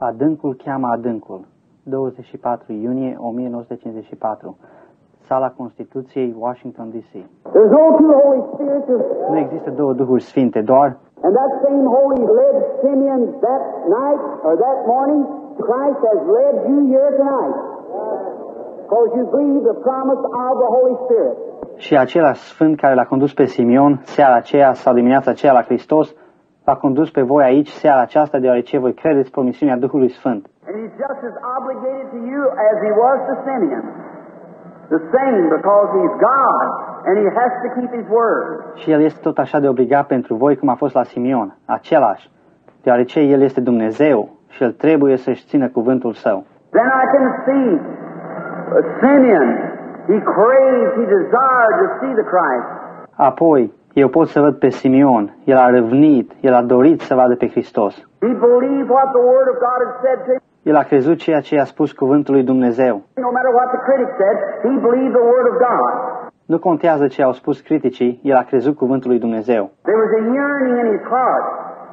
Adâncul cheamă adâncul. 24 iunie 1954. Sala Constituției, Washington, D.C. There's no two Holy Spirits. Nu există două Duhuri Sfinte, doar And that same Holy led Simeon that night or that morning. Christ has led you here tonight. Because you believe the promise of the Holy Spirit. și același Sfânt care l-a condus pe Simeon seara aceea sau dimineața aceea la Hristos, v-a condus pe voi aici seara aceasta, deoarece voi credeți promisiunea Duhului Sfânt. And he's just as obligated to you as he was to Simeon. The same, because he's God and he has to keep his word. Și el este tot așa de obligat pentru voi cum a fost la Simeon, același, deoarece el este Dumnezeu și el trebuie să-și țină cuvântul său. Then I can see Simeon. He craved, he desired to see the Christ. Apoi, eu pot să văd pe Simeon, el a râvnit, el a dorit să vadă pe Hristos. He believed what the Word of God had said to him. El a crezut ceea ce i-a spus cuvântul lui Dumnezeu. No matter what the critics said, he believed the Word of God. Nu contează ce au spus criticii, el a crezut cuvântul lui Dumnezeu. There was a yearning in his heart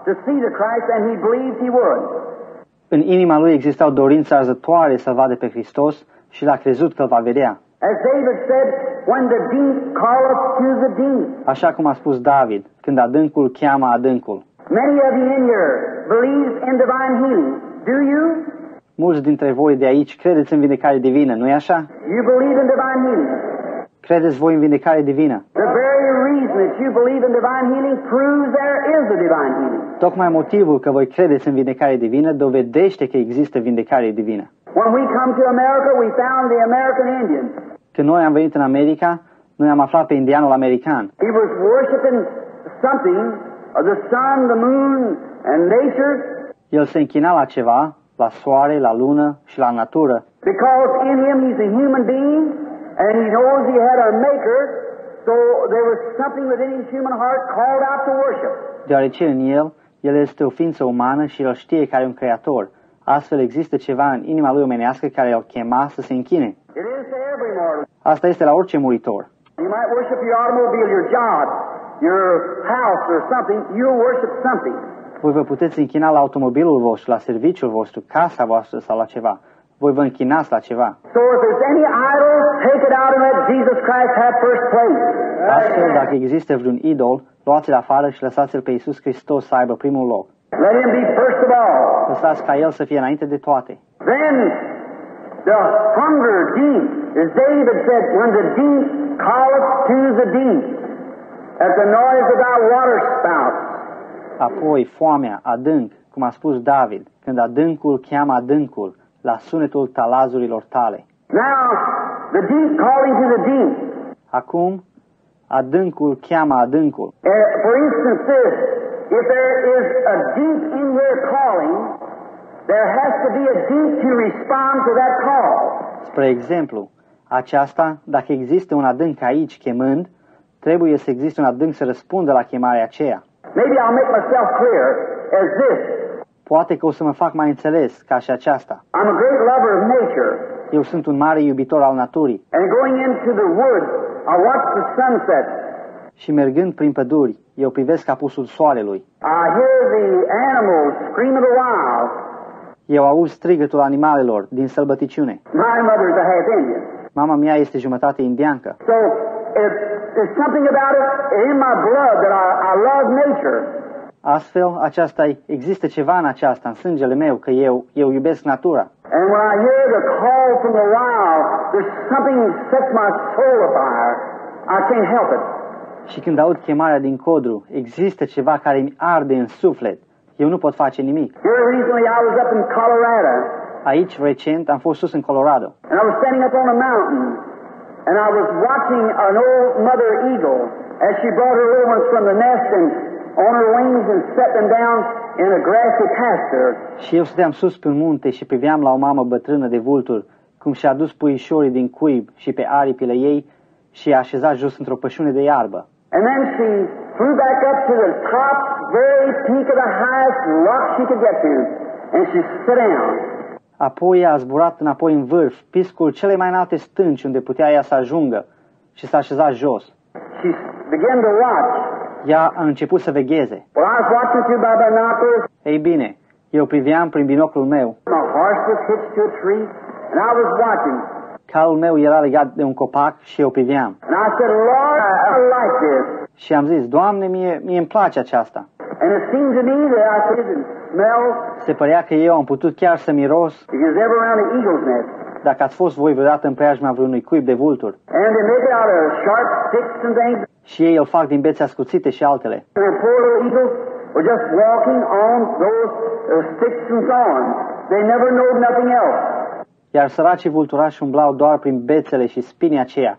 to see the Christ, and he believed he would. În inima lui exista o dorință arzătoare să vadă pe Hristos și l-a crezut că îl va vedea. As David said, when the deep calleth to the deep. Așa cum a spus David, când adâncul cheamă adâncul. Many of you in here believe in divine healing. Do you? Mulți dintre voi de aici credeți în vindecare divină, nu-i așa? You believe in divine healing. Credeți voi în vindecare divină? The very reason that you believe in divine healing proves there is a divine healing. Tocmai motivul că voi credeți în vindecare divină dovedește că există vindecare divină. When we come to America, we found the American Indian. Când noi am venit în America, noi am aflat pe indianul american. He was worshiping something, the sun, the moon, and nature. El se închina la ceva, la soare, la lună și la natură. Because in him he's a human being, and he knows he had a maker, so there was something within his human heart called out to worship. Deoarece în el este o ființă umană și el știe că are un creator. Astfel există ceva în inima lui omenească care îl chema să se închine. It is to every mortal. Asta este la orice muritor. You might worship your automobile, your job, your house or something. You'll worship something. Voi vă puteți închina la automobilul vostru, la serviciul vostru, casa voastră sau la ceva. Voi vă închinați la ceva. So if there's any idol, take it out and let Jesus Christ have first place. Astfel, dacă există vreun idol, luați-l afară și lăsați-l pe Iisus Hristos să aibă primul loc. Let him be first of all. Lăsați ca el să fie înainte de toate. Then the hunger deep, as David said, when the deep calleth to the deep, at the noise of thy water spouts. Apoi foamea, adânc, cum a spus David, când adâncul cheamă adâncul, la sunetul talazurilor tale. Now, the deep calling to the deep. Acum, adâncul cheamă adâncul. For instance, this, if there is a deep in your calling, there has to be a deep to respond to that call. Spre exemplu, aceasta, dacă există un adânc aici chemând, trebuie să existe un adânc să răspundă la chemarea aceea. Maybe I'll make myself clear as this. Poate că o să mă fac mai înțeles ca și aceasta. I'm a great lover of nature. Eu sunt un mare iubitor al naturii. And going into the woods, I watch the sunset. Și mergând prin păduri, eu privesc apusul soarelui. I hear the animals scream of the wild. Eu aud strigătul animalelor din sălbăticiune. My mother's a half Indian. Mama mea este jumătate indiancă. So there's something about it in my blood that I love nature. Astfel, există ceva în aceasta, în sângele meu, că eu iubesc natura. And when I hear the call from the wild, there's something that sets my soul afire. I can't help it. Și când aud chemarea din codru, există ceva care mi arde în suflet. Eu nu pot face nimic. Here recently I was up in Colorado. Aici, recent, am fost sus în Colorado. And I was standing up on a mountain. And I was watching an old mother eagle as she brought her little ones from the nest and on her wings and set them down in a grassy pasture. Și eu stăteam sus pe un munte și priveam la o mamă bătrână de vulturi, cum și-a dus puișorii din cuib și pe aripile ei și i-a așezat jos într-o pășune de iarbă. And then she flew back up to the top, very peak of the highest rock she could get to, and she sat down. Apoi a zburat înapoi în vârf, piscul cele mai înalte stânci unde putea ea să ajungă și s-a așezat jos. She began to watch. Ea a început să vegheze. Well, I was watching through my binoculars. Ei bine, Eu priveam prin binoclul meu. My horse was hitched to a tree, and I was watching. Calul meu era legat de un copac și eu priveam. And I said, Lord, I like this. Și am zis, Doamne, mie îmi place aceasta. And it seemed to me that I could smell, Se părea că eu am putut chiar să miros, if you was ever around the eagle's nest. dacă ați fost voi vreodată în preajma vreunui cuib de vulturi. And they make it out of sharp sticks and things. Și ei îl fac din bețe ascuțite și altele. And the poor little eagles were just walking on those sticks and thorns. They never knowed nothing else. Iar săracii vulturași umblau doar prin bețele și spinii aceia.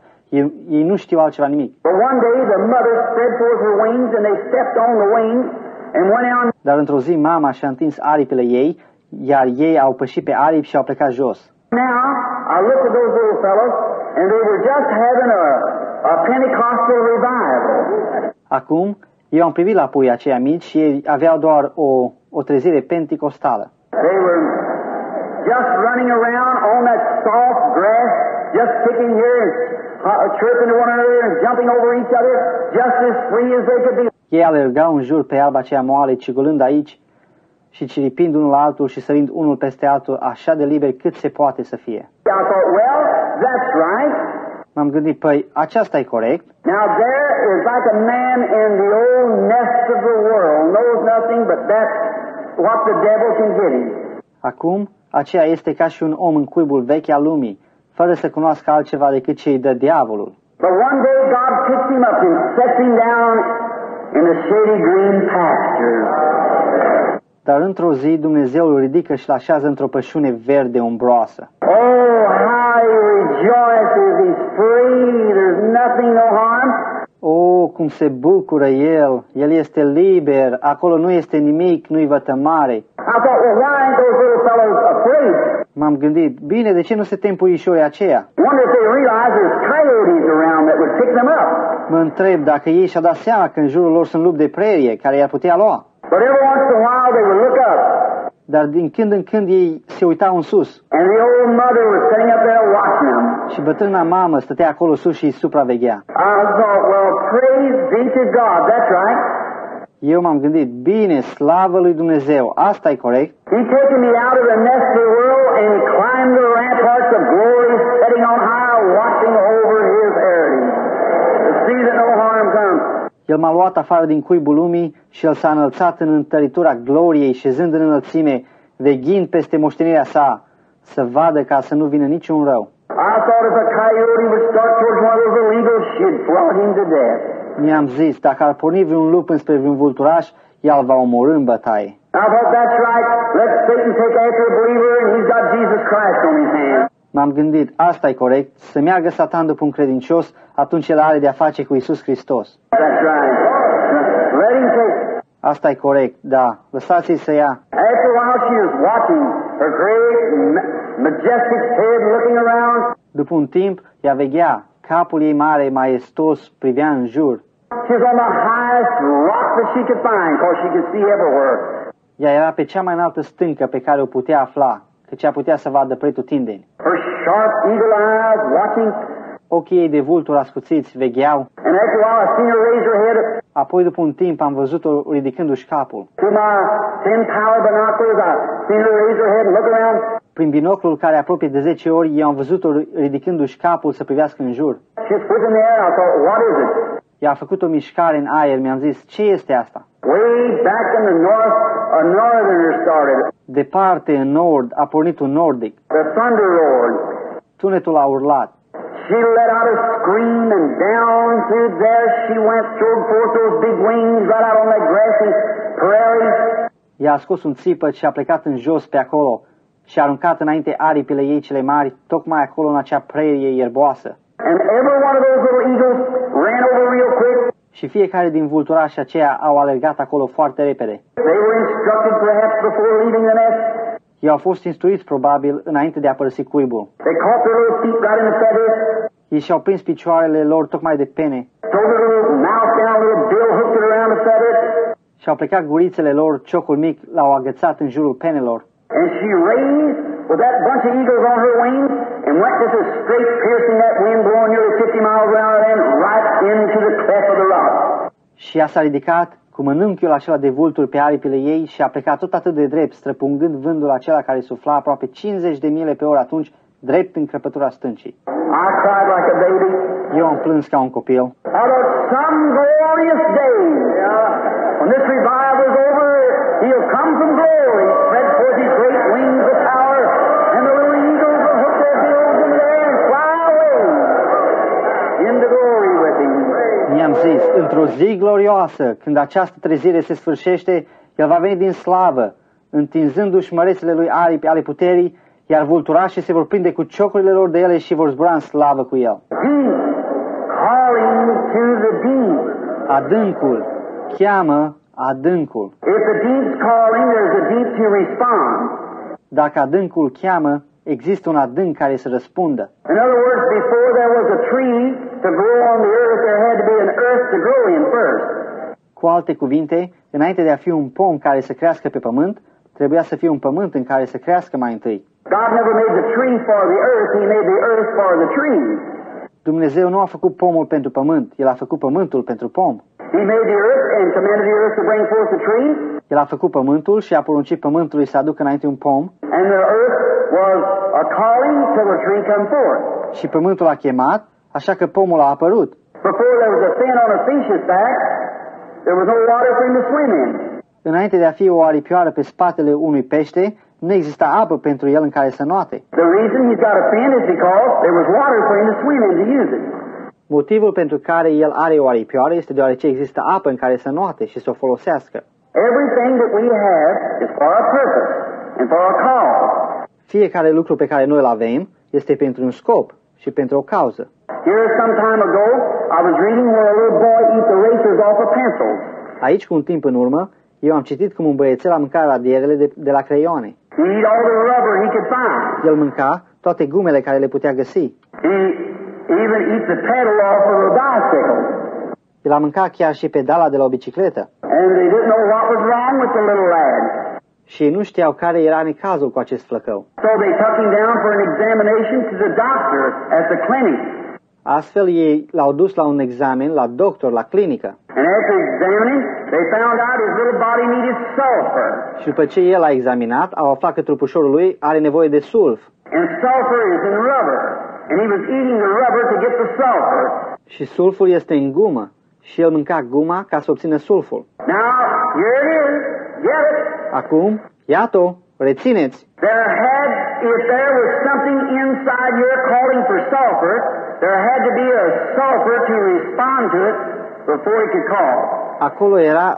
Ei nu știu altceva nimic. But one day the mother spread forth her wings and they stepped on the wings and went out. Dar într-o zi mama și-a întins aripile ei, iar ei au pășit pe aripi și au plecat jos. Now, I looked at those little fellows and they were just having a Pentecostal revival. Acum, eu am privit la puii aceia mici și ei aveau doar o trezire penticostală. They were just running around on that soft grass, just kicking here and chirping to one another and jumping over each other, just as free as they could be. Ei alergau în jur pe iarba aceea moale, cigolând aici și ciripind unul la altul și sărind unul peste altul, așa de liber cât se poate să fie. I thought, well, that's right. M-am gândit, păi, aceasta e corect. Now there is like a man in the old nest of the world, knows nothing but that's what the devil can give him. Acum, aceea este ca și un om în cuibul vechi al lumii, fără să cunoască altceva decât ce îi dă diavolul. But one day God picks him up and sets him down in the shady green pasture. Dar într-o zi Dumnezeu îl ridică și îl așează într-o pășune verde umbroasă. Oh, how he rejoices, he's free, there's nothing, no harm. O, cum se bucură el este liber, acolo nu este nimic, nu-i vătămare. I thought, well, why ain't those little fellows afraid? M-am gândit, bine, de ce nu se tem puișorii aceia? Wonder if they realize there's coyotes around that would pick them up. Mă întreb dacă ei și-au dat seama că în jurul lor sunt lupi de prerie care i-ar putea lua. But every once in a while they would look up. Dar din când în când ei se uitau în sus. And the old mother was sitting up there watching them. Și bătrâna mamă stătea acolo sus și îi supraveghea. I thought, well, praise be to God, that's right. Eu m-am gândit, bine, slavă lui Dumnezeu, asta e corect. He taken me out of the nest of the world and he climbed the ramparts of glory, sitting on high, watching over his heritage, to see that no harm comes. El m-a luat afară din cuibul lumii și el s-a înălțat în întăritura gloriei, șezând în înălțime, veghind peste moștenirea sa, să vadă ca să nu vină niciun rău. I thought if a coyote would start towards one of those illegals, she'd flog him to death. Mi-am zis, dacă ar porni vreun lup înspre vreun vulturaș, el va omorî în bătaie. I thought, that's right, let Satan take after a believer and he's got Jesus Christ on his hands. M-am gândit, asta e corect, să meargă Satan după un credincios, atunci el are de-a face cu Iisus Hristos. That's right. Let him take. Asta e corect, da, lăsați-i să ia. After a while she was watching her great, majestic head looking around. După un timp, ea veghea, capul ei mare, maestos, privea în jur. She was on the highest rock that she could find, because she could see everywhere. Ea era pe cea mai înaltă stâncă pe care o putea afla, căci ea putea să vadă pretutindeni. Her sharp, eagle eyes watching. Ochii ei de vulturi ascuțiți vegheau. And after a while I seen her raise her head. Apoi, după un timp, am văzut-o ridicându-și capul. Through my 10-power binoculars, I seen her raise her head and look around. Prin binoclul care apropie de 10 ori, eu am văzut-o ridicându-și capul să privească în jur. She was in the air. I thought, what is it? Ea a făcut o mișcare în aer, mi-am zis, ce este asta? Way back in the north, a northerner started. Departe, în nord, a pornit un nordic. The thunder roared. Tunetul a urlat. She let out a scream, and down through there she went, throwing forth those big wings right out on that grassy prairie. Ea a scos un țipăt și a plecat în jos pe acolo și a aruncat înainte aripile ei cele mari, tocmai acolo în acea prairie ierboasă. And every one of those little eagles ran over real quick. Și fiecare din vulturașii aceia au alergat acolo foarte repede. They were instructed perhaps before leaving the nest. Ei au fost instruiți probabil înainte de a părăsi cuibul. They caught their little feet right in the feathers. Ei și-au prins picioarele lor tocmai de pene. Throw their little mouth down, little bill hooked it around the feathers. Și-au plecat gurițele lor, ciocul mic l-au agățat în jurul penelor. And she raised with that bunch of eagles on her wings and went just as straight, piercing that wind blowing nearly 50 miles an hour, and right into the cleft of the rock. Și ea s-a ridicat cu cu mănânchiul acela de vulturi pe aripile ei și a plecat tot atât de drept, străpungând vântul acela care sufla aproape 50 de mile pe oră atunci, drept în crăpătura stâncii. I cried like a baby. Eu am plâns ca un copil. Out of some glorious day, when this revival is over, he'll come from glory, spread forth his great wings of power, and the little eagles will hook their bills in the air and fly away into glory with him. I-am zis, într-o zi glorioasă, când această trezire se sfârșește, el va veni din slavă, întinzându-și mărețele lui aripi ale puterii, iar vulturașii se vor prinde cu ciocurile lor de ele și vor zbura în slavă cu el. Calling to the deep. Adâncul cheamă adâncul. If the deep's calling, there's a deep to respond. Dacă adâncul cheamă, există un adânc care să răspundă. In other words, before there was a tree to grow on the earth, there had to be an earth to grow in first. Cu alte cuvinte, înainte de a fi un pom care să crească pe pământ, trebuia să fie un pământ în care să crească mai întâi. God never made the tree for the earth, He made the earth for the tree. Dumnezeu nu a făcut pomul pentru pământ, El a făcut pământul pentru pom. He made the earth and commanded the earth to bring forth the tree. El a făcut pământul și a poruncit pământului să aducă înainte un pom. And the earth was a calling till the tree come forth. Și pământul a chemat, așa că pomul a apărut. Before there was a fin on a fish's back, there was no water for him to swim in. Înainte de a fi o aripioară pe spatele unui pește, nu exista apă pentru el în care să noate. The reason he's got a fin is because there was water for him to swim in to use it. Motivul pentru care el are o aripioară este deoarece există apă în care să noate și să o folosească. Everything that we have is for a purpose and for a cause. Fiecare lucru pe care noi îl avem este pentru un scop și pentru o cauză. Here some time ago, I was reading where a little boy eats the racers off a pencil. Aici, cu un timp în urmă, eu am citit cum un băiețel a mâncat radierele de la creioane. He ate all the rubber he could find. El mânca toate gumele care le putea găsi. He even eats the pedal off of a bicycle. El a mâncat chiar și pedala de la o bicicletă. And they didn't know what was wrong with the little lad. Și ei nu știau care era necazul cu acest flăcău. So they took him down for an examination to the doctor at the clinic. Astfel ei l-au dus la un examen la doctor, la clinică. And after examining, they found out his little body needed sulfur. Și după ce el a examinat, au aflat că trupușorul lui are nevoie de sulf. And sulfur is in rubber. And he was eating the rubber to get the sulfur. Și sulful este în gumă. Și el mânca guma ca să obțină sulful. Now, here it is. Get it. Acum, iată-o, rețineți. If there was something inside here calling for sulfur, there had to be a sulfur to respond to it before it could call.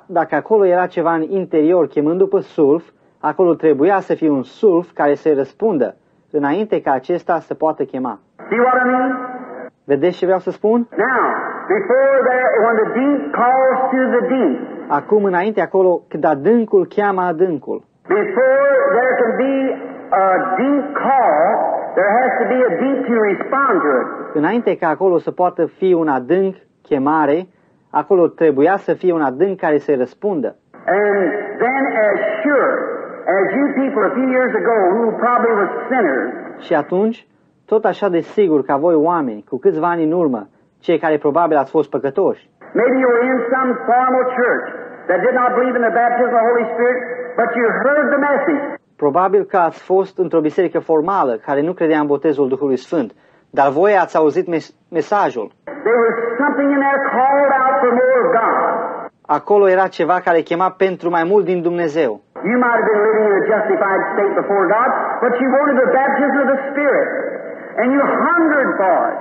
Dacă acolo era ceva în interior chemând după sulf, acolo trebuia să fie un sulf care să-i răspundă, înainte ca acesta să poată chema. See what I mean? Vedeți ce vreau să spun? Now, when the deep calls to the deep. Acum, înainte, acolo, când adâncul cheamă adâncul. Before there can be a deep call, there has to be a deep to respond to it. Înainte ca acolo să poată fi un adânc chemare, acolo trebuia să fie un adânc care să-i răspundă. And then as sure as you people a few years ago who probably were sinners. Și atunci, tot așa de sigur ca voi oameni, cu câțiva ani în urmă, cei care probabil ați fost păcătoși. Maybe you were in some formal church that did not believe in the baptism of the Holy Spirit, but you heard the message. Probabil că ați fost într-o biserică formală care nu credea în botezul Duhului Sfânt, dar voi ați auzit mesajul. There was something in there called out for more of God. Acolo era ceva care chema pentru mai mult din Dumnezeu. You might have been living in a justified state before God, but you wanted the baptism of the Spirit, and you hungered for it.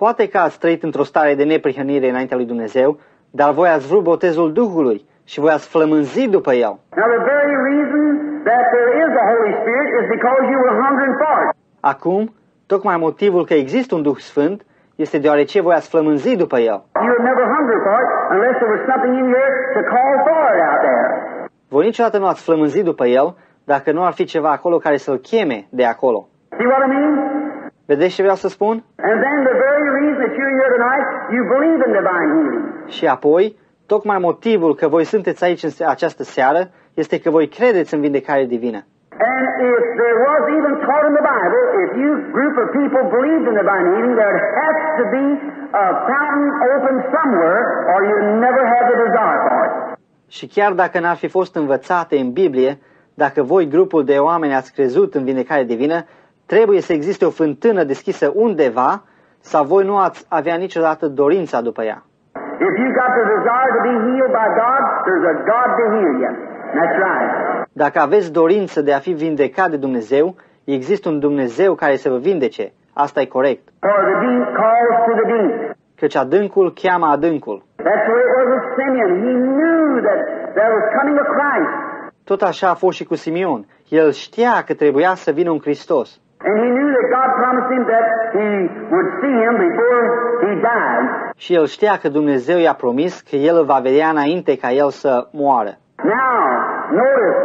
Poate că ați trăit într-o stare de neprihănire înaintea lui Dumnezeu, dar voi ați vrut botezul Duhului și voi ați flămânzit după el. Now the very reason that there is a Holy Spirit is because you were hungering for it. Acum, tocmai motivul că există un Duh Sfânt este deoarece voi ați flămânzit după el. You would never hunger for it unless there was something in here to call for it out there. Voi niciodată nu ați flămânzit după el dacă nu ar fi ceva acolo care să-l cheme de acolo. See what I mean? Vedeți ce vreau să spun? And then the very reason that you're here tonight, you believe in divine healing. Și apoi, tocmai motivul că voi sunteți aici în această seară este că voi credeți în vindecare divină. And if there was even taught in the Bible, if you group of people believed in divine healing, there has to be a fountain open somewhere, or you never have the desire for it. Și chiar dacă n-ar fi fost învățate în Biblie, dacă voi, grupul de oameni, ați crezut în vindecare divină, trebuie să existe o fântână deschisă undeva sau voi nu ați avea niciodată dorința după ea. If you got the desire to be healed by God, there's a God to heal you. That's right. Dacă aveți dorință de a fi vindecat de Dumnezeu, există un Dumnezeu care să vă vindece. Asta e corect. For the deep calls to the deep. Căci adâncul cheamă adâncul. That's the way it was with Simeon. He knew that there was coming a Christ. Tot așa a fost și cu Simeon. El știa că trebuia să vină un Hristos. And he knew that God promised him that he would see him before he died. Și el știa că Dumnezeu i-a promis că el îl va vedea înainte ca el să moară. Now, notice.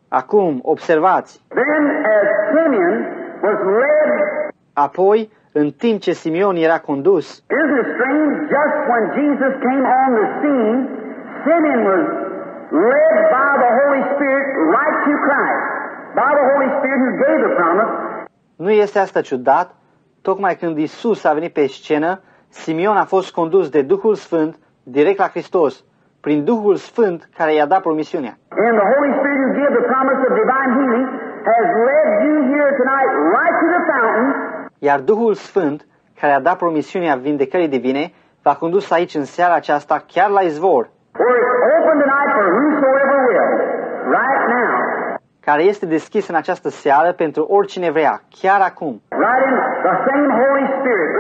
Acum, observați. Then as Simeon was led. Apoi, în timp ce Simeon era condus, Isn't it strange? Just when Jesus came on the scene, Simeon was led by the Holy Spirit right to Christ. By the Holy Spirit who gave the promise. Nu este asta ciudat? Tocmai când Isus a venit pe scenă, Simeon a fost condus de Duhul Sfânt direct la Hristos, prin Duhul Sfânt care i-a dat promisiunea. And the Holy Spirit who gave the promise of divine healing has led you here tonight right to the fountain. Iar Duhul Sfânt, care a dat promisiunea vindecării divine, v-a condus aici în seara aceasta chiar la izvor, Where it's open tonight for whosoever will. Right now. care este deschis în această seară pentru oricine vrea, chiar acum. Right in the same Holy Spirit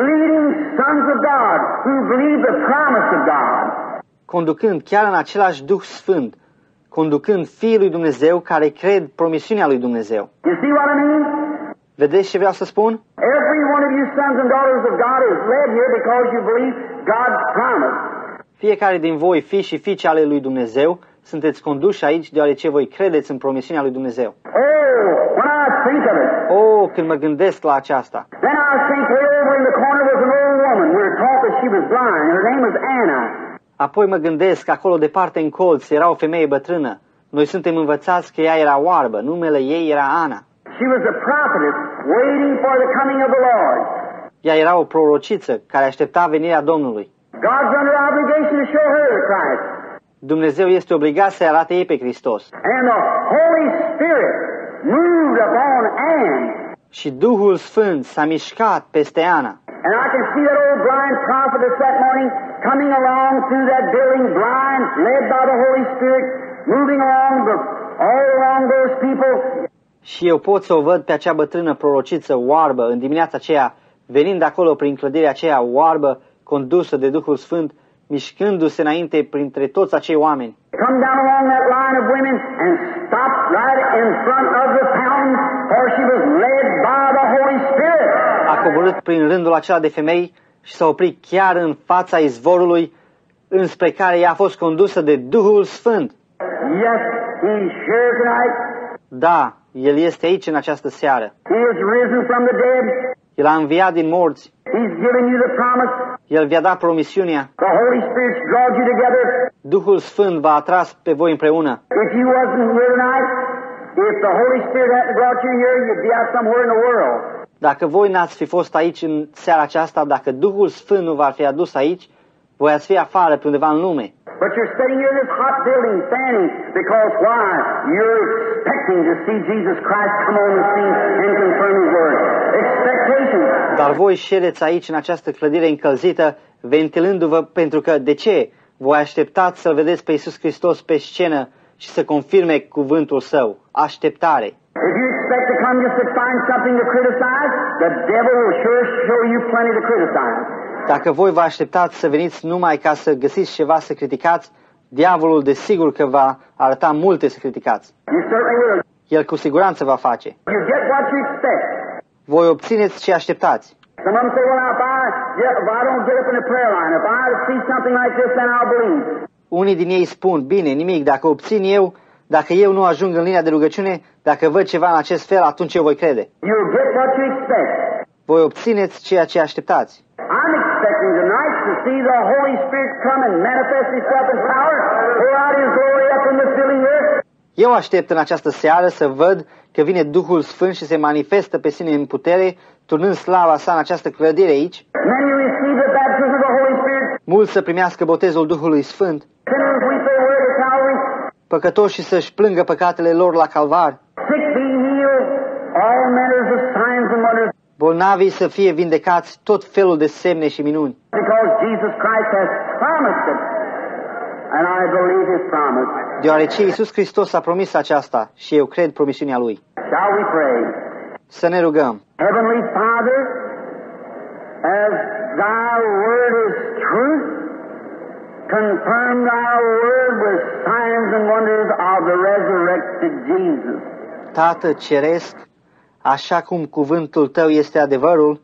leading sons of God who believe the promise of God. Conducând chiar în același Duh Sfânt, conducând Fiul lui Dumnezeu care cred promisiunea lui Dumnezeu. You see what I mean? Vedeți ce vreau să spun? Every one of you sons and daughters of God is led here because you believe God's promise. Fiecare din voi, fii și fiice ale lui Dumnezeu, sunteți conduși aici deoarece voi credeți în promisiunea lui Dumnezeu. Oh, when I think of it, Oh, când mă gândesc la aceasta, then I think way over in the corner was an old woman. We were taught that she was blind. Her name was Anna. apoi mă gândesc că acolo departe în colț era o femeie bătrână. Noi suntem învățați că ea era oarbă, numele ei era Ana. She was a prophetess waiting for the coming of the Lord. Ea era o prorociță care aștepta venirea Domnului. God's under obligation to show her the Christ. Dumnezeu este obligat să arate ei pe Hristos. And the Holy Spirit moved upon Anne. Și Duhul Sfânt s-a mișcat peste Ana. And I can see that old blind prophetess that morning coming along through that building blind, led by the Holy Spirit, moving all along those people. Și eu pot să o văd pe acea bătrână prorociță oarbă în dimineața aceea, venind acolo prin clădirea aceea oarbă, condusă de Duhul Sfânt, mișcându-se înainte printre toți acei oameni. Come down along that line of women and stop right in front of the fountain, for she was led by the Holy Spirit. A coborât prin rândul acela de femei și s-a oprit chiar în fața izvorului, înspre care ea a fost condusă de Duhul Sfânt. Yes, He's here tonight. Da, El este aici în această seară. He is risen from the dead. El a înviat din morți. He's given you the promise. El vi-a dat promisiunea. The Holy Spirit's drawn you together. Duhul Sfânt v-a atras pe voi împreună. If you wasn't here tonight, if the Holy Spirit hadn't brought you here, you'd be out somewhere in the world. Dacă voi n-ați fi fost aici în seara aceasta, dacă Duhul Sfânt nu v-ar fi adus aici, voi ați fi afară pe undeva în lume. But you're sitting here in this hot building standing because why? You're expecting to see Jesus Christ come on the scene and confirm His word. Expectation. Dar voi ședeți aici în această clădire încălzită, ventilându-vă pentru că, de ce? Voi așteptați să-L vedeți pe Iisus Hristos pe scenă și să confirme cuvântul Său. Așteptare. If you expect to come just to find something to criticize, the devil will sure show you plenty to criticize. Dacă voi vă așteptați să veniți numai ca să găsiți ceva să criticați, diavolul desigur că va arăta multe să criticați. You certainly will. El cu siguranță va face. You get what you expect. Voi obțineți ce așteptați. Some of them say, well, if I don't get up in the prayer line, if I see something like this, then I'll believe. Unii din ei spun, bine, nimic, dacă obțin eu, dacă eu nu ajung în linia de rugăciune, dacă văd ceva în acest fel, atunci eu voi crede. You'll get what you expect. Voi obțineți ceea ce așteptați. I'm expecting tonight to see the Holy Spirit come and manifest Himself in power, pour out His glory up in the filling earth. Eu aștept în această seară să văd că vine Duhul Sfânt și se manifestă pe sine în putere, turnând slava sa în această clădire aici. Many receive the baptism of the Holy Spirit. Mulți să primească botezul Duhului Sfânt. Sinners, we say, păcătoșii să-și plângă păcatele lor la calvar, sick be healed, all manners of signs and wonders, bolnavii să fie vindecați, tot felul de semne și minuni, because Jesus Christ has promised it, and I believe His promise. deoarece Iisus Hristos a promis aceasta și eu cred promisiunea Lui. Shall we pray? Să ne rugăm. Heavenly Father, as Thy Word is truth, confirm Thy Word with signs and wonders of the resurrected Jesus. Tată Ceresc, așa cum cuvântul Tău este adevărul,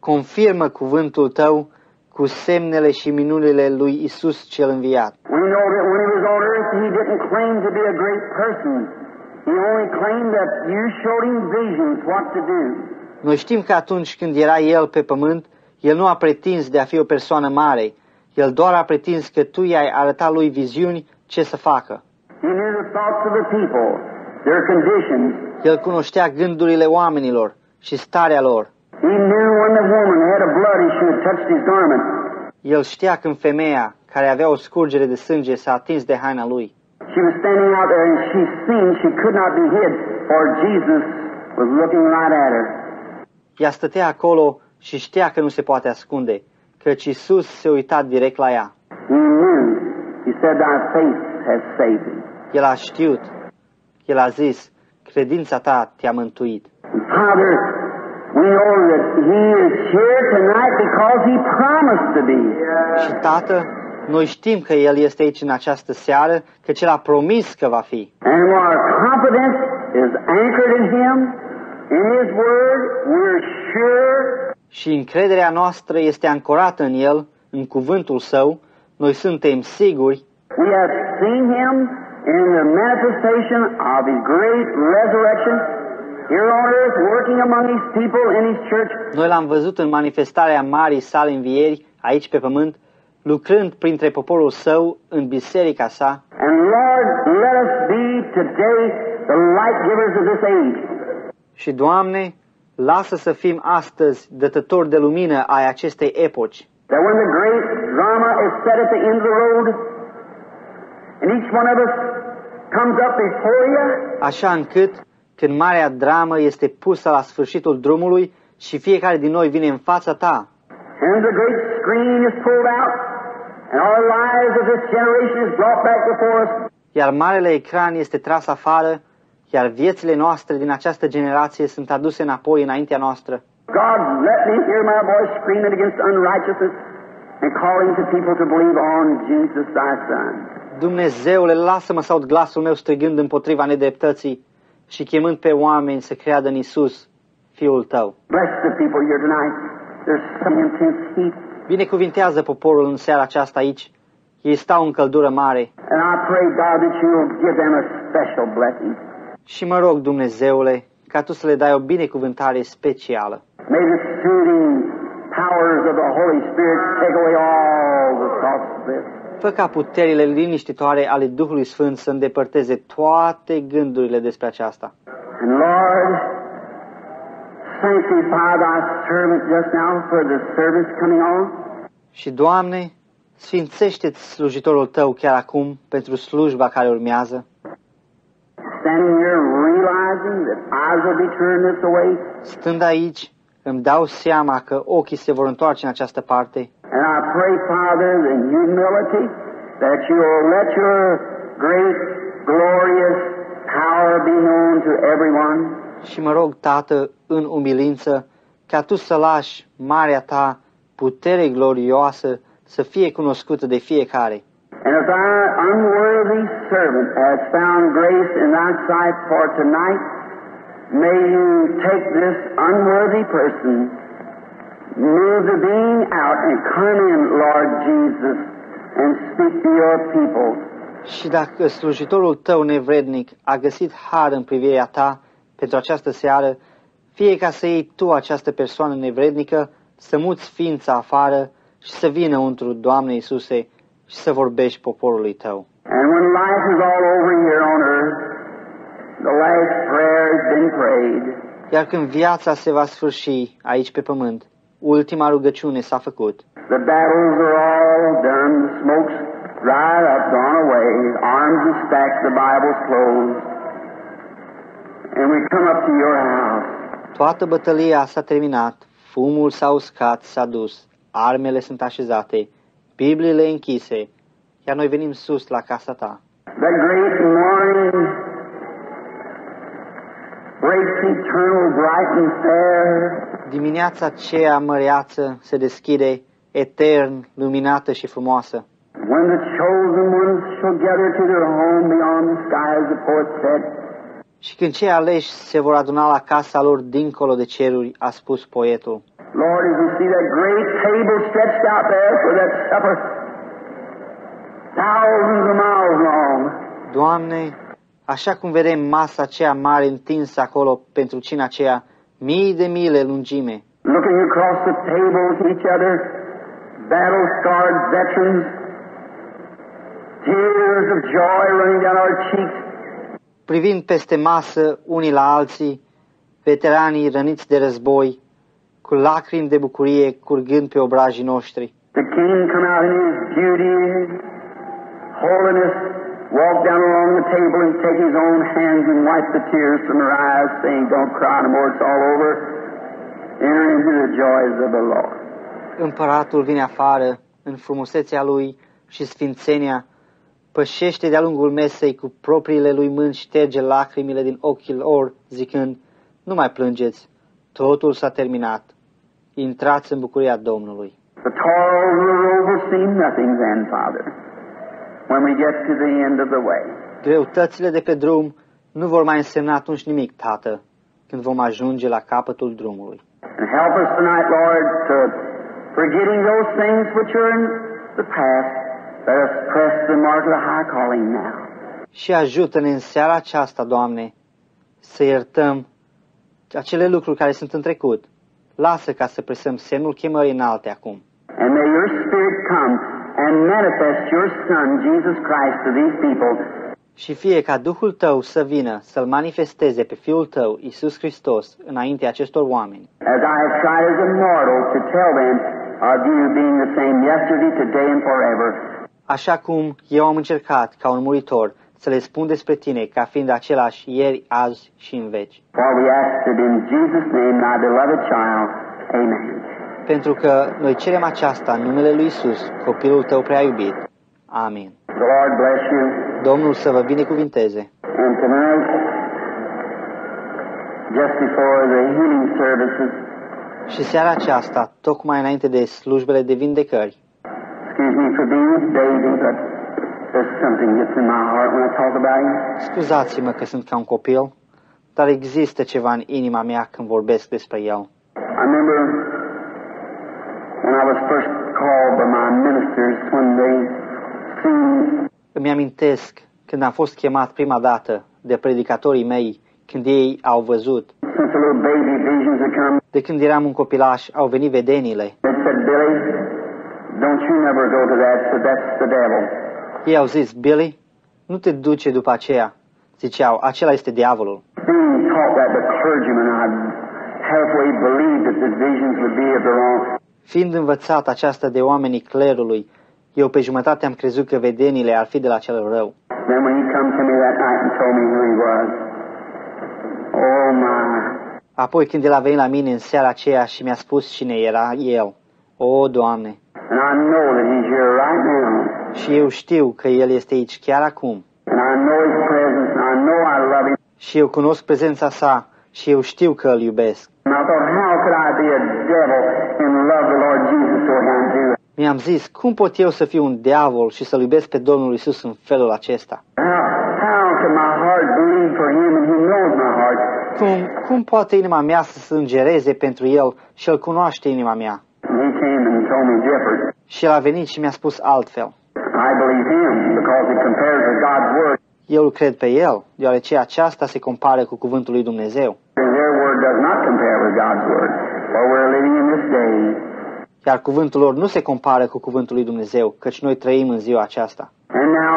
confirmă cuvântul Tău cu semnele și minunile lui Isus cel înviat. We know that when He was on earth, He didn't claim to be a great person. He only claimed that you showed Him visions what to do. Noi știm că atunci când era El pe pământ, El nu a pretins de a fi o persoană mare. El doar a pretins că Tu i-ai arătat Lui viziuni ce să facă. He knew the thoughts of the people, their conditions. El cunoștea gândurile oamenilor și starea lor. He knew when the woman had a blood issue had touched His garment. El știa când femeia, care avea o scurgere de sânge, s-a atins de haina Lui. She was standing out there and she seen she could not be hid, for Jesus was looking right at her. Ea stătea acolo și știa că nu se poate ascunde, căci Iisus se uita direct la ea. He knew. He said, "Thy faith has saved thee." El a știut. El a zis, credința ta te-a mântuit. Father, we know that He is here tonight because He promised to be. Și Tată, noi știm că El este aici în această seară, căci El a promis că va fi. And our confidence is anchored in Him, in His Word. We're sure. Și încrederea noastră este ancorată în El, în cuvântul Său. Noi suntem siguri. We have seen Him in the manifestation of His great resurrection here on earth, working among His people in His church. Noi L-am văzut în manifestarea marii sale învieri, aici pe pământ, lucrând printre poporul Său în biserica sa. And Lord, let us be today the light givers of this age. Și, Doamne, lasă să fim astăzi dătători de lumină ai acestei epoci, That when the great drama is set at the end of the road, and each one of us comes up before You, așa încât, când marea dramă este pusă la sfârșitul drumului și fiecare din noi vine în fața Ta, and the great screen is pulled out, and our lives of this generation is brought back before us, iar marele ecran este tras afară, iar viețile noastre din această generație sunt aduse înapoi înaintea noastră. God, let me hear my voice screaming against unrighteousness and calling to people to believe on Jesus, Thy Son. Dumnezeule, lasă-mă să aud glasul meu strigând împotriva nedreptății și chemând pe oameni să creadă în Isus, Fiul Tău. Bless the people here tonight. There's some intense heat. Binecuvintează poporul în seara aceasta aici. Ei stau în căldură mare. And I pray, God, that You'll give them a special blessing. Și mă rog, Dumnezeule, ca Tu să le dai o binecuvântare specială. May the soothing powers of the Holy Spirit take away all the thoughts of this. Fă ca puterile liniștitoare ale Duhului Sfânt să îndepărteze toate gândurile despre aceasta. And Lord, sanctify Thy servant just now for the service coming on. Și, Doamne, sfințește-ți slujitorul Tău chiar acum pentru slujba care urmează. Standing here realizing that eyes will be turned this way. Stând aici, îmi dau seama că ochii se vor întoarce în această parte. And I pray, Father, in humility, that You'll let Your great, glorious power be known to everyone. Și mă rog, Tată, în umilință, ca Tu să lași marea Ta putere glorioasă să fie cunoscută de fiecare. And if Thy unworthy servant has found grace in Thy sight for tonight, may You take this unworthy person, move the being out and come in, Lord Jesus, and speak to Your people. Și dacă slujitorul Tău nevrednic a găsit har în privirea Ta pentru această seară, fie ca să iei Tu această persoană nevrednică, să muți ființa afară și să vină întru, Doamne Iisuse, și să vorbești poporului Tău. And when life is all over here on earth, the last prayer has been prayed. Iar când viața se va sfârși aici pe pământ, ultima rugăciune s-a făcut. The battles are all done, the smoke's dried up, gone away, arms are stacked, the Bible's closed, and we come up to your house. Toată bătălia s-a terminat, fumul s-a uscat, s-a dus, armele sunt așezate, Bibliile închise, iar noi venim sus la casa ta. The great morning breaks eternal, bright and fair. Dimineața aceea măreață se deschide, etern, luminată și frumoasă. When the chosen ones shall gather to their home beyond the skies, the poet said. Și când cei aleși se vor aduna la casa lor dincolo de ceruri, a spus poetul. Lord, as you see that great table stretched out there for that supper, thousands of miles long. Doamne, așa cum vedem masa aceea mare întinsă acolo pentru cina aceea, mii de mile lungime. Looking across the table to each other, battle-scarred veterans, tears of joy running down our cheeks. Privind peste masă unii la alții, veteranii răniți de război, cu lacrimi de bucurie curgând pe obrajii noștri. The King come out in his beauty, holiness, walk down along the table and take his own hands and wipe the tears from her eyes, saying, "Don't cry no more, it's all over. Enter into the joys of the Lord." Împăratul vine afară în frumusețea lui și sfințenia, pășește de-a lungul mesei cu propriile lui mâini, șterge lacrimile din ochii lor, zicând, nu mai plângeți, totul s-a terminat. Intrați în bucuria Domnului. The toil of the road will seem nothing then, Father, when we get to the end of the way. Greutățile de pe drum nu vor mai însemna atunci nimic, Tată, când vom ajunge la capătul drumului. And help us tonight, Lord, to forgetting those things which are in the past, let us press the mark of the high calling now. Și ajută-ne în seara aceasta, Doamne, să iertăm acele lucruri care sunt în trecut. Lasă ca să presăm semnul chemării înalte acum. And may your Spirit come and manifest your Son, Jesus Christ, to these people. Și fie ca Duhul Tău să vină să-L manifesteze pe Fiul Tău, Iisus Hristos, înaintea acestor oameni. As I have tried as a mortal to tell them of you being the same yesterday, today, and forever. Așa cum eu am încercat, ca un muritor, să le spun despre Tine ca fiind același ieri, azi și în veci. For we ask it in Jesus' name, my beloved child. Amen. Pentru că noi cerem aceasta în numele lui Iisus, copilul Tău prea iubit. Amin. The Lord bless you. Domnul să vă binecuvinteze. And tonight, just before the healing services, Și seara aceasta, tocmai înainte de slujbele de vindecări, excuse me for being with David, but there's something that's in my heart when I talk about him. scuzați-mă că sunt ca un copil, dar există ceva în inima mea când vorbesc despre el. I remember when I was first called by my ministers when they seen Îmi amintesc când am fost chemat prima dată de predicatorii mei, când ei au văzut. since the little baby visions had come, De când eram un copilaș, au venit vedenile. they said, Billy, don't you never go to that, so that's the devil. Ei au zis, Billy, nu te duce după aceea. Ziceau, acela este diavolul. Being taught that the clergyman, I halfway believed that the visions would be of the wrong. Fiind învățat aceasta de oamenii clerului, eu pe jumătate am crezut că vedenile ar fi de la cel rău. Then when he come to me that night and told me who he was, oh my. Apoi când el a venit la mine în seara aceea și mi-a spus cine era el, o, Doamne, And I know that he's here right now. și eu știu că el este aici chiar acum. And I know his presence, and I know I love him. Și eu cunosc prezența sa și eu știu că îl iubesc. And I thought, how could I be a devil and love the Lord Jesus so he can do it? Mi-am zis, cum pot eu să fiu un diavol și să-L iubesc pe Domnul Iisus în felul acesta? How can my heart bleed for him and he knows my heart? Cum poate inima mea să sângereze pentru El și El cunoaște inima mea? And he came and told me different. Și El a venit și mi-a spus altfel. I believe him because it compares with God's word. Eu îl cred pe El, deoarece aceasta se compară cu cuvântul lui Dumnezeu. And their word does not compare with God's word. For we're living in this day. Iar cuvântul lor nu se compară cu cuvântul lui Dumnezeu, căci noi trăim în ziua aceasta. And now,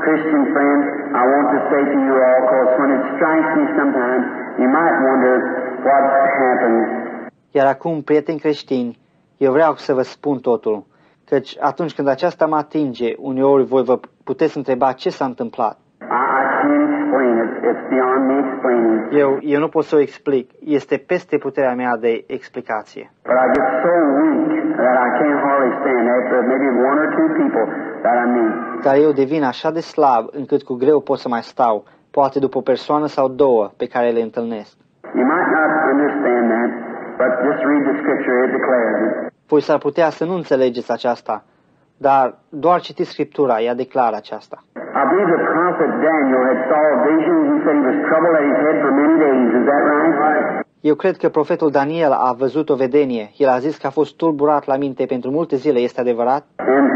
Christian friends, I want to say to you all, because when it strikes me sometimes, you might wonder what happened. Iar acum, prieteni creștini, eu vreau să vă spun totul, Căci atunci când aceasta mă atinge, uneori voi vă puteți întreba ce s-a întâmplat. I can't explain it. It's beyond me explaining. Eu nu pot să o explic. Este peste puterea mea de explicație. But I get so weak that I can't hardly stand after maybe one or two people that I meet. Dar eu devin așa de slab încât cu greu pot să mai stau, poate după o persoană sau două pe care le întâlnesc. You might not understand that, but just read the scripture, it declares it. Voi s-ar putea să nu înțelegeți aceasta, dar doar citiți Scriptura, ea declară aceasta. I believe the prophet Daniel had saw a vision. He said he was troubled at his head for many days. Is that right? Eu cred că profetul Daniel a văzut o vedenie. El a zis că a fost tulburat la minte pentru multe zile. Este adevărat? And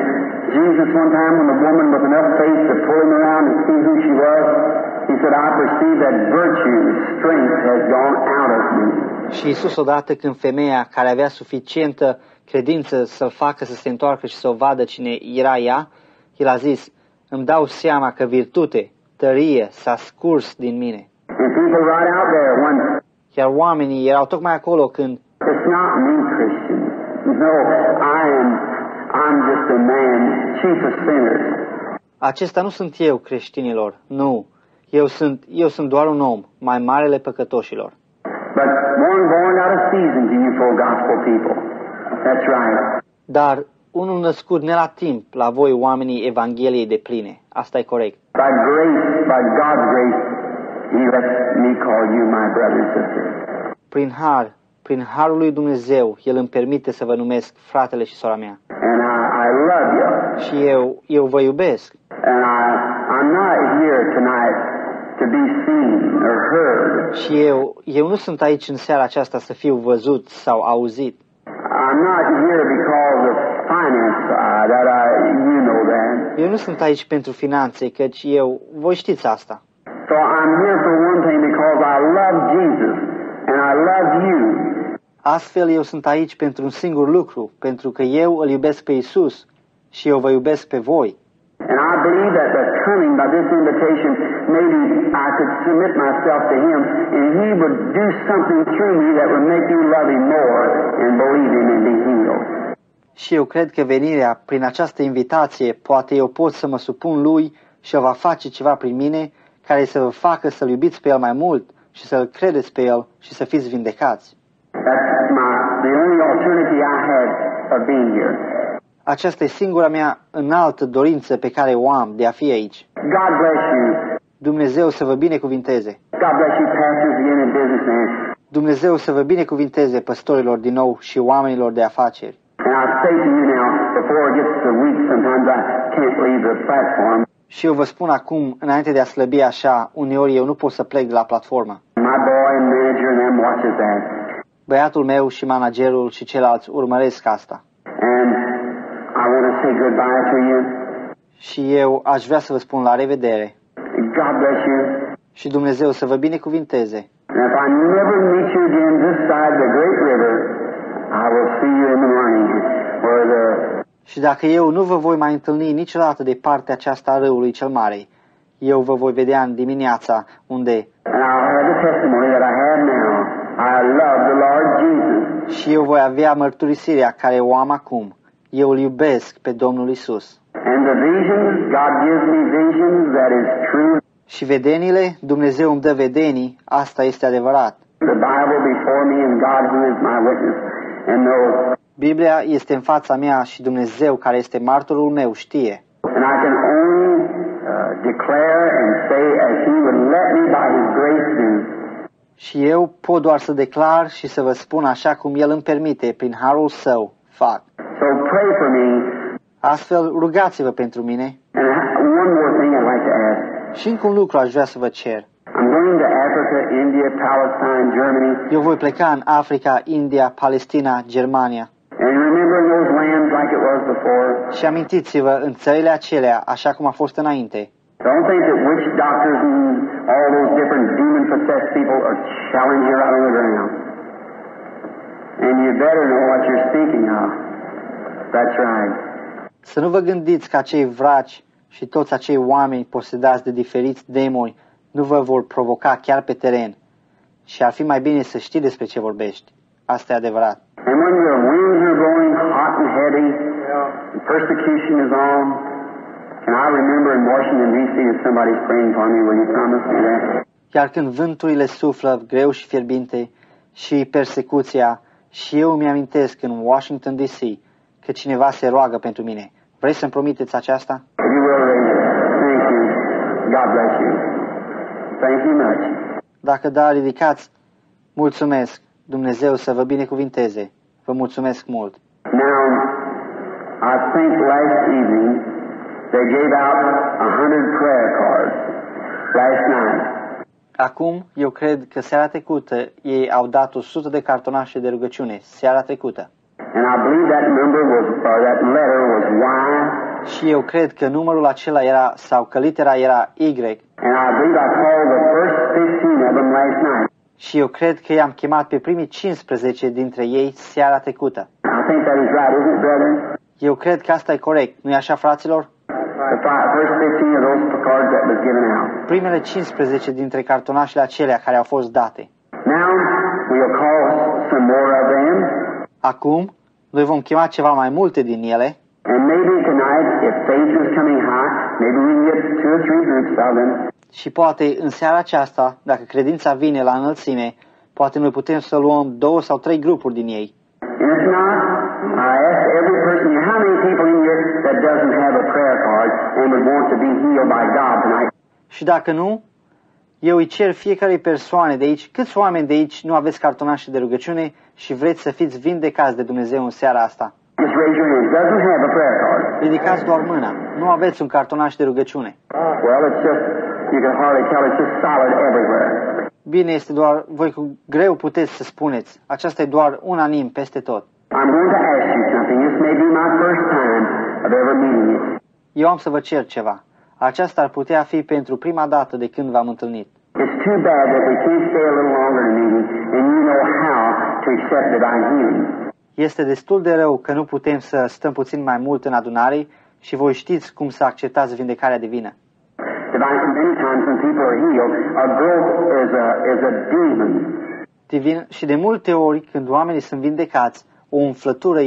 Jesus, one time, when the woman with enough faith to pull him around and see who she was, he said, I perceive that virtue, strength has gone out of me. Și Iisus, odată când femeia care avea suficientă credință să-l facă să se întoarcă și să o vadă cine era ea, el a zis, îmi dau seama că virtute, tărie s-a scurs din mine. And people right out there, when Iar oamenii erau tocmai acolo când it's not me, Christian. No, I'm just a man, chief of sinners. acesta nu sunt eu, creștinilor, nu. Eu sunt doar un om, mai marele păcătoșilor. But one born out of season to you full gospel people. That's right. Dar unul născut ne la timp la voi, oamenii Evangheliei de pline. Asta e corect. By grace, by God's grace, He lets me call you my brother and sister. Prin harul lui Dumnezeu, El îmi permite să vă numesc fratele și sora mea. And I love you. Și eu vă iubesc. And I'm not here tonight to be seen or heard. Și eu nu sunt aici în seara aceasta să fiu văzut sau auzit. I'm not here because of finance, you know that. Eu nu sunt aici pentru finanțe, căci voi știți asta. So I'm here for one thing because I love Jesus and I love you. Astfel eu sunt aici pentru un singur lucru, pentru că eu îl iubesc pe Iisus și eu vă iubesc pe voi. And I believe that the coming by this invitation, maybe I could submit myself to Him and He would do something through me that would make you love Him more and believe Him and be healed. Și eu cred că venirea prin această invitație, poate eu pot să mă supun Lui și El va face ceva prin mine care să vă facă să-L iubiți pe El mai mult și să-L credeți pe El și să fiți vindecați. That's the only alternative I had of being here. Aceasta e singura mea înaltă dorință pe care o am de a fi aici. God bless you. Dumnezeu să vă binecuvinteze. God bless you, pastors again and businessmen. Dumnezeu să vă binecuvinteze păstorilor din nou și oamenilor de afaceri. And I say to you now, before it gets so weak, sometimes I can't leave the platform. Și eu vă spun acum, înainte de a slăbi așa, uneori eu nu pot să plec de la platformă. My boy and manager and them watches that. Băiatul meu și managerul și ceilalți urmăresc asta. And I want to say goodbye to you. Și eu aș vrea să vă spun la revedere. God bless you. Și Dumnezeu să vă binecuvinteze. And if I never meet you again this side the great river, I will see you in the morning where the... Și dacă eu nu vă voi mai întâlni niciodată de partea aceasta a râului cel mare, eu vă voi vedea în dimineața unde... And I'll have the testimony that I have now. I love the Lord Jesus. Și eu voi avea mărturisirea care o am acum. Eu îl iubesc pe Domnul Isus. And the visions, God gives me visions, that is true. Și vedenile, Dumnezeu îmi dă vedenii, asta este adevărat. The Bible before me and God who is my witness and knows. Biblia este în fața mea și Dumnezeu care este martorul meu știe. And I can only declare and say as He would let me by His grace do. Și eu pot doar să declar și să vă spun așa cum El îmi permite, prin harul Său, fac. So pray for me. Astfel, rugați-vă pentru mine. And one more thing I'd like to ask. Și încă un lucru aș vrea să vă cer. I'm going to Africa, India, Palestine, Germany. Eu voi pleca în Africa, India, Palestina, Germania. And remember those lands like it was before. Și amintiți-vă în țările acelea, așa cum a fost înainte. Don't think that witch doctors and all those different demon-possessed people are challenging you out on the ground. And you better know what you're speaking of. That's right. Să nu vă gândiți că acei vraci și toți acei oameni posedați de diferiți demoni nu vă vor provoca chiar pe teren. Și ar fi mai bine să știi despre ce vorbești. Asta e adevărat. And when your winds are blowing hot and heavy, Persecution is on. And I remember in Washington, D.C. that somebody's praying for me. Will you promise me that? Iar când vânturile suflă greu și fierbinte și persecuția, și eu îmi amintesc în Washington, D.C. că cineva se roagă pentru mine. Vrei să-mi promiteți aceasta? You will raise it. Thank you. God bless you. Thank you much. Dacă da, ridicați. Mulțumesc. Dumnezeu să vă binecuvinteze. Vă mulțumesc mult. Now, I think last evening they gave out 100 prayer cards last night. Acum, eu cred că seara trecută ei au dat 100 de cartonașe de rugăciune. Seara trecută. And I believe that number was, or that letter was Y. Și eu cred că numărul acela era, sau că litera era Y. And I believe I called the first 15 of them last night. Și eu cred că i-am chemat pe primii 15 dintre ei seara trecută. I think that is right, isn't it, brethren? Eu cred că asta e corect. Nu-i așa, fraților? The first 15 of those cards that was given out. Primele 15 dintre cartonașele acelea care au fost date. Now, we'll call some more of them. Acum, noi vom chema ceva mai multe din ele. And maybe tonight, if faith is coming high, maybe we can get 2 or 3 groups of them. Și poate în seara aceasta, dacă credința vine la înălțime, poate noi putem să luăm 2 sau 3 grupuri din ei. And if not, I ask every person, how many people in here that doesn't have a prayer card and would want to be healed by God tonight? Și dacă nu, eu îi cer fiecarei persoane de aici, câți oameni de aici nu aveți cartonașe de rugăciune și vreți să fiți vindecați de Dumnezeu în seara asta? Just raise your hand. Doesn't have a prayer card. Ridicați doar mâna. Nu aveți un cartonaș de rugăciune. Well, it's just, you can hardly tell, it's just solid everywhere. Bine, este doar, voi cu greu puteți să spuneți. Aceasta e doar unanim peste tot. I'm going to ask you something. This may be my first time of ever meeting you. Eu am să vă cer ceva. Aceasta ar putea fi pentru prima dată de când v-am întâlnit. It's too bad that we can't stay a little longer in a meeting and you know how to accept divine healing. Este destul de rău că nu putem să stăm puțin mai mult în adunare și voi știți cum să acceptați vindecarea divină. Many times when people are healed, a growth is a demon. Și de multe ori când oamenii sunt vindecați, o umflătură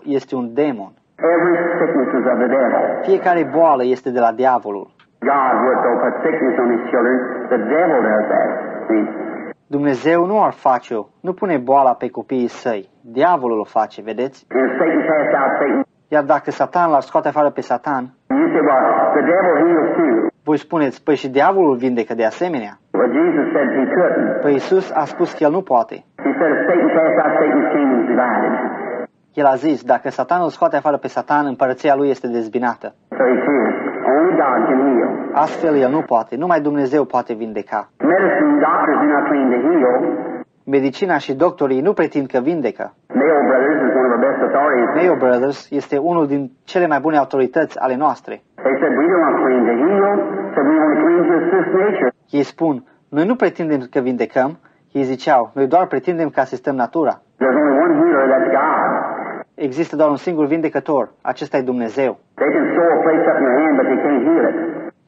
este un demon. Every sickness is of the devil. Fiecare boală este de la diavolul. God would though put sickness on his children. The devil does that. See? Dumnezeu nu ar face-o, nu pune boala pe copiii săi. Diavolul o face, vedeți? And if Satan cast out Satan, Iar dacă Satan l-ar scoate afară pe Satan, you say, well, the devil heals too. voi spuneți, păi și diavolul vindecă de asemenea. Well, Jesus said he couldn't. Păi Iisus a spus că el nu poate. He said if Satan cast out Satan's kingdom is divided. El a zis, dacă Satan îl scoate afară pe Satan, împărăția lui este dezbinată. So he can't. Only God can heal. Astfel el nu poate, numai Dumnezeu poate vindeca. Medicine doctors do not claim to heal. Medicina și doctorii nu pretind că vindecă. Mayo Brothers is one of our best authorities. Mayo Brothers este unul din cele mai bune autorități ale noastre. They said we don't claim to heal, so we only claim to assist nature. Ei spun, noi nu pretindem că vindecăm, ei ziceau, noi doar pretindem că asistăm natura. There's only one healer, that's God. Există doar un singur vindecător, acesta e Dumnezeu. They can sew a place up in your hand, but they can't heal it.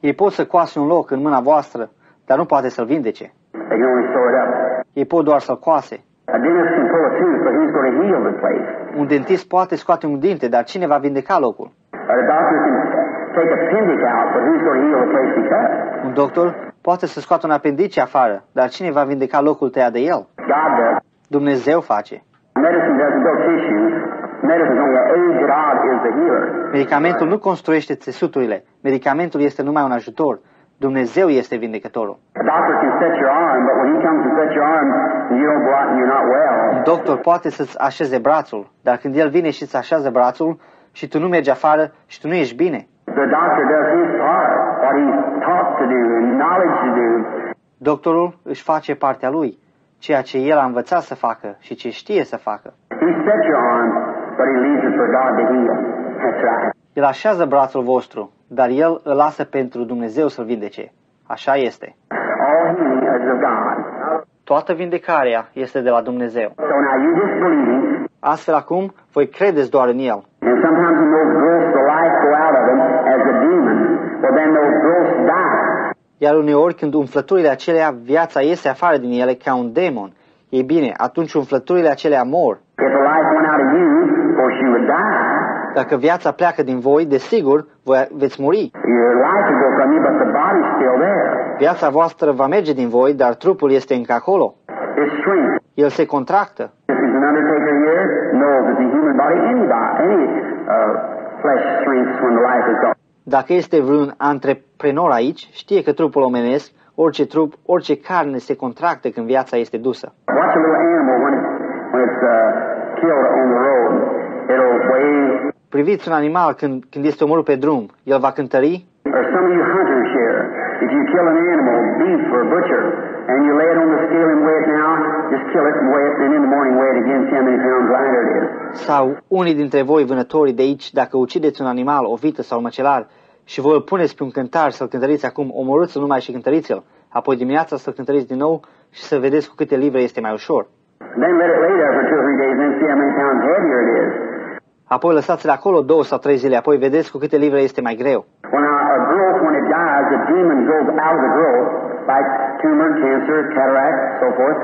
Ei pot să coase un loc în mâna voastră, dar nu poate să-l vindece. They can only sew it up. Ei pot doar să-l coase. A dentist can pull a tooth, but who's going to heal the place? Un dentist poate scoate un dinte, dar cine va vindeca locul? Or a doctor can take appendix out, but who's going to heal the place he cut? Un doctor poate să scoată un apendice afară, dar cine va vindeca locul tăiat de el? God does. Dumnezeu face. Medicine doesn't build tissues. Medicine is only an aid. God is the healer. Medicamentul nu construiește țesuturile. Medicamentul este numai un ajutor. Dumnezeu este vindecătorul. A doctor can set your arm, but when he comes to set your arm, and you don't go out and you're not well. Un doctor poate să-ți așeze brațul, dar când el vine și îți așează brațul și tu nu mergi afară și tu nu ești bine. The doctor does his part, what he's taught to do and knowledge to do. Doctorul își face partea lui, ceea ce el a învățat să facă și ce știe să facă. He sets your arm, but he leaves it for God to heal. That's right. El așează brațul vostru, dar el îl lasă pentru Dumnezeu să-l vindece. Așa este. All healing is of God. Toată vindecarea este de la Dumnezeu. So now you just believing, Astfel acum, voi credeți doar în el. and sometimes when those growths, the life go out of them as a demon, well then those growths die. Iar uneori când umflăturile acelea, viața iese afară din ele ca un demon. Ei bine, atunci umflăturile acelea mor. If the life went out of you, of course you would die. Dacă viața pleacă din voi, desigur, voi veți muri. Your life will go from you, but the body's still there. Viața voastră va merge din voi, dar trupul este încă acolo. It shrinks. El se contractă. If there's an undertaker here, knows that the human body, any flesh shrinks when the life is gone. Dacă este vreun antreprenor aici, știe că trupul omenesc, orice trup, orice carne se contractă când viața este dusă. Watch a little animal when it's killed on the road. It'll wave. Priviți un animal când este omorât pe drum, el va cântări. Or some of you hunters here, if you kill an animal, beef or butcher, and you lay it on the scale and weigh it now, just kill it and weigh it, and in the morning weigh it again, see how many pounds lighter it is. Sau unii dintre voi, vânătorii de aici, dacă ucideți un animal, o vită sau un măcelar, și voi îl puneți pe un cântar să-l cântăriți acum, omorâți-l numai și cântăriți-l, apoi dimineața să-l cântăriți din nou și să vedeți cu câte livre este mai ușor. Then let it lay there for 2 or 3 days, and then see how many pounds heavier it is. Apoi lăsați-l acolo 2 sau 3 zile, apoi vedeți cu câte livre este mai greu. When a growth, when it dies, the demon goes out of the growth, like tumor, cancer, cataract, so forth.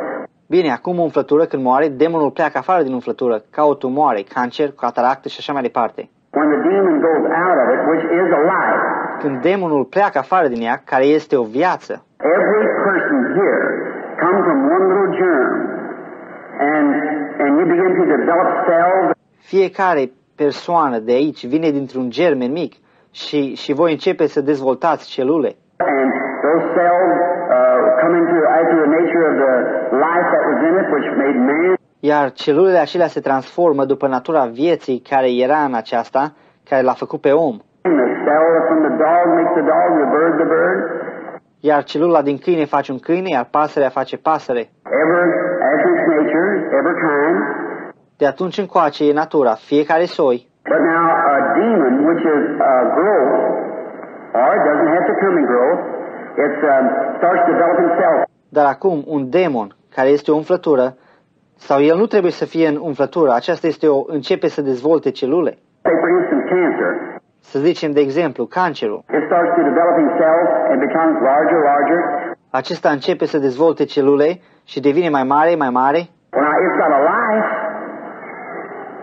Bine, acum o umflătură când moare, demonul pleacă afară din umflătură, ca o tumoare, cancer, cataractă și așa mai departe. When the demon goes out of it, which is a life, Când demonul pleacă afară din ea, care este o viață, every person here comes from one little germ, and you begin to develop cells. fiecare persoană de aici vine dintr-un germen mic și voi începe să dezvoltați celule. And those cells come into the nature of the life that was in it, which made man. Iar celulele acelea se transformă după natura vieții care era în aceasta, care l-a făcut pe om. And the cell from the dog makes the dog, the bird. Iar celula din câine face un câine, iar pasărea face pasăre. Ever as its nature, every kind. De atunci încoace e natura, fiecare soi. But now a demon, which is growth, or it doesn't have to come in growth, it starts developing cells. Dar acum un demon, care este o umflătură, sau el nu trebuie să fie în umflătură, aceasta începe să dezvolte celule. Say, for instance, cancer. Să zicem, de exemplu, cancerul. It starts to developing cells and becomes larger. Acesta începe să dezvolte celule și devine mai mare. Well, now it's got a life,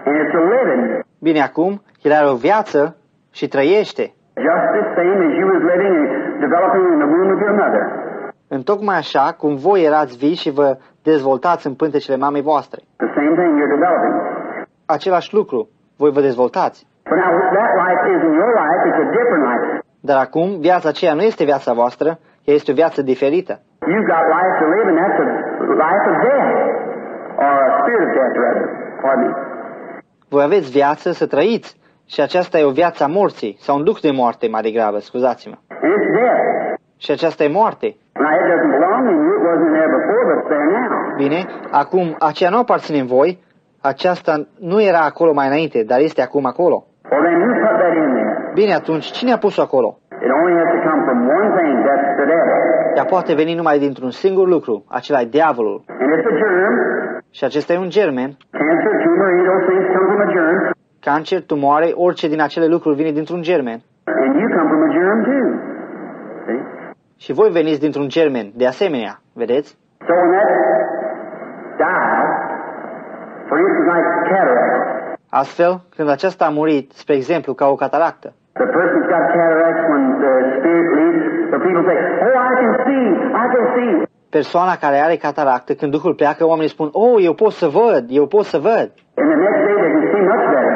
and it's a living. Bine, acum, el are o viață și trăiește. Just the same as you was living and developing in the womb of your mother. Întocmai așa cum voi erați vii și vă dezvoltați în pântecele mamei voastre. The same thing you're developing. Același lucru, voi vă dezvoltați. But now that life isn't your life, it's a different life. Dar acum, viața aceea nu este viața voastră, ea este o viață diferită. You've got life to live, and that's a life of death. Or a spirit of death, rather. Pardon me. Voi aveți viață să trăiți și aceasta e o viață a morții, sau un duh de moarte, mai degrabă, scuzați-mă. And it's death. Și aceasta e moarte. Now, it doesn't belong to you. It wasn't there before, but it's there now. Bine, acum aceea nu aparține în voi, aceasta nu era acolo mai înainte, dar este acum acolo. Well, then you put that in there. Bine, atunci, cine a pus-o acolo? It only has to come from one thing, that's the devil. Ea poate veni numai dintr-un singur lucru, acela e diavolul. And it's a germ. Și acesta e un germen. Cancer, tumor, any of those things come from a germ. Cancer, tumoare, orice din acele lucruri vine dintr-un germen. And you come from a germ too. See? Și voi veniți dintr-un germen, de asemenea, vedeți? So when that dies, for instance, like cataract, Astfel, când aceasta a murit, spre exemplu, ca o cataractă, the person's got cataract when the spirit leaves, the people say, oh, I can see. persoana care are cataractă, când Duhul pleacă, oamenii spun, oh, eu pot să văd. And the next day they can see much better.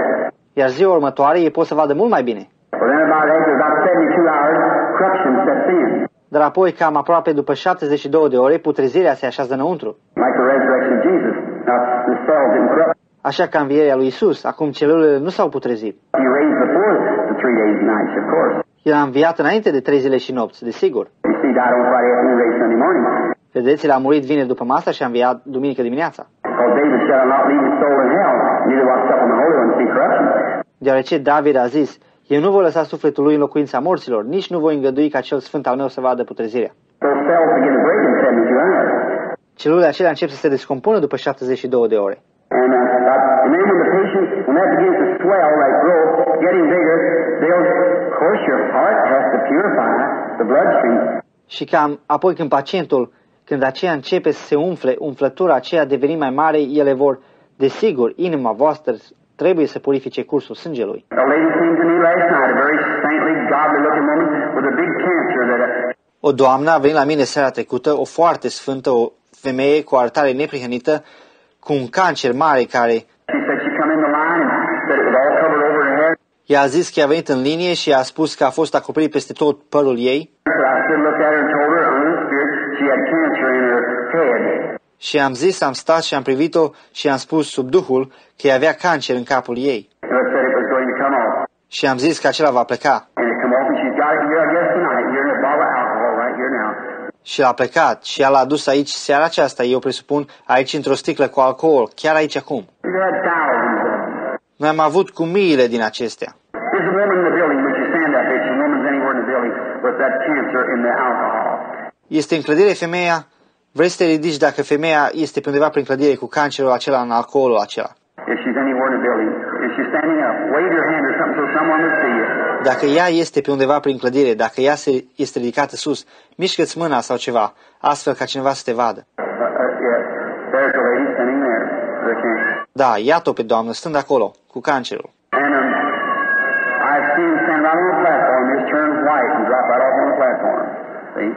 Iar ziua următoare ei pot să vadă mult mai bine. Well, then after about 72 hours, corruption sets in. Dar apoi, cam aproape după 72 de ore, putrezirea se așează înăuntru. Like the resurrection of Jesus. Now, the cells didn't corrupt. Așa ca învierea lui Isus, acum celulele nu s-au putrezit. He raised before the 3 days and nights, of course. El a înviat înainte de 3 zile și nopți, desigur. You see, died on Friday afternoon, raised Sunday morning. Vedeți, el a murit vineri după masă și a înviat duminică dimineața. Because David shall not leave his soul in hell, neither will I suffer the Holy One to see corruption. Deoarece David a zis, eu nu voi lăsa sufletul lui în locuința morților, nici nu voi îngădui ca cel sfânt al meu să vadă putrezirea. Those cells begin to break in 72 hours. Celulele acelea încep să se descompună după 72 de ore. And then when the patient, when that begins to swell, like growth, getting bigger, of course your heart has to purify the bloodstream. Și cam apoi când pacientul, când aceea începe să se umfle, umflătura aceea deveni mai mare, ele vor, desigur, inima voastră trebuie să purifice cursul sângelui. A lady came to me last night, a very saintly, godly-looking woman with a big cancer that O doamnă a venit la mine seara trecută, o foarte sfântă, o femeie cu o arătare neprihănită, cu un cancer mare care... she said she come in the line and said it was all covered over her hair. I-a zis că a venit în linie și a spus că a fost acoperit peste tot părul ei. So I stood, looked at her and told her, under the Spirit, she had cancer in her head. Și am zis, am stat și am privit-o și am spus sub Duhul că ea avea cancer în capul ei. And I said it was going to come off. Și am zis că acela va pleca. And it come off, and she's got it here, I guess, tonight. You're in a bottle of alcohol right here now. Și a plecat și ea l-a adus aici seara aceasta, eu presupun, aici într-o sticlă cu alcool, chiar aici acum. We've had thousands of them. Noi am avut cu miile din acestea. There's a woman in the building. Would you stand up? If a woman's anywhere in the building with that cancer in the alcohol. Este în clădire femeia, vrei să te ridici dacă femeia este pe undeva prin clădire cu cancerul acela în alcoolul acela. If she's anywhere in the building, if she's standing up, wave your hand or something so someone will see you. Dacă ea este pe undeva prin clădire, dacă ea este ridicată sus, mișcă-ți mâna sau ceva, astfel ca cineva să te vadă. Yes. There's a lady standing there with a cancer. Da, iată-o pe doamnă, stând acolo, cu cancerul. And I've seen him stand right on the platform, just turn white and drop right off on the platform. See?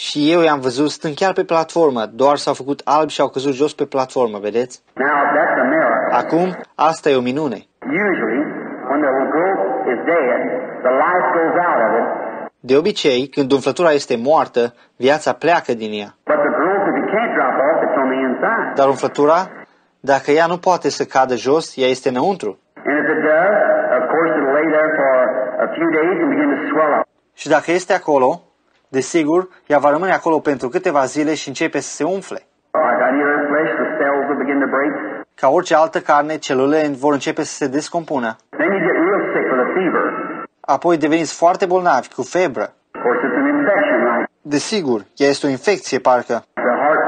Și eu i-am văzut stând chiar pe platformă, doar s-au făcut albi și au căzut jos pe platformă, vedeți? Now, that's a miracle. Acum, asta e o minune. Usually, when the growth is dead, the life goes out of it. De obicei, când umflătura este moartă, viața pleacă din ea. But the growth, if it can't drop off, it's on the inside. Dar umflătura, dacă ea nu poate să cadă jos, ea este înăuntru. And if it does, of course, it'll lay there for a few days and begin to swell up. Și dacă este acolo, desigur, ea va rămâne acolo pentru câteva zile și începe să se umfle. Like any other flesh, the cells will begin to break. Ca orice altă carne, celulele vor începe să se descompună. Then you get real sick with a fever. Apoi deveniți foarte bolnavi, cu febră. Of course, it's an infection, right? Desigur, ea este o infecție, parcă. The heart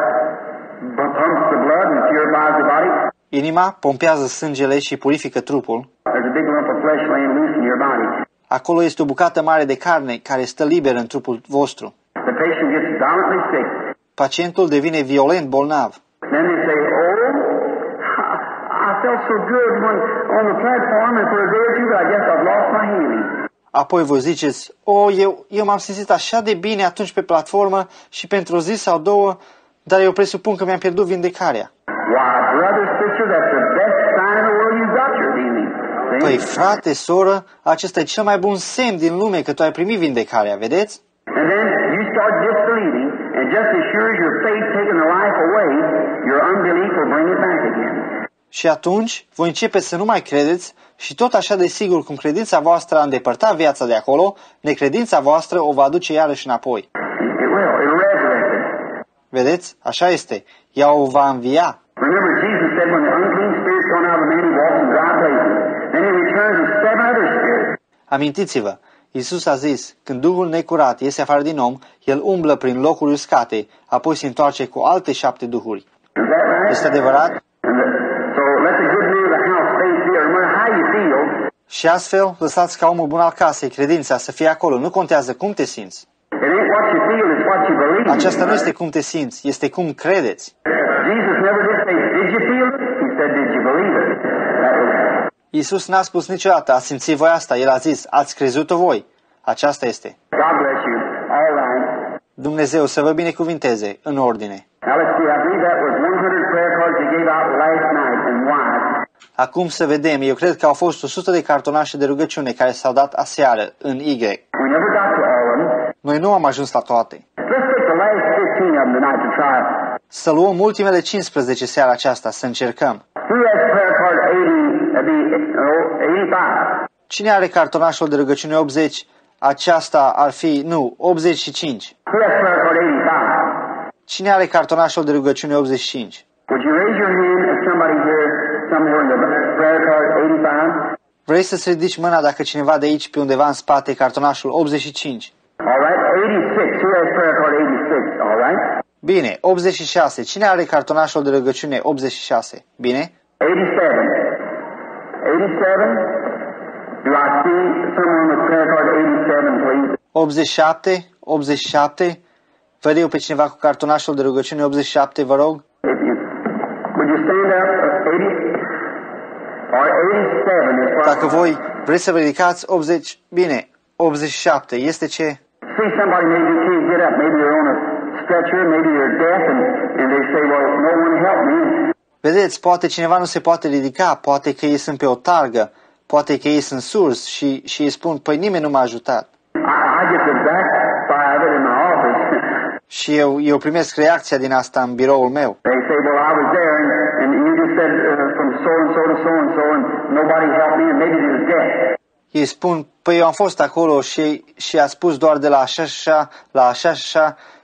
pumps the blood and purifies the body. Inima pompează sângele și purifică trupul. There's a big lump of flesh laying loose in your body. Acolo este o bucată mare de carne care stă liberă în trupul vostru. The patient gets violently sick. Pacientul devine violent bolnav. Then they say, oh, I felt so good when on the platform and for a day or two, but I guess I've lost my healing. Apoi vă ziceți, eu m-am simțit așa de bine atunci pe platformă și pentru o zi sau două, dar eu presupun că mi-am pierdut vindecarea. Why, brother, sister, that's the best sign in the world you got your healing. See? Păi frate, soră, acesta e cel mai bun semn din lume că tu ai primit vindecarea, vedeți? And then you start disbelieving, and just as sure as your faith taking the life away, your unbelief will bring it back again. Și atunci voi începe să nu mai credeți și tot așa de sigur cum credința voastră a îndepărtat viața de acolo, necredința voastră o va aduce iarăși înapoi. It will. It'll resurrect it. Vedeți? Așa este. Ea o va învia. Remember, Jesus said when the unclean spirit's gone out of a man, he walks in dry places. Then he returns with 7 other spirits. Amintiți-vă, Iisus a zis, când Duhul necurat iese afară din om, el umblă prin locuri uscate, apoi se întoarce cu alte 7 duhuri. Is that right? Este adevărat? So let the good man of the house stay here, no matter how you feel. Și astfel, lăsați ca omul bun al casei credința să fie acolo. Nu contează cum te simți. It ain't what you feel, it's what you believe. Aceasta nu este cum te simți, este cum credeți. Jesus never did say, did you feel it? He said, did you believe it? That was Iisus n-a spus niciodată, ați simțit voi asta. El a zis, ați crezut-o voi. Aceasta este. God bless you. All right. Dumnezeu să vă binecuvinteze în ordine. Now let's see, I believe that was 100 prayer cards they gave out last night, and why? Acum să vedem, eu cred că au fost 100 de cartonașe de rugăciune care s-au dat aseară în Y. We never got to all of them. Noi nu am ajuns la toate. Let's take the last 15 of them tonight to try it. Să luăm ultimele 15 seara aceasta, să încercăm. Who has prayer card 85? Cine are cartonașul de rugăciune 80? Aceasta ar fi, 85. Who has prayer card 85? Cine are cartonașul de rugăciune 85? Would you raise your hand if somebody here, somewhere in the prayer card 85? Vrei să-ți ridici mâna dacă cineva de aici, pe undeva în spate, cartonașul 85? All right, 86. Who has prayer card 86? All right. Bine, 86. Cine are cartonașul de rugăciune 86? Bine? 87. 87. Do I see someone with prayer card 87, please? 87. 87. Văd eu pe cineva cu cartonașul de rugăciune 87, vă rog? Would you stand up? 80? Or 87 is what... Dacă voi vreți să vă ridicați 80, bine, 87 este ce? See somebody maybe can't get up, maybe they're on a stretcher, maybe they're deaf, and they say, well, no one help me. Vedeți, poate cineva nu se poate ridica, poate că ei sunt pe o targă, poate că ei sunt surzi și îi spun, păi nimeni nu m-a ajutat. I get the backside of it in my office. Și eu primesc reacția din asta în biroul meu. They say, well, I was there, and you just said from so and so to so and so, and nobody helped me, and maybe they was deaf. Ei spun, păi eu am fost acolo și a spus doar de la așa la așa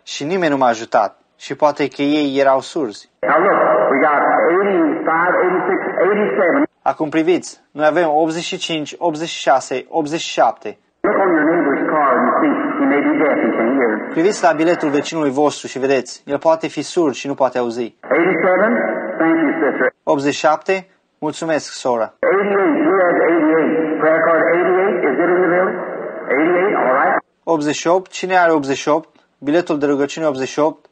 și nimeni nu m-a ajutat. Și poate că ei erau surzi. Now look, we got 85, 86, 87. Acum priviți, noi avem 85, 86, 87. Look on your neighbor's card and see, he may be deaf, he can't hear. Priviți la biletul vecinului vostru și vedeți, el poate fi surd și nu poate auzi. 87, thank you, sister. 87, mulțumesc, sora. 88, who has 88? Prayer card 88, is it in the building? 88, all right. 88, cine are 88? Biletul de rugăciune 88.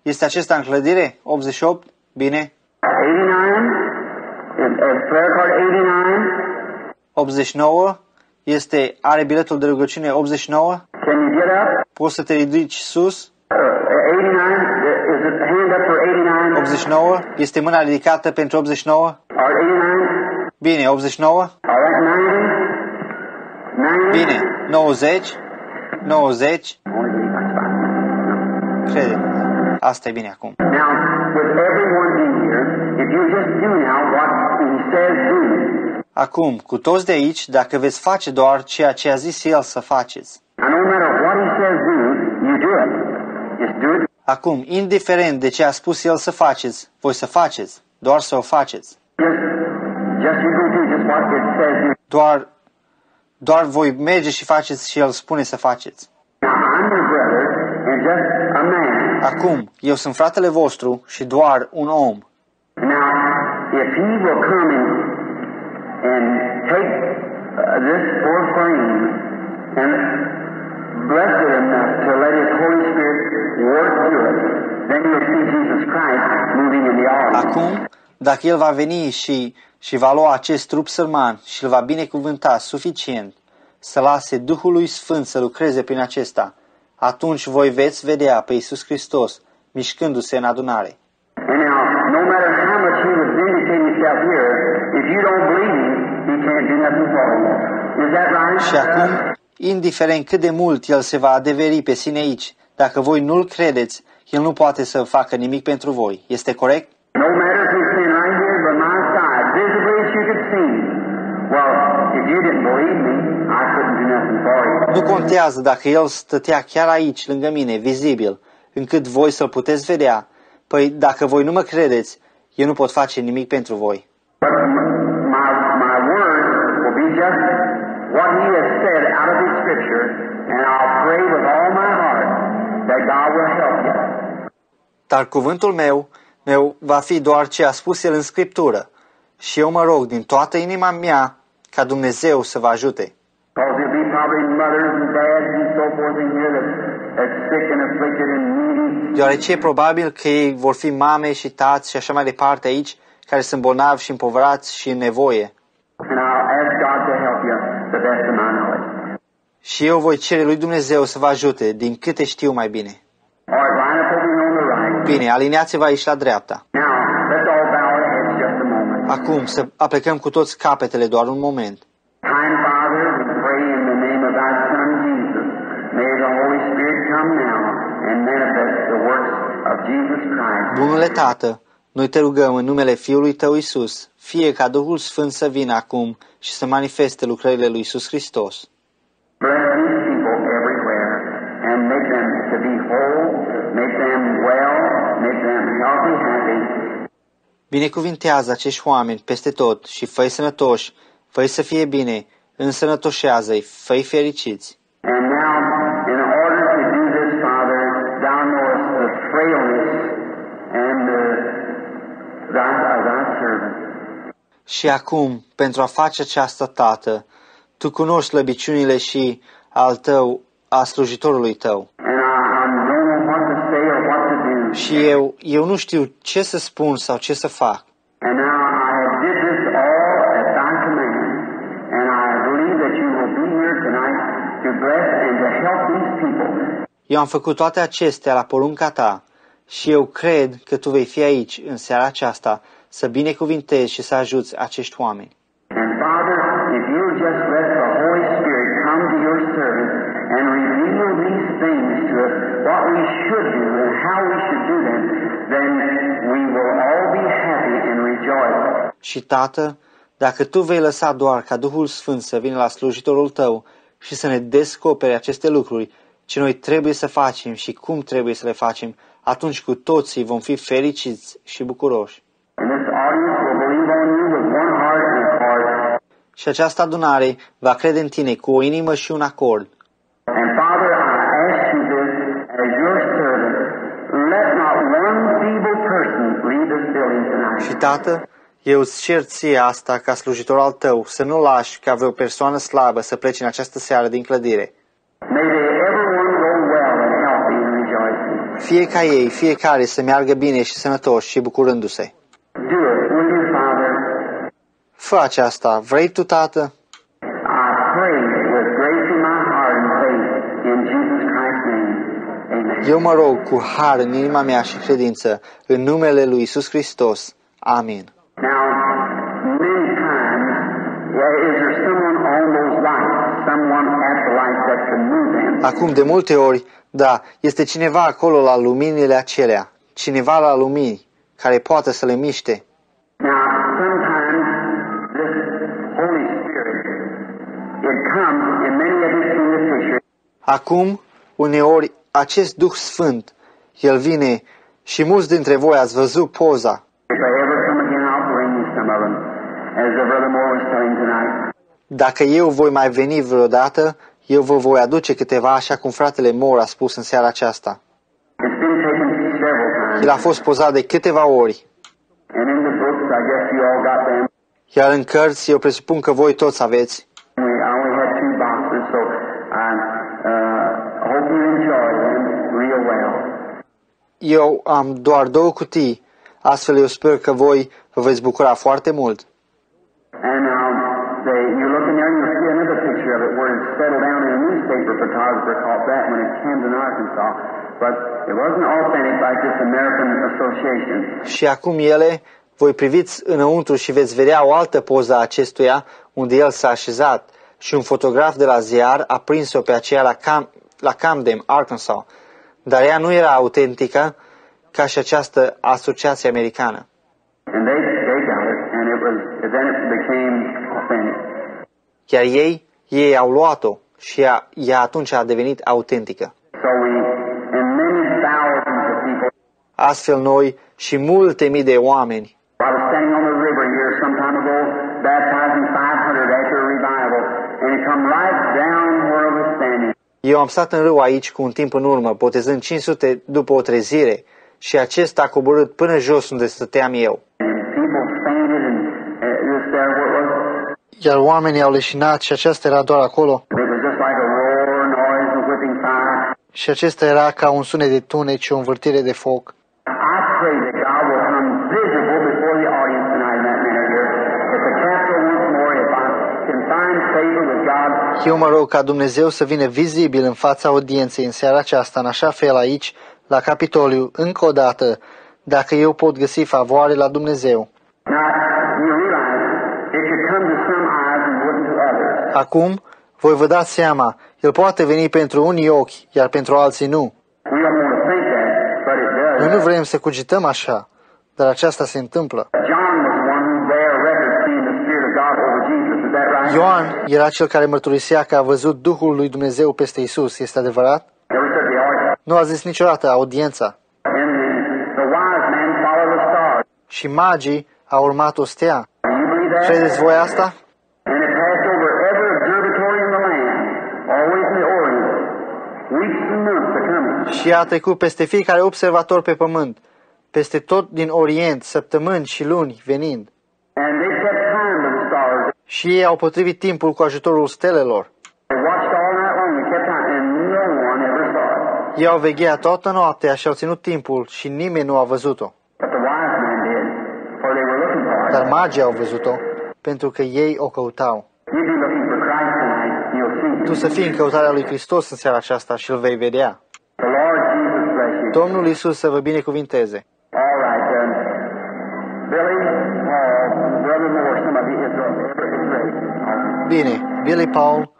Este acesta în clădire? 88, bine. 89, prayer card 89. 89, are biletul de rugăciune 89? Can you get up? Poți să te ridici sus? 89, is it hand up for 89? 89, este mâna ridicată pentru 89? Or 89? Bine, 89? All right, 90? 90? Bine, 90? 90? Crede. Asta e bine acum. Now, with everyone in here, if you just do now what he says do. Acum, cu toți de aici, dacă veți face doar ceea ce a zis el să faceți. And no matter what he says do, you do it. Just do it. Acum, indiferent de ce a spus el să faceți, voi să faceți, doar să o faceți. Just you go do just what it says do. Doar voi merge și faceți și el spune să faceți. Now, I'm your brother and just a man. Acum, eu sunt fratele vostru și doar un om. Now, if he will come and take this poor frame and bless it enough to let his Holy Spirit work through it, then you'll see Jesus Christ moving in the audience. Acum, dacă el va veni și va lua acest trup sărman și îl va binecuvânta suficient să lase Duhului Sfânt să lucreze prin acesta, atunci voi veți vedea pe Iisus Hristos mișcându-se în adunare. And now, no matter how much he was vindicating himself here, if you don't believe him, he can't do nothing for you. Is that right? Și acum, indiferent cât de mult el se va adeveri pe sine aici, dacă voi nu-l credeți, el nu poate să facă nimic pentru voi. Este corect? No matter if he's sitting right here by my side, visibly as you could see. Well, if you didn't believe me, I couldn't do nothing for you. Nu contează dacă el stătea chiar aici, lângă mine, vizibil, încât voi să-l puteți vedea. Păi, dacă voi nu mă credeți, eu nu pot face nimic pentru voi. But my word will be just what he has said out of his scripture, and I'll pray with all my heart that God will help you. Dar cuvântul meu va fi doar ce a spus el în Scriptură. Și eu mă rog din toată inima mea ca Dumnezeu să vă ajute. Because there'll be probably mothers and dads and so forth in here that's sick and afflicted and needy. Deoarece e probabil că ei vor fi mame și tați și așa mai departe aici, care sunt bolnavi și împovărați și în nevoie. And I'll ask God to help you the best of my knowledge. Și eu voi cere lui Dumnezeu să vă ajute din câte știu mai bine. All right, line up over here on the right. Bine, aliniați-vă aici la dreapta. Now, let's all bow our heads just a moment. Acum să aplecăm cu toți capetele doar un moment. Kind Father, we pray in the name of thy Son Jesus. May the Holy Spirit come now and manifest the works of Jesus Christ. Bunule Tată, noi te rugăm în numele Fiului Tău Iisus, fie ca Duhul Sfânt să vină acum și să manifeste lucrările lui Iisus Hristos. Bless these people everywhere and make them to be whole, make them well, make them healthy, happy. Binecuvintează acești oameni peste tot și fă-i sănătoși, fă-i să fie bine, însănătoșează-i, fă-i fericiți. And now, in order to do this, Father, thou knowest the frailness and thy servant. Și acum, pentru a face aceasta, Tată, Tu cunoști slăbiciunile și al Tău, a slujitorului Tău. And I don't know what to say or what to do. Și eu nu știu ce să spun sau ce să fac. And now I did this all at Eu am făcut toate acestea la porunca ta și eu cred că tu vei fi aici în seara aceasta să binecuvintezi și să ajuți acești oameni. And Father, if you'll just let the Holy Spirit come to your servant and reveal these things to us, what we should do and how we should do them, then we will all be happy and rejoice. Și, Tată, dacă tu vei lăsa doar ca Duhul Sfânt să vină la slujitorul tău și să ne descopere aceste lucruri, ce noi trebuie să facem și cum trebuie să le facem, atunci cu toții vom fi fericiți și bucuroși. And this audience will believe on you with one heart and a heart. Și această adunare va crede în tine cu o inimă și un acord. And Father, I ask you this as your servant. Let not one feeble person leave this building tonight. Și, Tată, eu îți cer ție asta ca slujitor al tău, să nu lași ca vreo persoană slabă să plece în această seară din clădire. May they everyone go well and healthy and rejoicing. Fie ca ei, fiecare să meargă bine și sănătoși și bucurându-se. Do it, will you, Father? Fă aceasta, vrei tu, Tată? I pray with grace in my heart and faith in Jesus Christ's name. Amen. Eu mă rog cu har în inima mea și credință, în numele lui Iisus Hristos. Amin. Now, many times, is there someone on those lights, someone at the lights that can move them? Acum, de multe ori, da, este cineva acolo la luminile acelea, cineva la lumini, care poate să le miște. Now, sometimes this Holy Spirit, it comes in many of these seen the picture. Acum, uneori, acest Duh Sfânt, El vine și mulți dintre voi ați văzut poza. If I ever come again, I'll bring you some of them, as the Brother Moore was telling tonight. Dacă eu voi mai veni vreodată, eu vă voi aduce câteva, așa cum fratele Moore a spus în seara aceasta. It's been taken several times. El a fost pozat de câteva ori, And in the books, I guess you all got them. iar în cărți, eu presupun că voi toți aveți. I only had 2 boxes, so I hope you enjoy them real well. Eu am doar 2 cutii, astfel eu sper că voi vă veți bucura foarte mult. And you look in there and you'll see another picture of it where it's settled down and a newspaper photographer caught that when it in Camden, Arkansas. But it wasn't authentic like this American Association. Și acum ele, voi priviți înăuntru și veți vedea o altă poză a acestuia, unde el s-a așezat, și un fotograf de la ziar a prins-o pe aceea la Camden, Arkansas, dar ea nu era autentică ca și această asociație americană. And they got it, and then it became authentic. Iar ei au luat-o și ea atunci a devenit autentică. So and many thousands of people. Astfel noi și multe mii de oameni. I was standing on the river here some time ago, baptizing 500 after a revival, and it come right down where I was standing. Eu am stat în râu aici cu un timp în urmă, botezând 500 după o trezire, și acesta a coborât până jos unde stăteam eu. Iar oamenii au leșinat și acesta era doar acolo. Și acesta era ca un sunet de tuneci și o învârtire de foc. Eu mă rog ca Dumnezeu să vină vizibil în fața audienței în seara aceasta, în așa fel aici, la Capitoliu, încă o dată, dacă eu pot găsi favoare la Dumnezeu. Acum, voi vă dați seama, el poate veni pentru unii ochi, iar pentru alții nu. Noi nu vrem să cugităm așa, dar aceasta se întâmplă. Ioan era cel care mărturisea că a văzut Duhul lui Dumnezeu peste Isus. Este adevărat? Nu a zis niciodată audiența. Și magii au urmat o stea. Credeți voi asta? Și a trecut peste fiecare observator pe pământ, peste tot din Orient, săptămâni și luni venind. Și ei au potrivit timpul cu ajutorul stelelor. Ei au vegheat toată noaptea și au ținut timpul și nimeni nu a văzut-o. Dar magii au văzut-o, pentru că ei o căutau. Tu să fii în căutarea lui Hristos în seara aceasta și îl vei vedea. Domnul Iisus să vă binecuvinteze. All right, Billy, Brother Moore, somebody is ready. Bine, Billy Paul,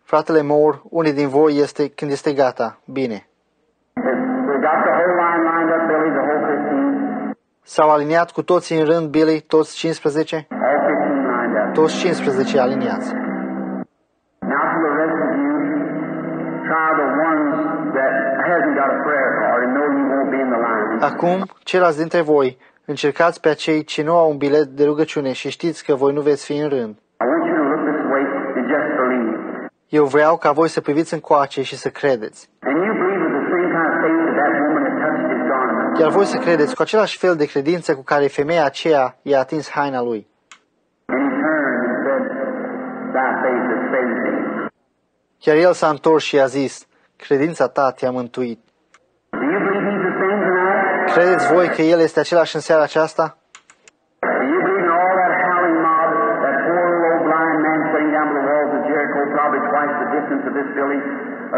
fratele Moore, unii din voi este când este gata. Bine. We got the whole line lined up, Billy, the whole 15. S-au aliniat cu toții în rând, Billy, toți 15? All 15 lined up. Toți 15 aliniați. Now to the rest of you, try the ones that hasn't got a prayer card and know you won't be in the line. Acum, ceilalți dintre voi, încercați pe acei ce nu au un bilet de rugăciune și știți că voi nu veți fi în rând. I want you to look this way and just believe. Eu vreau ca voi să priviți încoace și să credeți. And you believe with the same kind of faith that that woman had touched his garment. Iar voi să credeți cu același fel de credință cu care femeia aceea i-a atins haina lui. And he turned and said, thy faith has saved thee. Chiar el s-a întors și i-a zis, credința ta te-a mântuit. Do you believe he's the same tonight? Credeți voi că el este același în seara aceasta? Do you believe in all that howling mob, that poor old blind man sitting down by the walls of Jericho, probably twice the distance of this village,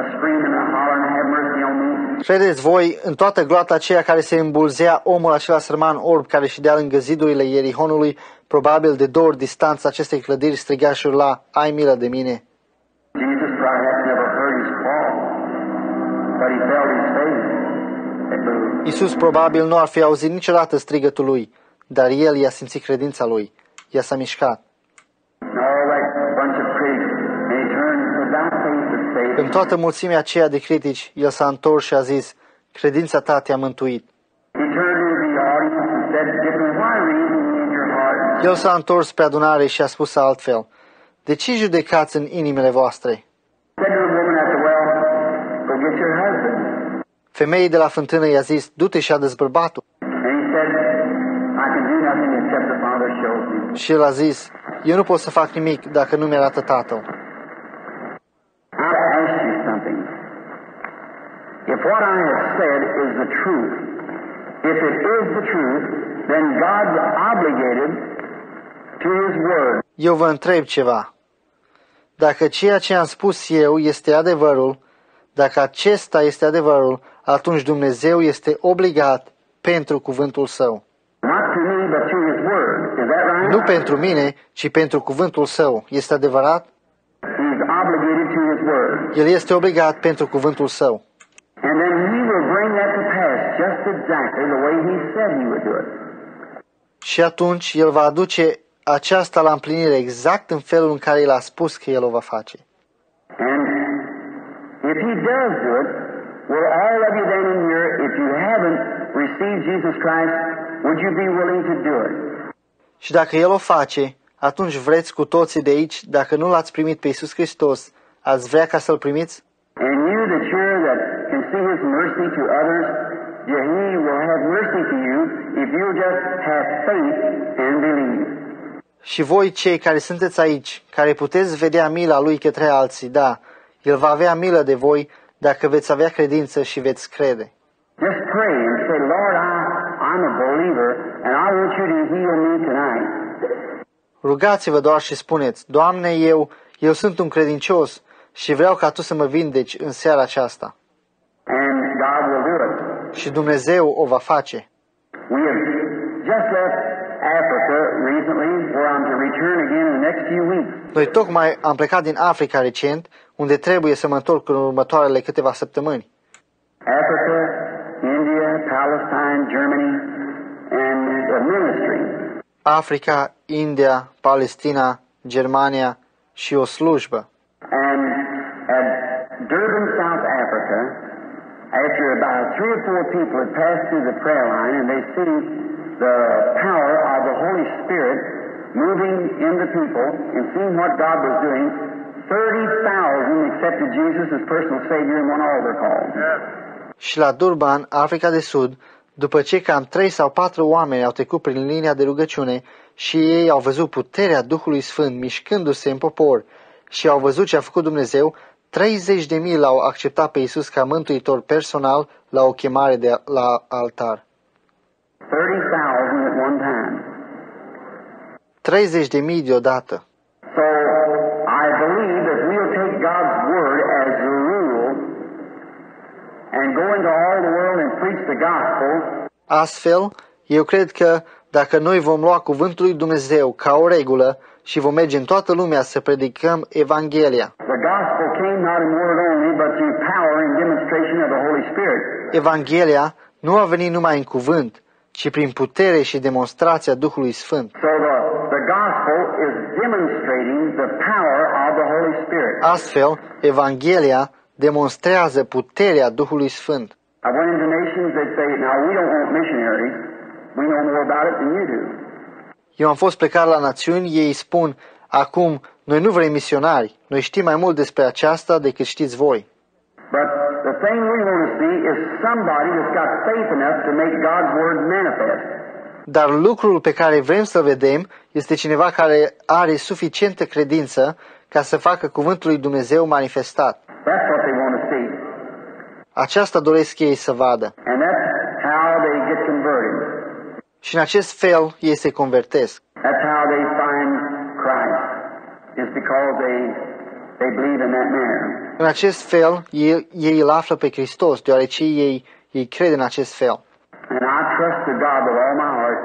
a screaming and a hollering, have mercy on me? Credeți voi în toată gloata aceea care se îmbulzea omul acela sărman orb care ședea lângă zidurile Ierihonului, probabil de 2 ori distanță acestei clădiri, striga și urla, ai milă de mine? Jesus perhaps never heard his call, but he felt his faith. It moved. Iisus probabil nu ar fi auzit niciodată strigătul lui, dar el i-a simțit credința lui, i-a s-a mișcat. And all that bunch of critics, and he turned and said, thy faith has saved În thee. toată mulțimea aceea de critici, el s-a întors și a zis, credința ta te-a mântuit. He turned to the audience and said, "Give me why reason ye in your heart." El s-a întors pe adunare și a spus altfel, de ce judecați în inimile voastre? Said to the woman at the well, "Go get your husband." Femeii de la fântână i-a zis, du-te și adă-ți bărbatul. And he said, "I can do nothing except the Father shows me." Și el a zis, eu nu pot să fac nimic dacă nu mi-arată Tatăl. I'll ask you something. If what I have said is the truth, if it is the truth, then God's obligated to His Word. Eu vă întreb ceva. Dacă ceea ce am spus eu este adevărul, dacă acesta este adevărul, atunci Dumnezeu este obligat pentru cuvântul Său. Not to me, but to His Word. Is that right? Nu pentru mine, ci pentru cuvântul Său. Este adevărat? He's obligated to His Word. El este obligat pentru cuvântul Său. And then He will bring that to pass just exactly the way He said He would do it. Și atunci El va aduce aceasta la împlinire exact în felul în care El a spus că El o va face. And if He does do it, will all of you then in here, if you haven't received Jesus Christ, would you be willing to do it? Și dacă El o face, atunci vreți cu toții de aici, dacă nu L-ați primit pe Iisus Hristos, ați vrea ca să-L primiți? And you that you're that can see His mercy to others, He will have mercy to you if you just have faith and believe. Și voi, cei care sunteți aici, care puteți vedea mila Lui către alții, da, El va avea milă de voi dacă veți avea credință și veți crede. Just pray and say, Lord, I'm a believer, and I want you to heal me tonight. Rugați-vă doar și spuneți, Doamne, eu sunt un credincios și vreau ca Tu să mă vindeci în seara aceasta. And God will do it. Și Dumnezeu o va face. We have just left Africa recently, where I'm to return again in the next few weeks. Noi tocmai am plecat din Africa recent, unde trebuie să mă întorc în următoarele câteva săptămâni. Africa, India, Palestine, Germany, and the ministry. Africa, India, Palestina, Germania și o slujbă. And at Durban, South Africa, after about 3 or 4 people had passed through the prayer line and they see the power of the Holy Spirit moving in the people and seeing what God was doing, 30,000 accepted Jesus as personal Savior in one altar call. Și la Durban, Africa de Sud, după ce cam 3 sau 4 oameni au trecut prin linia de rugăciune și ei au văzut puterea Duhului Sfânt mișcându-se în popor și au văzut ce a făcut Dumnezeu, 30.000 l-au acceptat pe Iisus ca mântuitor personal la o chemare de la altar. 30,000 at one time. 30.000 deodată. So I believe that we'll take God's Word as the rule and go into all the world and preach the gospel, Astfel, eu cred că dacă noi vom lua cuvântul lui Dumnezeu ca o regulă și vom merge în toată lumea să predicăm Evanghelia. the gospel came not in word only, but through power and demonstration of the Holy Spirit. Evanghelia nu a venit numai în cuvânt, ci prin putere și demonstrația Duhului Sfânt. So the gospel is demonstrating the power of the Holy Spirit. Astfel, Evanghelia demonstrează puterea Duhului Sfânt. I went into nations that say, now we don't want missionaries. We know more about it than you do. Eu am fost plecat la națiuni, ei spun, acum, noi nu vrem misionari, noi știm mai mult despre aceasta decât știți voi. But the thing we want to see is somebody that's got faith enough to make God's word manifest. Dar lucrul pe care vrem să vedem este cineva care are suficientă credință ca să facă cuvântul lui Dumnezeu manifestat. That's what they want to see. Aceasta doresc ei să vadă. And that's how they get converted. Și în acest fel ei se convertesc. That's how they find Christ. Is because they believe in that manner. În acest fel ei îl află pe Hristos, deoarece ei cred în acest fel. And I trust to God with all my heart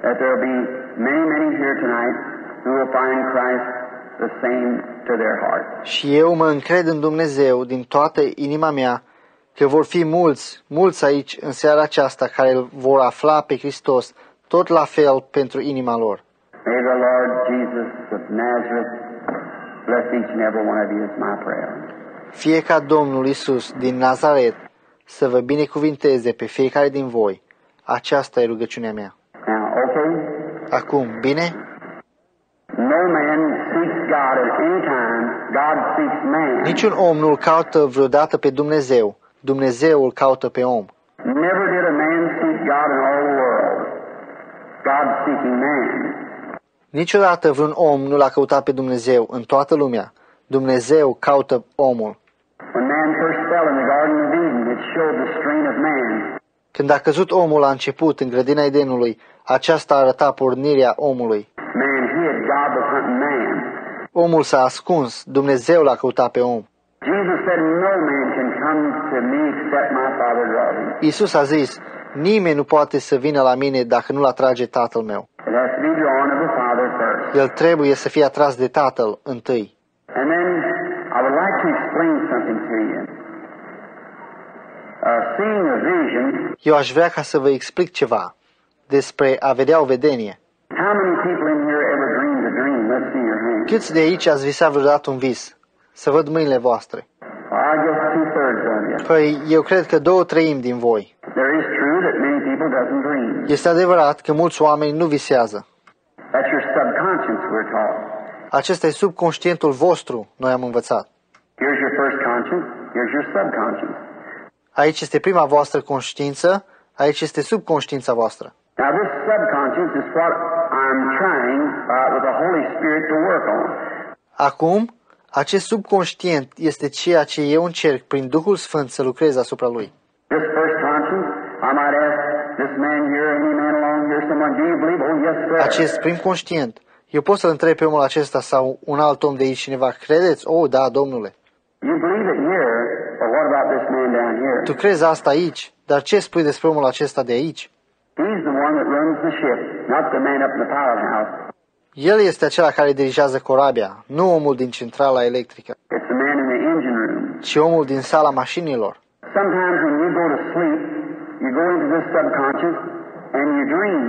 that there will be many here tonight who will find Christ the same to their heart. Și eu mă încred în Dumnezeu din toată inima mea că vor fi mulți aici în seara aceasta care îl vor afla pe Hristos tot la fel pentru inima lor. May the Lord Jesus of Nazareth bless each and every one of you is my prayer. Fie ca Domnul Iisus din Nazaret să vă binecuvinteze pe fiecare din voi. Aceasta e rugăciunea mea. Now, okay? Acum, bine? No man seeks God at any time. God seeks man. Niciun om nu-L caută vreodată pe Dumnezeu. Dumnezeu îl caută pe om. Never did a man seek God in all the world. God seeking man. Niciodată vreun om nu l-a căutat pe Dumnezeu în toată lumea. Dumnezeu caută omul. When man first fell in the Garden of Eden, it showed the strain of man. Când a căzut omul la început în grădina Edenului, aceasta arăta pornirea omului. Man hid, God was hunting man. Omul s-a ascuns, Dumnezeu l-a căutat pe om. Jesus said, no man can come to me except my Father draws him. Iisus a zis, nimeni nu poate să vină la mine dacă nu-l atrage Tatăl meu. It has to be drawn of the Father first. El trebuie să fie atras de Tatăl întâi. And then I would like to explain something to you. Seeing a vision, Eu aș vrea ca să vă explic ceva despre a vedea o vedenie. how many people in here ever dreamed a dream? Let's see your hands. Câți de aici ați visat vreodată un vis? Să văd mâinile voastre. Well, I guess 2/3 of you. Păi, eu cred că 2/3 din voi. There is true that many people doesn't dream. Este adevărat că mulți oameni nu visează. That's your subconscious, we're taught. Acesta e subconștientul vostru, noi am învățat. Here's your first conscience. Here's your subconscious. Aici este prima voastră conștiință, aici este subconștiința voastră. Now, this subconscious is what I'm trying with the Holy Spirit to work on. Acum, acest subconștient este ceea ce eu încerc prin Duhul Sfânt să lucrez asupra lui. This first conscience, I might ask this man here, any man along here, someone, do you believe? Oh, yes, sir. Acest prim conștient, eu pot să-l întreb pe omul acesta sau un alt om de aici cineva, credeți? Oh, da, domnule. You believe it here, but what about this man down here? Tu crezi asta aici, dar ce spui despre omul acesta de aici? He's the one that runs the ship, not the man up in the powerhouse. El este acela care dirigează corabia, nu omul din centrala electrică, It's the man in the engine room. ci omul din sala mașinilor. Sometimes when you go to sleep, you go into this subconscious and you dream.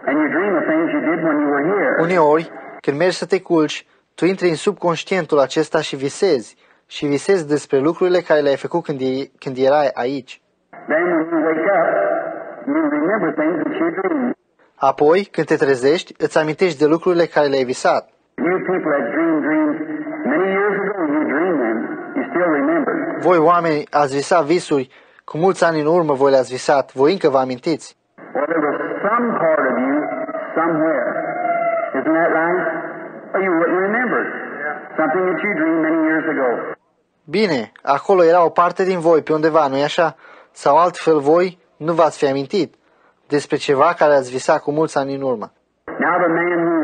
And you dream of things you did when you were here. Uneori, când mergi să te culci, tu intri în subconștientul acesta și visezi despre lucrurile care le-ai făcut când erai aici. Then when you wake up, you remember things that you dreamed. Apoi, când te trezești, îți amintești de lucrurile care le-ai visat. You people that dreamed dreams many years ago, you dreamed them. You still remember. Voi, oameni, ați visat visuri, cu mulți ani în urmă voi le-ați visat, voi încă vă amintiți. Well, there was some part of you somewhere. Isn't that right? Or you wouldn't remember it. Something that you dreamed many years ago. Bine, acolo era o parte din voi pe undeva, nu-i așa? Sau altfel voi nu v-ați fi amintit despre ceva care ați visat cu mulți ani în urmă. Now the man who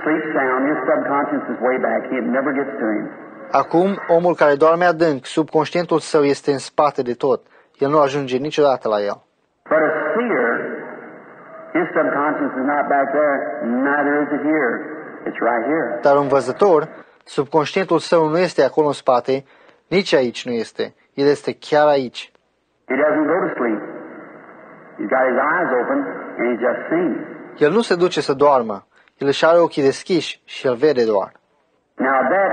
sleeps sound, his subconscious is way back. It never gets to him. Acum, omul care doarme adânc, subconștientul său este în spate de tot. el nu ajunge niciodată la el. But a seer, his subconscious is not back there, neither is it here. It's right here. Dar un văzător, subconștientul său nu este acolo în spate, nici aici nu este. El este chiar aici. He doesn't go to sleep. He's got his eyes open and he just sees. El nu se duce să doarmă. El își are ochii deschiși și el vede doar. Now that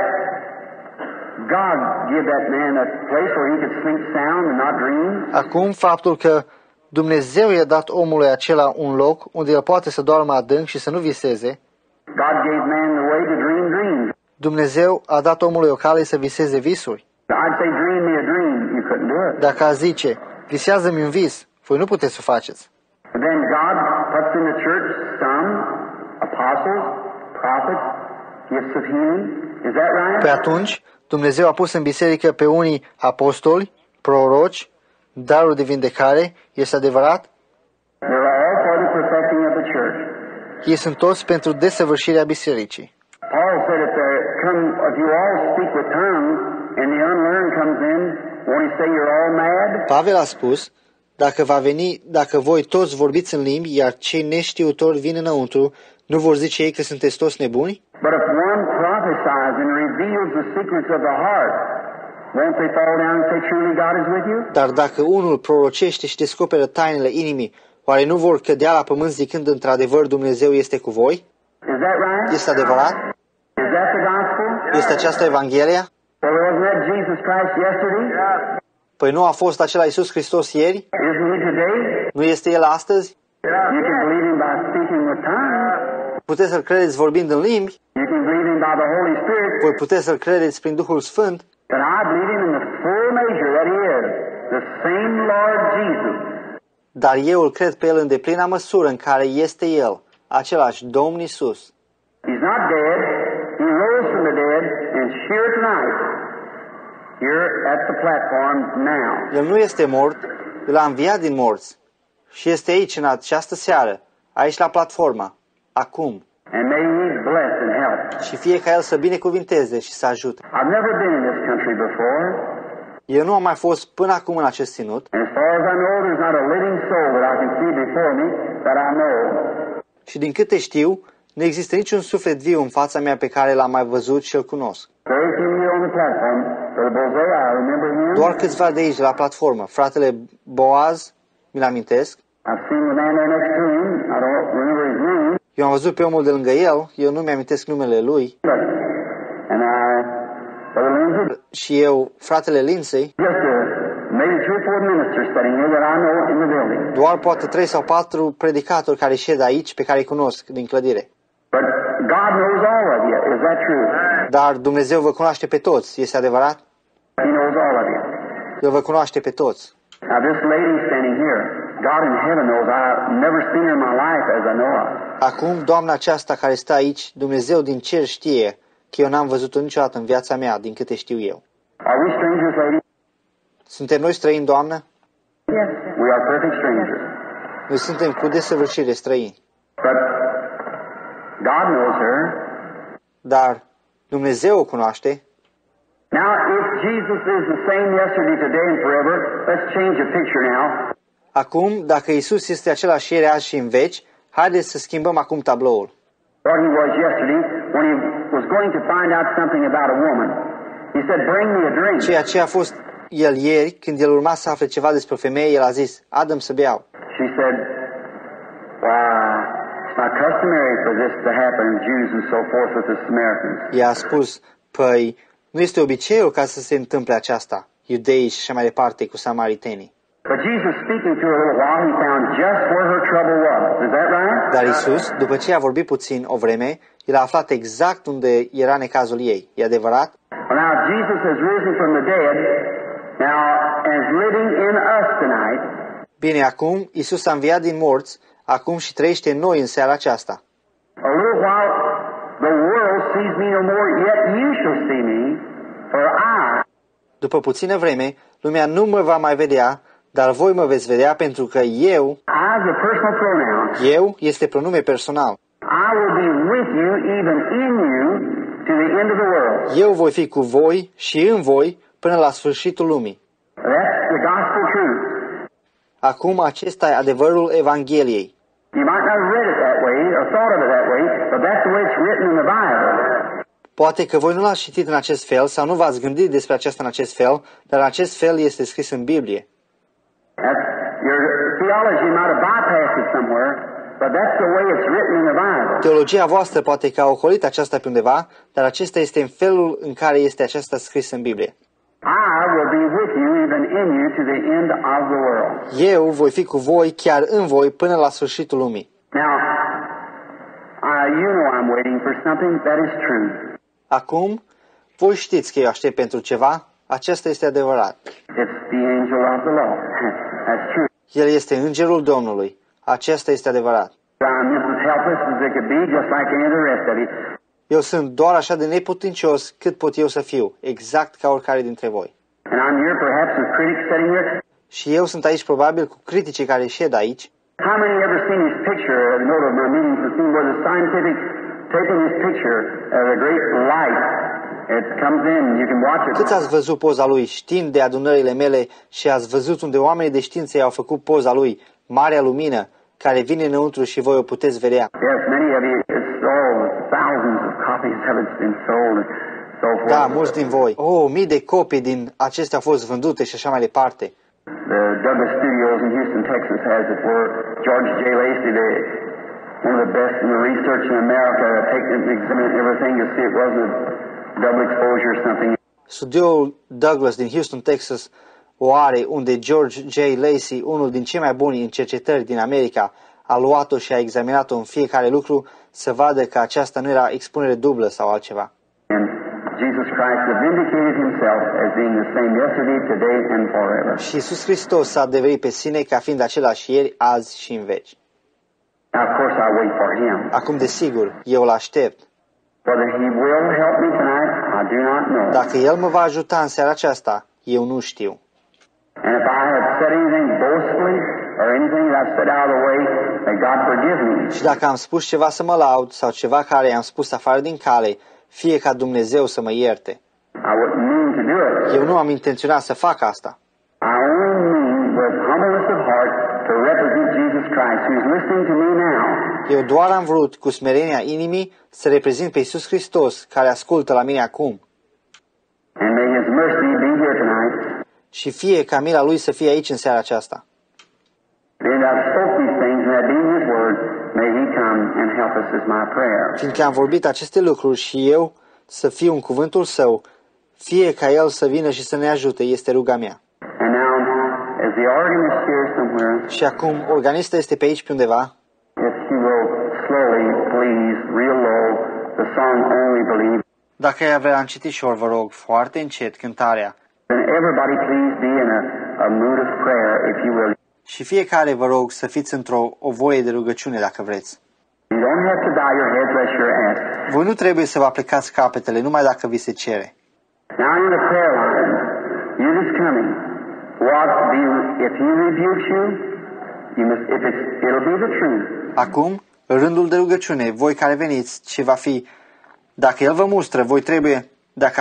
God give that man a place where he could sleep sound and not dream. Acum, faptul că Dumnezeu i-a dat omului acela un loc unde el poate să doarmă adânc și să nu viseze, God gave man the way to dream dreams. Dumnezeu a dat omului o cale să viseze visuri. I'd say dream me a dream. You couldn't do it. Dacă a zice, visează-mi un vis, voi nu puteți să o faceți. But then God puts in the church some apostles, prophets, gifts of healing. Is that right? Pe atunci, Dumnezeu a pus în biserică pe unii apostoli, proroci, darul de vindecare, este adevărat? They're all for the perfecting of the church. Ei sunt toți pentru desăvârșirea bisericii. Paul said if you all speak with tongues and the unlearned comes in, won't he say you're all mad? Pavel a spus, dacă voi toți vorbiți în limbi, iar cei neștiutori vin înăuntru, nu vor zice ei că sunteți toți nebuni? But if one prophesies and reveals the secrets of the heart, won't they fall down and say truly God is with you? Dar dacă unul prorocește și descoperă tainele inimii, oare nu vor cădea la pământ zicând într-adevăr Dumnezeu este cu voi? Is that right? Este adevărat? Is that the gospel? Este aceasta Evanghelia? Well, wasn't that Jesus Christ yesterday? Păi nu a fost acela Iisus Hristos ieri? Isn't he today? Nu este El astăzi? You can believe him by speaking with tongues. Puteți să-L credeți vorbind în limbi? You can believe him by the Holy Spirit. Voi puteți să-L credeți prin Duhul Sfânt? But I believe him in the full measure that he is, the same Lord Jesus. Dar eu îl cred pe El în deplina măsură în care este El, același Domn Iisus. He's not dead. He rose from the dead, and here tonight, here at the platform now. El nu este mort, El a înviat din morți și este aici în această seară, aici la platforma, acum. And may he bless and help. Și fie ca El să binecuvinteze și să ajute. I've never been in this country before. Eu nu am mai fost până acum în acest ținut. And as far as I know, there's not a living soul that I can see before me that I know. Și din câte știu, nu există niciun suflet viu în fața mea pe care l-am mai văzut și îl cunosc. Very few here on the platform. Brother Bozea, I remember him. Doar câțiva de aici, la platformă. Fratele Boaz, mi-l amintesc. I've seen the man there next to him. I don't remember his name. Eu am văzut pe omul de lângă el, eu nu mi-amintesc numele lui. And Brother Lindsay, Și eu, fratele Lindsay, just maybe 3 or 4 ministers sitting here that I know in the building. doar poate 3 sau 4 predicatori care șed aici, pe care îi cunosc din clădire. But God knows all of you. Is that true? Dar Dumnezeu vă cunoaște pe toți, este adevărat? He knows all of you. El vă cunoaște pe toți. Now this lady standing here, God in heaven knows I've never seen her in my life as I know of. Acum, doamna aceasta care stă aici, Dumnezeu din cer știe că eu n-am văzut-o niciodată în viața mea, din câte știu eu. Are we strangers, lady? Suntem noi străini, doamnă? Yes. We are perfect strangers. Noi suntem cu desăvârșire străini. But God knows her. Dar Dumnezeu o cunoaște. Now, if Jesus is the same yesterday, today, and forever, let's change the picture now. Acum, dacă Isus este același ieri, azi și în veci, haideți să schimbăm acum tabloul. What he was yesterday when he was going to find out something about a woman. He said, bring me a drink. Ceea ce a fost el ieri, când el urma să afle ceva despre o femeie, el a zis, adă-mi să beau. She said, well, it's not customary for this to happen in Jews and so forth with the Samaritans. Ea a spus, păi, nu este obiceiul ca să se întâmple aceasta, iudeii și așa mai departe cu samaritenii. But Jesus, speaking to her a little while, he found just where her trouble was. Is that right? Dar Isus, după ce a vorbit puțin o vreme, el a aflat exact unde era necazul ei. E adevărat? Well, now, Jesus has risen from the dead, now, and is living in us tonight. Bine, acum Isus a înviat din morți, acum și trăiește în noi în seara aceasta. A little while, the world sees me no more, yet you shall see me, for I. După puțină vreme, lumea nu mă va mai vedea, dar voi mă veți vedea pentru că eu, I is a personal pronoun. eu este pronume personal. I will be with you, even in you, to the end of the world. Eu voi fi cu voi și în voi până la sfârșitul lumii. That's the gospel truth. Acum acesta e adevărul Evangheliei. You might not have read it that way or thought of it that way, but that's the way it's written in the Bible. Poate că voi nu l-ați citit în acest fel sau nu v-ați gândit despre aceasta în acest fel, dar în acest fel este scris în Biblie. Your theology might have bypassed it somewhere, but that's the way it's written in the Bible. Teologia voastră poate că a ocolit aceasta pe undeva, dar acesta este în felul în care este aceasta scris în Biblie. I will be with you, even in you, to the end of the world. Eu voi fi cu voi, chiar în voi, până la sfârșitul lumii. Now, you know I'm waiting for something that is true. Acum, voi știți că eu aștept pentru ceva, acesta este adevărat. It's the angel of the Lord. That's true. El este îngerul Domnului, acesta este adevărat. I'm just as helpless as it could be, just like any of the rest of you. Eu sunt doar așa de neputincios cât pot eu să fiu, exact ca oricare dintre voi. And I'm here perhaps with critics sitting here. Și eu sunt aici probabil cu criticii care șed aici. How many ever seen his picture at the note of my meetings and seen where the scientific taking his picture of a great light? It comes in, you can watch it. Câți ați văzut poza lui știind de adunările mele și ați văzut unde oamenii de știință i-au făcut poza lui, marea lumină, care vine înăuntru și voi o puteți vedea. Yes, many of you, it's sold, thousands of copies of it's been sold and so forth. Da, mulți din voi. Mii de copii din acestea au fost vândute și așa mai departe. The Douglas Studios in Houston, Texas has it where George J. Lacey, one of the best in the research in America, taken it and examined everything to see it wasn't a double exposure or something. Studioul Douglas din Houston, Texas o are, unde George J. Lacey, unul din cei mai buni în cercetări din America, a luat-o și a examinat-o în fiecare lucru să vadă că aceasta nu era expunere dublă sau altceva. And Jesus Christ has vindicated himself as being the same yesterday, today, and forever. Și Iisus Hristos s-a adeverit pe sine ca fiind același ieri, azi și în veci. Now, of course, I wait for him. Acum, desigur, eu îl aștept. Whether he will help me tonight, I do not know. Dacă El mă va ajuta în seara aceasta, eu nu știu. And if I have said anything boastfully or anything that I've said out of the way, may God forgive me. Și dacă am spus ceva să mă laud sau ceva care am spus afară din cale, fie ca Dumnezeu să mă ierte. I wouldn't mean to do it. Eu nu am intenționat să fac asta. I only mean with humbleness of heart to represent Jesus Christ, who's listening to me now. Eu doar am vrut, cu smerenia inimii, să reprezint pe Iisus Hristos, care ascultă la mine acum. And may his mercy be here tonight. Și fie ca mila Lui să fie aici în seara aceasta. And I've spoke these things, and that being his word, may he come and help us is my prayer. Fiindcă am vorbit aceste lucruri și eu să fiu în cuvântul Său, fie ca El să vină și să ne ajute, este ruga mea. And now, as the organist here somewhere, Și acum, organista este pe aici pe undeva. if you will slowly, please, real low, the song Only Believe. Dacă ea vrea încetișor, vă rog, foarte încet, cântarea. And everybody please be in a mood of prayer, if you will. Și fiecare, vă rog, să fiți într-o voie de rugăciune, dacă vreți. You don't have to bow your heads unless you're asked. Voi nu trebuie să vă aplicați capetele, numai dacă vi se cere. Now in the prayer line, you that's coming, if he rebukes you, it'll be the truth. Acum, în rândul de rugăciune, voi care veniți, ce va fi, dacă El vă mustră, voi trebuie, dacă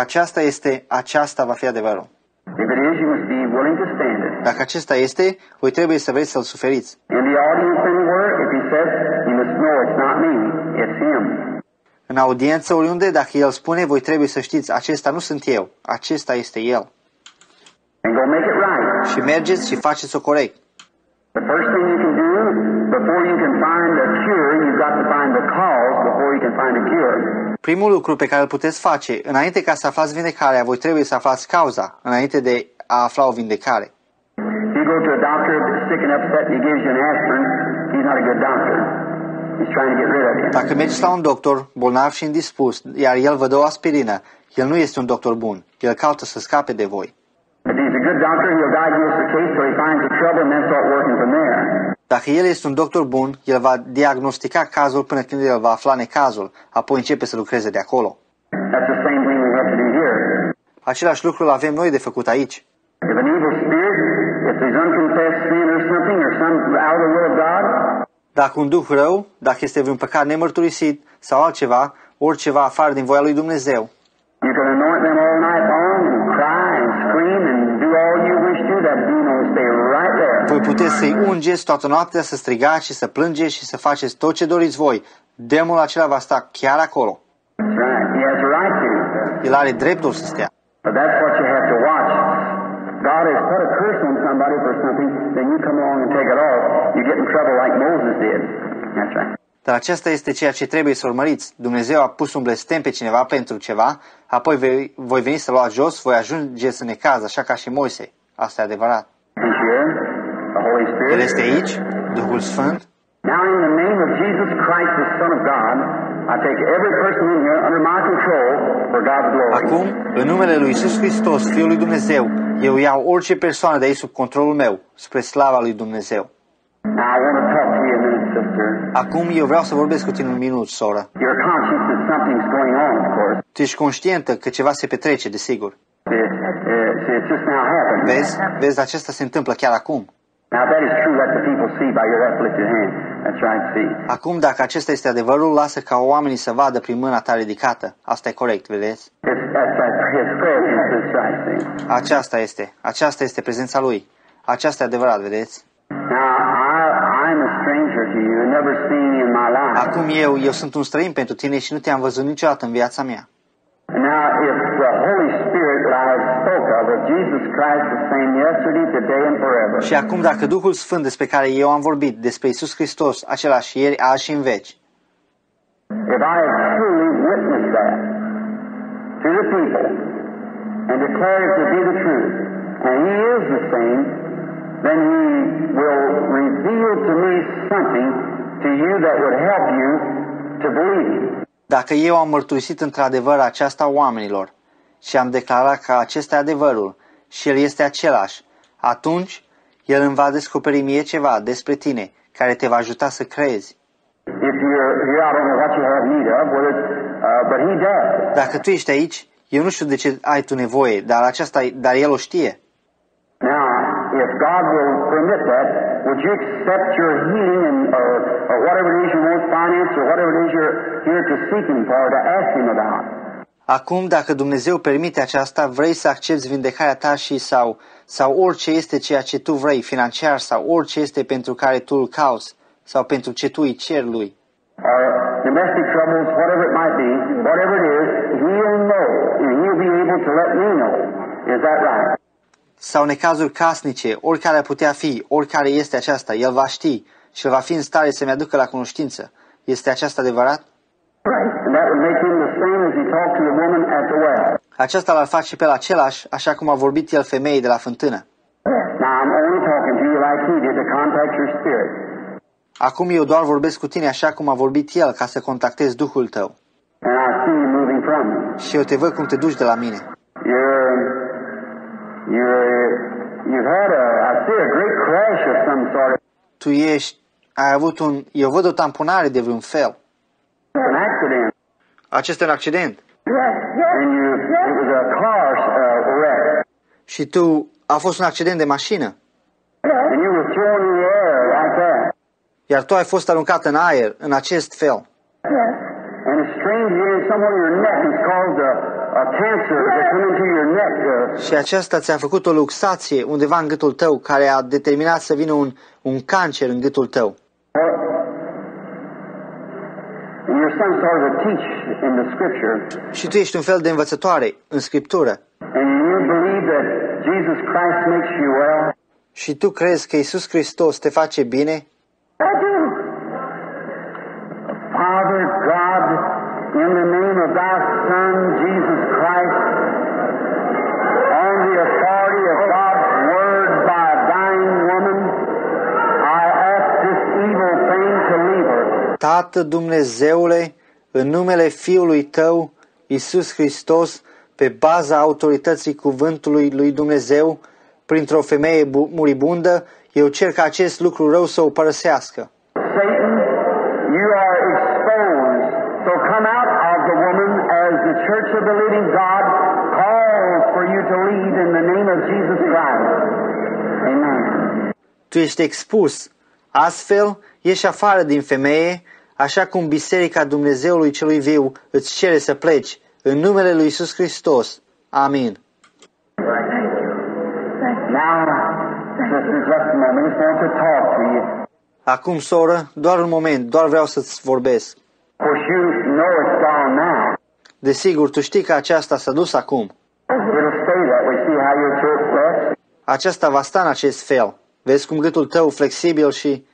aceasta va fi adevărul. If it is, you must be willing to stand it. Dacă acesta este, voi trebuie să vreți să-l suferiți. In the audience anywhere, if he says, you must know it's not me, it's him. În audiență oriunde, dacă El spune, voi trebuie să știți, acesta nu sunt eu, acesta este El. And go make it right. Și mergeți și faceți-o corect. The first thing you can do, before you can find a cure, you've got to find the cause before you can find a cure. Primul lucru pe care îl puteți face, înainte ca să aflați vindecarea, voi trebuie să aflați cauza, înainte de a afla o vindecare. If you go to a doctor that's sick and upset and he gives you an aspirin, he's not a good doctor. He's trying to get rid of you. Dacă mergeți la un doctor bolnav și indispus, iar el vă dă o aspirină, el nu este un doctor bun. El caută să scape de voi. If he's a good doctor, he'll diagnose the case till he finds the trouble and then start working from there. Dacă el este un doctor bun, el va diagnostica cazul până când el va afla necazul, apoi începe să lucreze de acolo. That's the same thing we have to do here. Același lucru îl avem noi de făcut aici. If an evil spirit, if there's unconfessed sin or something, or some out of the will of God, Dacă un duh rău, dacă este vreun păcat nemărturisit sau altceva, oriceva afară din voia lui Dumnezeu, you can anoint them all night long and cry and scream and do all you wish to, that demon will stay right there. voi puteți să-i ungeți toată noaptea, să strigați și să plângeți și să faceți tot ce doriți voi. Demonul acela va sta chiar acolo. That's right. He has a right to. El are dreptul să stea. But that's what you have to watch. God has put a curse on somebody for something, then you come along and take it off. You get in trouble like Moses did. That's right. Dar aceasta este ceea ce trebuie să urmăriți. Dumnezeu a pus un blestem pe cineva pentru ceva, apoi voi veni să luați jos, voi ajungeți în necaz, așa ca și Moise. Asta e adevărat. He's here, the Holy Spirit. El este aici, Duhul Sfânt. Now in the name of Jesus Christ, the Son of God, I take every person in here under my control for God's glory. Acum, în numele lui Iisus Hristos, Fiul lui Dumnezeu, eu iau orice persoană de aici sub controlul meu, spre slava lui Dumnezeu. Now I want to talk to you a minute, sister. Acum eu vreau să vorbesc cu tine un minut, soră. You're conscious that something's going on, of course. Tu ești conștientă că ceva se petrece, desigur. It's just now happened. Vezi, acesta se întâmplă chiar acum. Now that is true, let the people see by your uplifted hand. That's right, see. Acum, dacă acesta este adevărul, lasă ca oamenii să vadă prin mâna ta ridicată. Asta e corect, vedeți? That's right, his presence is right, see. Aceasta este prezența lui. Aceasta e adevărat, vedeți? Now, I'm a stranger to you, never seen you in my life. Acum eu sunt un străin pentru tine și nu te-am văzut niciodată în viața mea. Now, if the Holy Spirit that I have spoke of Jesus Christ the same yesterday, today, and forever. Și acum, dacă Duhul Sfânt despre care eu am vorbit, despre Iisus Hristos, același ieri, azi și în veci, if I have truly witnessed that to the people and declare it to be the truth, and He is the same, then He will reveal to me something to you that would help you to believe. Dacă eu am mărturisit într-adevăr aceasta oamenilor și am declarat că acesta e adevărul și El este același, atunci El îmi va descoperi mie ceva despre tine care te va ajuta să crezi. If you're here, I don't know what you have need of, but He does. Dacă tu ești aici, eu nu știu de ce ai tu nevoie, dar El o știe. Now, if God will permit that, would you accept your healing and or whatever it is you want, finance or whatever it is you're here to seek Him for, to ask Him about? Acum, dacă Dumnezeu permite aceasta, vrei să accepți vindecarea ta și sau orice este ceea ce tu vrei, financiar sau orice este pentru care tu îl cauți sau pentru ce tu îi ceri lui. Or domestic troubles, whatever it might be, whatever it is, He'll know and He'll be able to let me know. Is that right? Sau necazuri casnice, oricare ar putea fi, oricare este aceasta, El va ști și El va fi în stare să-mi aducă la cunoștință. Este aceasta adevărat? And that would make Him the same as He talked to the woman at the well. Aceasta l-ar face pe el același, așa cum a vorbit El femeii de la fântână. Now I'm only talking to you like He did to contact your spirit. Acum eu doar vorbesc cu tine așa cum a vorbit El, ca să contactezi Duhul tău. And I see you moving from me. Și eu te văd cum te duci de la mine. You've had I see a great crash of some sort. Ai avut eu văd o tamponare de vreun fel. An accident. Acesta e un accident. And it was a car wreck. Și a fost un accident de mașină. And you were thrown in the air like that. Iar tu ai fost aruncat în aer, în acest fel. And a strange in somewhere in your neck has caused a cancer to come into your neck. Și aceasta ți-a făcut o luxație undeva în gâtul tău, care a determinat să vină un cancer în gâtul tău. And you're some sort of a teach in the Scripture. Și tu ești un fel de învățătoare în Scriptură. And you believe that Jesus Christ makes you well. Și tu crezi că Iisus Hristos te face bine? I do. Father God, in the name of thy Son, Jesus Christ, on the authority of God's word by a dying woman, I ask this evil thing to leave her. Tată Dumnezeule, în numele Fiului Tău, Iisus Hristos, pe baza autorității cuvântului lui Dumnezeu, printr-o femeie muribundă, eu cer ca acest lucru rău să o părăsească. Satan, you are exposed. So come out of the woman as the Church of the Living God calls for you to lead in the name of Jesus Christ. Amen. Tu ești expus. Astfel, ieși afară din femeie, așa cum Biserica Dumnezeului Celui Viu îți cere să pleci, în numele lui Iisus Hristos. Amin. Now, sisters, just a moment. I just want to talk to you. Acum, soră, doar un moment, doar vreau să-ți vorbesc. Of course, you know it's gone now. Desigur, tu știi că aceasta s-a dus acum. It'll stay that way. See how your throat flex? Aceasta va sta în acest fel. Vezi cum gâtul tău flexibil și...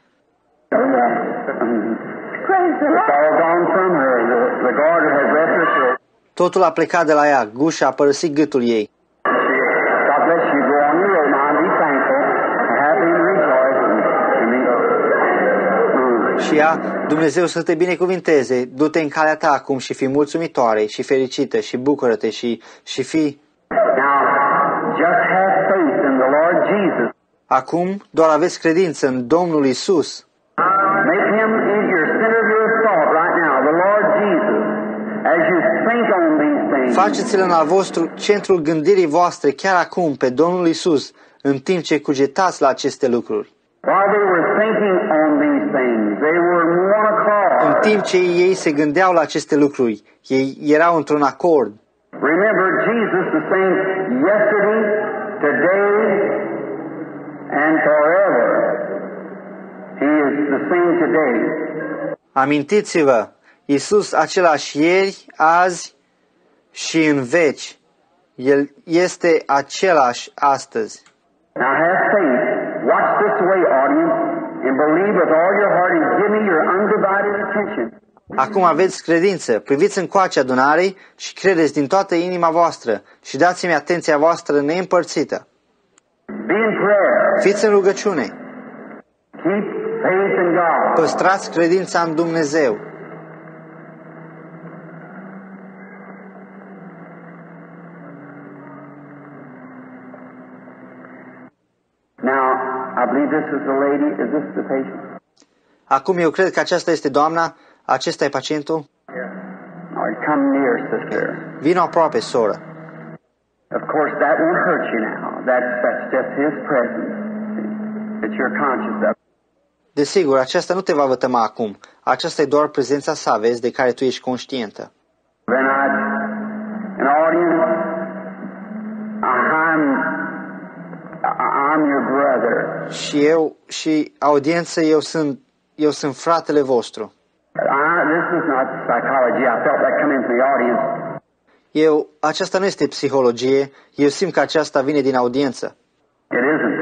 It's all gone from her. The garter has left her throat. Totul a plecat de la ea, gușa a părăsit gâtul ei. God bless you. Go on your road now and be thankful. Happy and rejoice. Și ea, Dumnezeu să te binecuvinteze, du-te în calea ta acum și fii mulțumitoare și fericită și bucură-te și fii... Now, just have faith in the Lord Jesus. Acum doar aveți credință în Domnul Isus. Make Him in your center of your thought right now, the Lord Jesus, as you think on these things. Faceți-l în al vostru centrul gândirii voastre chiar acum pe Domnul Isus, în timp ce cugetați la aceste lucruri. While they were thinking on these things, they were in one accord. În timp ce ei se gândeau la aceste lucruri, ei erau într-un acord. Remember, Jesus the same yesterday, today, and forever. He is the same today. Amintiți-vă, Isus același ieri, azi și în veci. El este același astăzi. Now have faith. Watch this way, audience, and believe with all your heart and give me your undivided attention. Acum aveți credință, priviți încoace adunarei și credeți din toată inima voastră și dați-mi atenția voastră neîmpărțită. Be in prayer. Fiți în rugăciune, Keep faith in God. păstrați credința în Dumnezeu. Now, I believe this is the lady. Is this the patient? Acum eu cred că aceasta este doamna, acesta e pacientul. All right, come near, sister. Vino aproape, soră. Of course, that won't hurt you now. That's just His presence that you're conscious of. Desigur, aceasta nu te va vătăma acum. Aceasta e doar prezența sa, vezi, de care tu ești conștientă. Then an audience, I'm your brother. Și audiență, eu sunt fratele vostru. This is not psychology. I felt that come into the audience. Aceasta nu este psihologie, eu simt că aceasta vine din audiență. It isn't.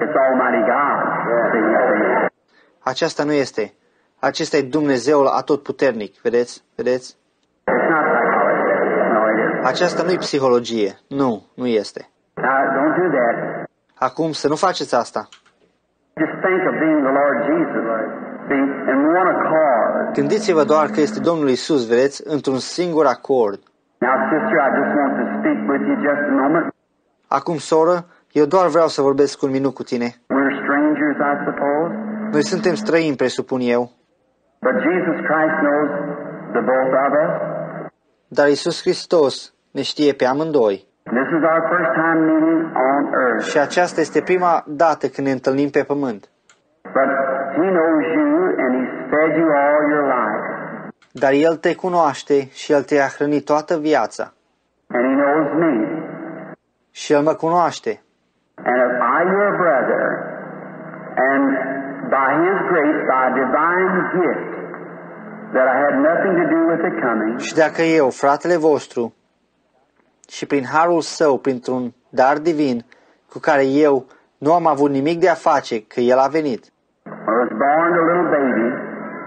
It's Almighty God. Aceasta nu este. Acesta e Dumnezeul atotputernic, vedeți? Vedeți? It's not psychology. No, it isn't. Aceasta nu e psihologie. Nu este. Now, don't do that. Acum să nu faceți asta. Just think of being the Lord Jesus. Being in one accord. Gândiți-vă doar că este Domnul Isus, vedeți, într-un singur acord. Now, sister, I just want to speak with you just a moment. Acum, soră, eu doar vreau să vorbesc un minut cu tine. We're strangers, I suppose. Noi suntem străini, presupun eu. But Jesus Christ knows the both of us. Dar Isus Hristos ne știe pe amândoi. This is our first time meeting on earth. Și aceasta este prima dată când ne întâlnim pe pământ. But He knows you and He's fed you all your life. Dar El te cunoaște și El te-a hrănit toată viața. And He knows me. Și El mă cunoaște. And if I, your brother, and by His grace, by a divine gift, that I had nothing to do with the coming, Și dacă eu, fratele vostru, și prin harul său, printr-un dar divin, cu care eu nu am avut nimic de a face, că El a venit. when I was born a little baby,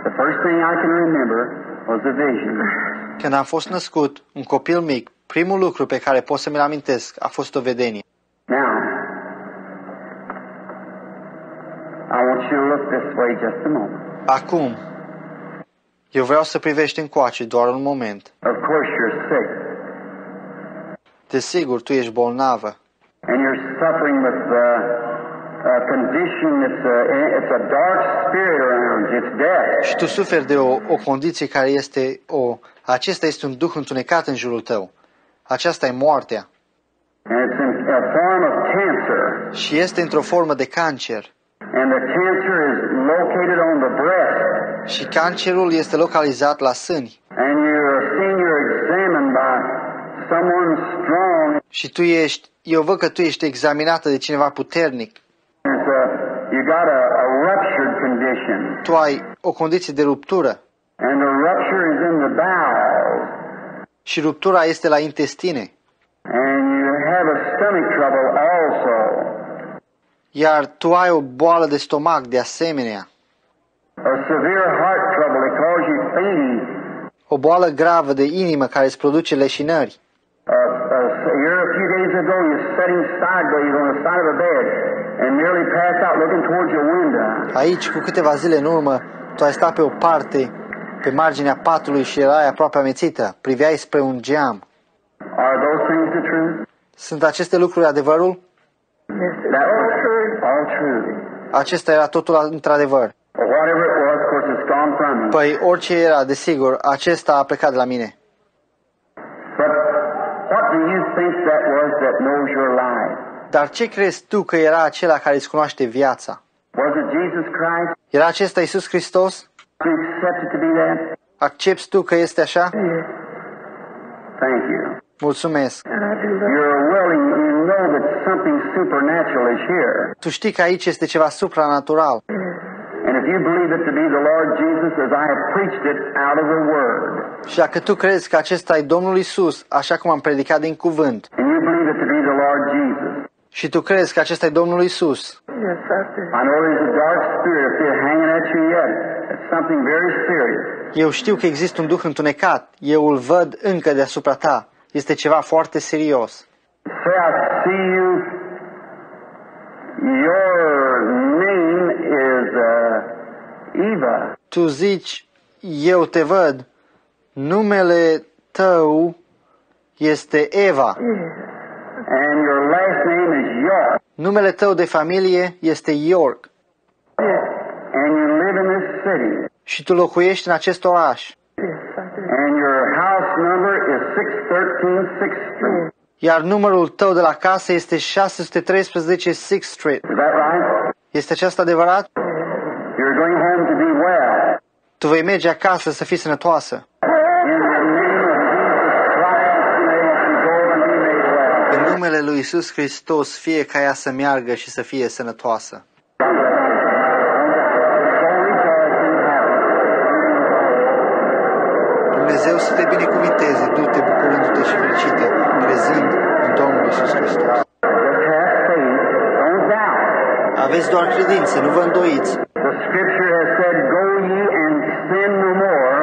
the first thing I can remember was a vision. Când am fost născut, un copil mic, primul lucru pe care pot să mi-l amintesc a fost o vedenie. Now, I want you to look this way just a moment. Acum, eu vreau să privești încoace doar un moment. Of course, you're sick, Desigur, tu ești bolnavă and you're suffering with a condition it's a dark spirit around you. It's death. și tu suferi de o condiție care este acesta este un duh întunecat în jurul tău. Aceasta e moartea And it's in a form of cancer. și este într-o formă de cancer. And the cancer is located on the breast. Și cancerul este localizat la sâni. And you're examined by someone strong. Și eu văd că tu ești examinată de cineva puternic. tu ai o condiție de ruptură. And the rupture is in the bowels. Și ruptura este la intestine. And you have a stomach trouble also. Iar tu ai o boală de stomac de asemenea. A severe heart trouble that causes you fainting. O boală gravă de inimă care îți produce leșinări. Here a few days ago, you're sitting sideways on the side of a bed and nearly passed out looking towards your window. Aici, cu câteva zile în urmă, tu ai stat pe o parte, pe marginea patului și erai aproape amețită. Priveai spre un geam. Are those things the truth? Sunt aceste lucruri adevărul? That was all true. Acesta era totul într-adevăr. Or whatever it was, of course, it's gone from you. Păi orice era, desigur, acesta a plecat de la mine. But what do you think that was that knows your life? Dar ce crezi tu că era acela care îți cunoaște viața? Was it Jesus Christ? Era acesta Iisus Hristos? Do you accept it to be that? Accepți tu că este așa? Thank you. Mulțumesc. You're willing, you know that something supernatural is here. Tu știi că aici este ceva supranatural. And if you believe it to be the Lord Jesus as I have preached it out of the Word, Și dacă tu crezi că acesta e Domnul Iisus, așa cum am predicat din cuvânt, and you believe it to be the Lord Jesus, și tu crezi că acesta e Domnul Iisus, I know there's a dark spirit still hanging at you yet. It's something very serious. eu știu că există un duh întunecat, eu îl văd încă deasupra ta. Este ceva foarte serios. Say, I see you. Your name is Eva. Tu zici, eu te văd, numele tău este Eva, And your last name is York. numele tău de familie este York And you live in this city. și tu locuiești în acest oraș. And your house number is 613 6th Street. Iar numărul tău de la casă este 613 6th Street. Is that right? Este aceasta adevărat? You're going home to be well. Tu vei merge acasă să fii sănătoasă. In the name of Jesus Christ, may you go and be made well. În numele lui Iisus Hristos, fie ca ea să meargă și să fie sănătoasă. Dumnezeu să te binecuvinteze, du-te bucurându-te și fericită, crezând în Domnul Iisus Hristos. Just have faith. Don't doubt. Aveți doar credință, nu vă îndoiți. The scripture has said, go ye and sin no more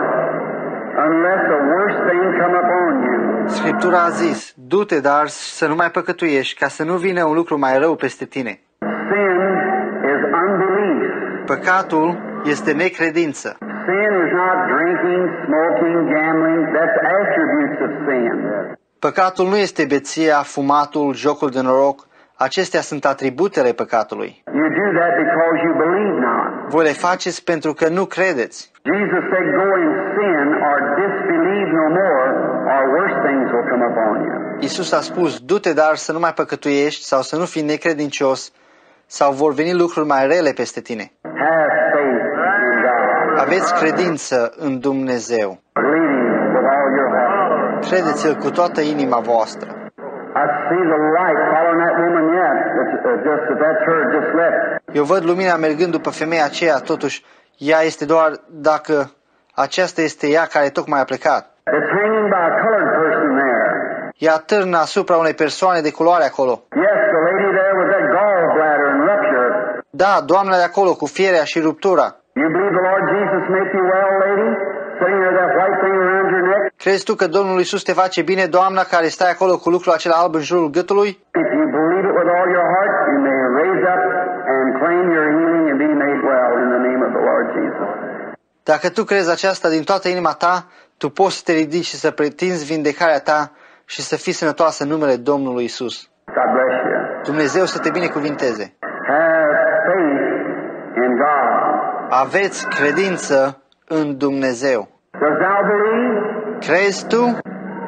unless a worse thing come upon you. Scriptura a zis, du-te, dar să nu mai păcătuiești, ca să nu vină un lucru mai rău peste tine. Sin is unbelief. Păcatul este necredință. Sin is not drinking, smoking, gambling. That's attributes of sin. Păcatul nu este beția, fumatul, jocul de noroc. Acestea sunt atributele păcatului. You do that because you believe not. Voi le faceți pentru că nu credeți. Jesus said, go and sin or disbelieve no more, or worse things will come upon you. Iisus a spus, du-te, dar să nu mai păcătuiești sau să nu fii necredincios sau vor veni lucruri mai rele peste tine. Have faith in God. Aveți credință în Dumnezeu. Believe Him with all your heart. Credeți-L cu toată inima voastră. I see the light following that woman yet. That's her just left. Eu văd lumina mergând după femeia aceea, totuși ea este doar dacă aceasta este ea care tocmai a plecat. It's hanging by a colored person there. Ea târnă asupra unei persoane de culoare acolo. Yes, the lady there with that gallbladder and rupture. Da, doamna de acolo cu fierea și ruptura. You believe the Lord Jesus make you well, lady? Sitting there, that white thing around your neck? Crezi tu că Domnul Iisus te face bine, doamna, care stai acolo cu lucrul acela alb în jurul gâtului? If you believe it with all your heart, you may raise up and claim your healing and be made well in the name of the Lord Jesus. Dacă tu crezi aceasta din toată inima ta, tu poți să te ridici și să pretinzi vindecarea ta și să fii sănătoasă în numele Domnului Iisus. God bless you. Dumnezeu să te binecuvinteze. Have faith in God. Aveți credință în Dumnezeu. Does thou believe? Crezi tu?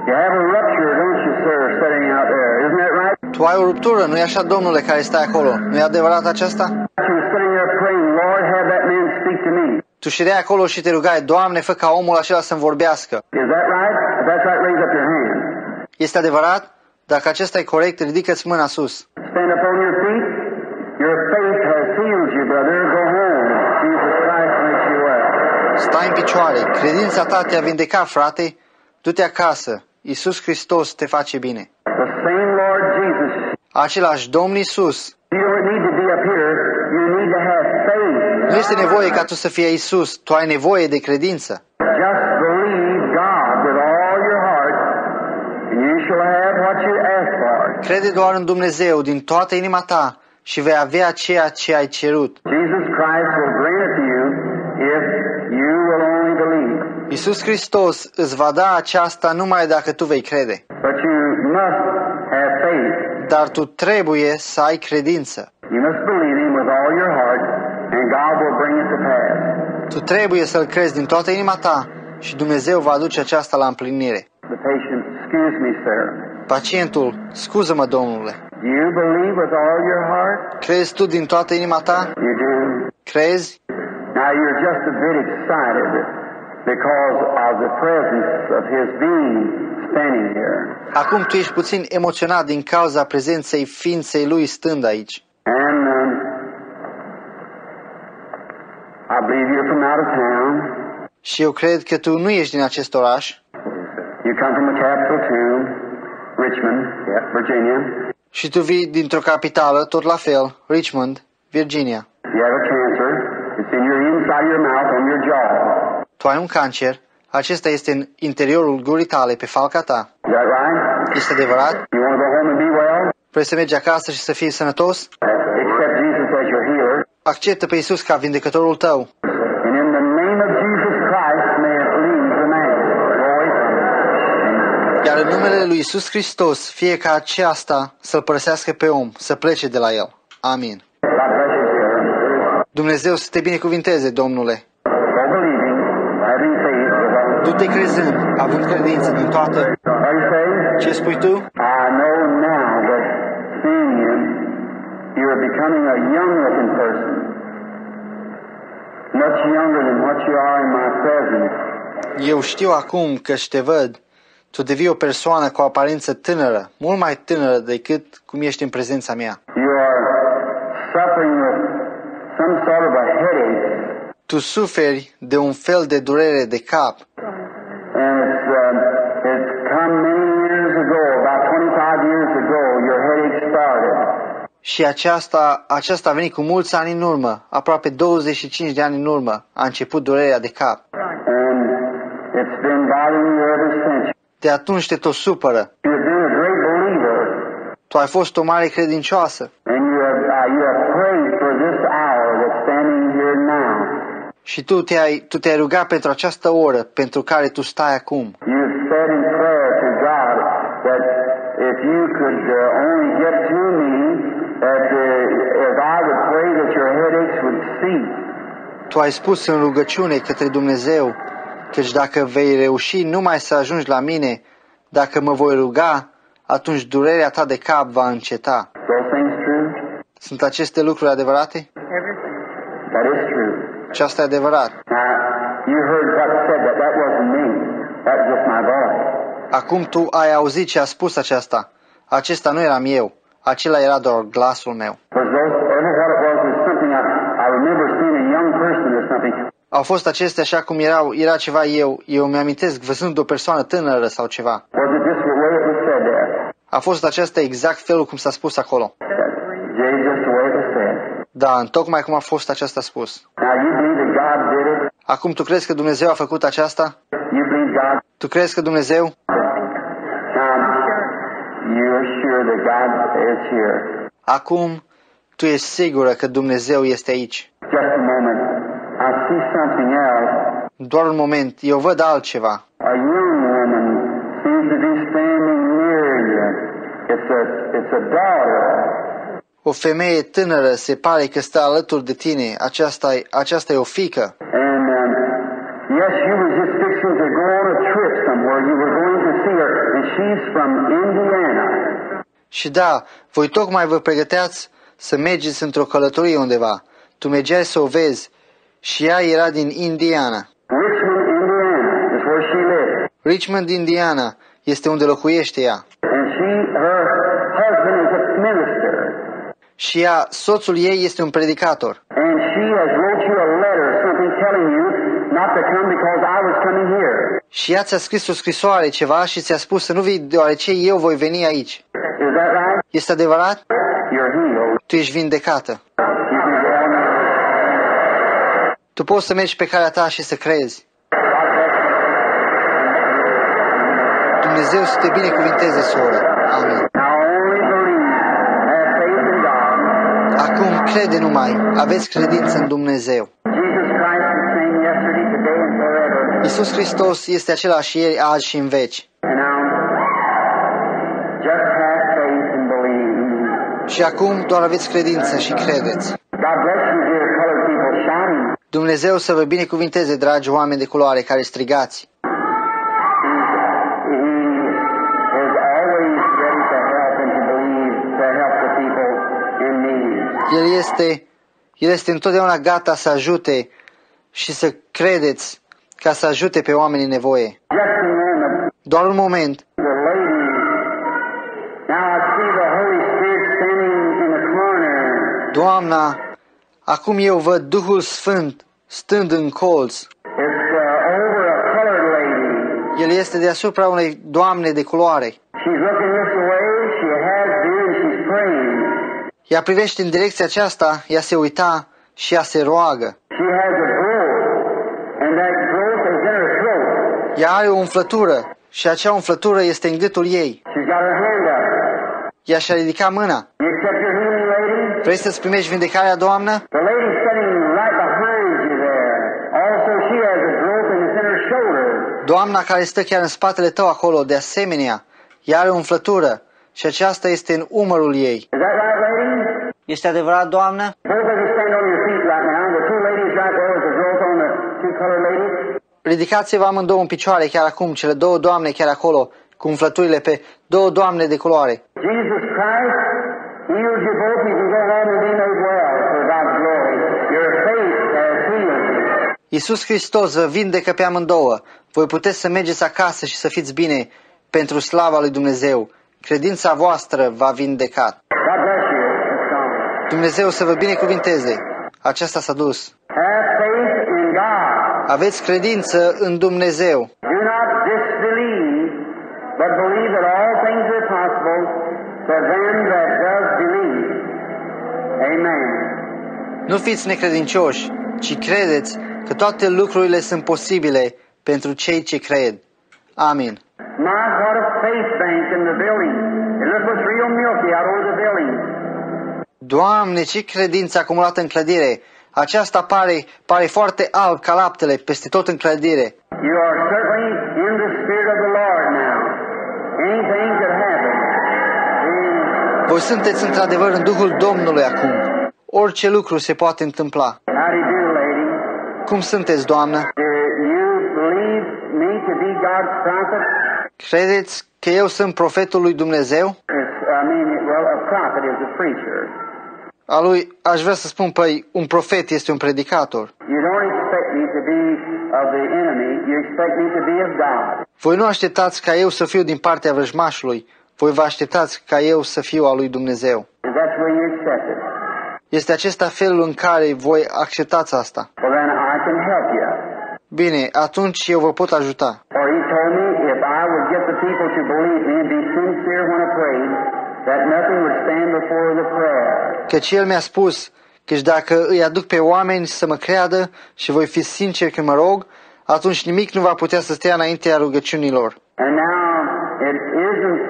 You have a rupture, don't you, sir, sitting out there. Isn't that right? Tu ai o ruptură, nu-i așa, domnule, care stai acolo? Nu e adevărat aceasta? You were sitting there praying, Lord, have that man speak to me. Tu ședeai acolo și te rugai, Doamne, fă ca omul acela să-mi vorbească. Is that right? If that's right, raise up your hand. Este adevărat? Dacă acesta e corect, ridică-ți mâna sus. Stand up on your feet. Your faith has healed you, brother. Go home. Jesus Christ makes you picioare. Credința ta te-a vindecat, frate. Du-te acasă. Iisus Hristos te face bine. The same Lord Jesus. Același Domn Iisus. You don't need to be up here. You need to have faith. Nu este nevoie ca tu să fii Iisus. Tu ai nevoie de credință. Just believe God with all your heart, and you shall have what you ask for. Crede doar în Dumnezeu din toată inima ta și vei avea ceea ce ai cerut. Jesus Christ will grant it to you if you will only believe. Iisus Hristos îți va da aceasta numai dacă tu vei crede. But you must have faith. Dar tu trebuie să ai credință. You must believe Him with all your heart, and God will bring it to pass. Tu trebuie să-L crezi din toată inima ta și Dumnezeu va aduce aceasta la împlinire. The patient, excuse me, sir. Pacientul, scuză-mă, Domnule. Do you believe with all your heart? Crezi tu din toată inima ta? You do. Crezi? Now you're just a bit excited because of the presence of His being standing here. Acum tu ești puțin emoționat din cauza prezenței ființei Lui stând aici. And I believe you're from out of town. Și eu cred că tu nu ești din acest oraș. You come from the capital too, Richmond, Virginia. Și tu vii dintr-o capitală, tot la fel, Richmond, Virginia. You have a cancer. It's in your inside your mouth on your jaw. Tu ai un cancer. Acesta este în interiorul gurii tale, pe falca ta. Is that right? Este adevărat? You want to go home and be well? Vrei să mergi acasă și să fii sănătos? Accept Jesus as your healer. Acceptă pe Iisus ca vindecătorul tău. And in the name of Jesus Christ, may it leave the man. Glory to Him. Iar în numele lui Iisus Hristos, fie ca aceasta să-l părăsească pe om, să plece de la el. Amin. God bless you, sir. Dumnezeu să te binecuvinteze, Domnule. For believing, having faith, Du-te crezând, având credință din toată. Are you saying? Ce spui tu? I know now that seeing you are becoming a young-looking person, much younger than what you are in my presence. Eu știu acum că te văd. Tu devii o persoană cu o aparență tânără, mult mai tânără decât cum ești în prezența mea. You are suffering with some sort of a headache, Tu suferi de un fel de durere de cap and it's come many years ago, about 25 years ago, your headache started. și aceasta a venit cu mulți ani în urmă, aproape 25 de ani în urmă, a început durerea de cap. And it's been bothering you ever since. De atunci te tot supără. You've been a great believer, Tu ai fost o mare credincioasă and you have prayed for this hour that's standing here now. și tu te-ai rugat pentru această oră pentru care tu stai acum. You've said in prayer to God that if you could only get to me, that if I would pray that your headaches would cease. Tu ai spus în rugăciune către Dumnezeu, căci dacă vei reuși numai să ajungi la mine, dacă mă voi ruga, atunci durerea ta de cap va înceta. Those things true? Sunt aceste lucruri adevărate? That is true. Și asta e adevărat. Now, you heard what said that. That wasn't me. That was just my voice. Acum tu ai auzit ce a spus aceasta. Acesta nu eram eu. Acela era doar glasul meu. Was those, ever what it was something I remember seeing a young person or something. Au fost acestea așa cum era ceva eu mi-amintesc văzând o persoană tânără sau ceva. Was it just the way it was said there? A fost acesta exact felul cum s-a spus acolo. Just the way it was said. Da, întocmai cum a fost aceasta spus. Now, you believe that God did it? Acum tu crezi că Dumnezeu a făcut aceasta? You believe God? Tu crezi că Dumnezeu? Now, you're sure that God is here. Acum tu ești sigură că Dumnezeu este aici. Just a moment. I see something else. Doar un moment, eu văd altceva. A young woman seems to be standing near you. It's a daughter. O femeie tânără se pare că stă alături de tine. Aceasta e o fiică. And yes, you were just fixing to go on a trip somewhere. You were going to see her, and she's from Indiana. Și da, voi tocmai vă pregăteați să mergeți într-o călătorie undeva. Tu mergeai să o vezi și ea era din Indiana. Richmond, Indiana is where she lives. Richmond, Indiana este unde locuiește ea. And her husband is a minister. Și soțul ei este un predicator. And she has wrote you a letter, something telling you not to come because Și ea ți-a scris o scrisoare ceva și ți-a spus să nu vii deoarece eu voi veni aici. Is that right? Este adevărat? You're healed. Tu ești vindecată. You can go on. Tu poți să mergi pe calea ta și să crezi. Dumnezeu să te binecuvinteze, soră. Amin. Now only believe. Have faith in God. Acum crede numai. Aveți credință în Dumnezeu. Jesus Christ is the same yesterday, today, and forever. Iisus Hristos este același ieri, azi și în veci. And now, just have faith and believe. Și acum doar aveți credință și credeți. God bless you, dear colored people, shouting. Dumnezeu să vă binecuvinteze, dragi oameni de culoare care strigați. He is always ready to help and to believe, to help the people in need. El este întotdeauna gata să ajute și să credeți ca să ajute pe oamenii în nevoie. Just a moment, Doar un moment. the lady. Now I see the Holy Spirit standing in the corner. Doamna, acum eu văd Duhul Sfânt stând în colț. It's over a colored lady. El este deasupra unei doamne de culoare. She's looking this way. She has been, and she's praying. Ea privește în direcția aceasta, ea se uita și ea se roagă. She has a growth, and that growth is in her throat. Ea are o umflătură și acea umflătură este în gâtul ei. She's got her hand up. Ea și-a ridicat mâna. You accept your healing, lady? Vrei să-ți primești vindecarea, doamnă? The lady's sitting right behind you there. Also, she has a growth, and it's in her shoulder. Doamna care stă chiar în spatele tău acolo, de asemenea, ea are o umflătură și aceasta este în umărul ei. Is that right, lady? Este adevărat, doamnă? Both of you stand on your feet right now. The two ladies right there with the growth on the two colored ladies. Ridicați-vă amândouă în picioare chiar acum, cele două doamne chiar acolo, cu umflăturile pe două doamne de culoare. Jesus Christ heals you both. You can go home and be made well for God's glory. Your faith has healed you. Iisus Hristos vă vindecă pe amândouă. Voi puteți să mergeți acasă și să fiți bine pentru slava lui Dumnezeu. Credința voastră v-a vindecat. God bless you. It's gone. Dumnezeu să vă binecuvinteze. Aceasta s-a dus. Have faith in God. Aveți credință în Dumnezeu. Do not disbelieve, but believe that all things are possible to them that does believe. Amen. Nu fiți necredincioși, ci credeți că toate lucrurile sunt posibile pentru cei ce cred. Amin. My, what a faith bank in the building. It looks real milky out over the building. Doamne, ce credință acumulată în clădire! Aceasta pare foarte alb ca laptele peste tot în clădire. You are certainly in the Spirit of the Lord now. Anything could happen. Voi sunteți într-adevăr în Duhul Domnului acum. Orice lucru se poate întâmpla. How do you do, lady? Cum sunteți, doamnă? Do you believe me to be God's prophet? Credeți că eu sunt profetul lui Dumnezeu? A prophet is a preacher. Aș vrea să spun, păi, un profet este un predicator. You don't expect me to be of the enemy. You expect me to be of God. Voi nu așteptați ca eu să fiu din partea vrăjmașului. Voi vă așteptați ca eu să fiu al lui Dumnezeu. Is that the way you accept it? Este acesta felul în care voi acceptați asta. Well, then I can help you. Bine, atunci eu vă pot ajuta. For he told me if I would get the people to believe me and be sincere when I prayed, that nothing would stand before the prayer. Căci el mi-a spus, căci dacă îi aduc pe oameni să mă creadă și voi fi sincer când mă rog, atunci nimic nu va putea să stea înaintea rugăciunilor. And now it isn't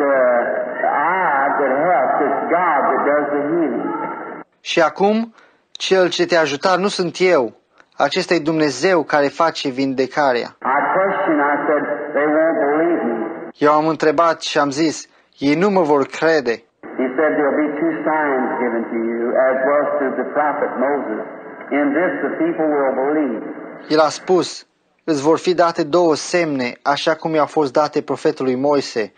I that helps, it's God that does the healing. Și acum, cel ce te-a ajutat nu sunt eu. Acesta e Dumnezeu care face vindecarea. I questioned, I said, they won't believe me. Eu am întrebat și am zis, ei nu mă vor crede. He said there'll be two signs given to you, as was to the prophet Moses. In this the people will believe. El a spus, îți vor fi date două semne, așa cum i-au fost date profetului Moise.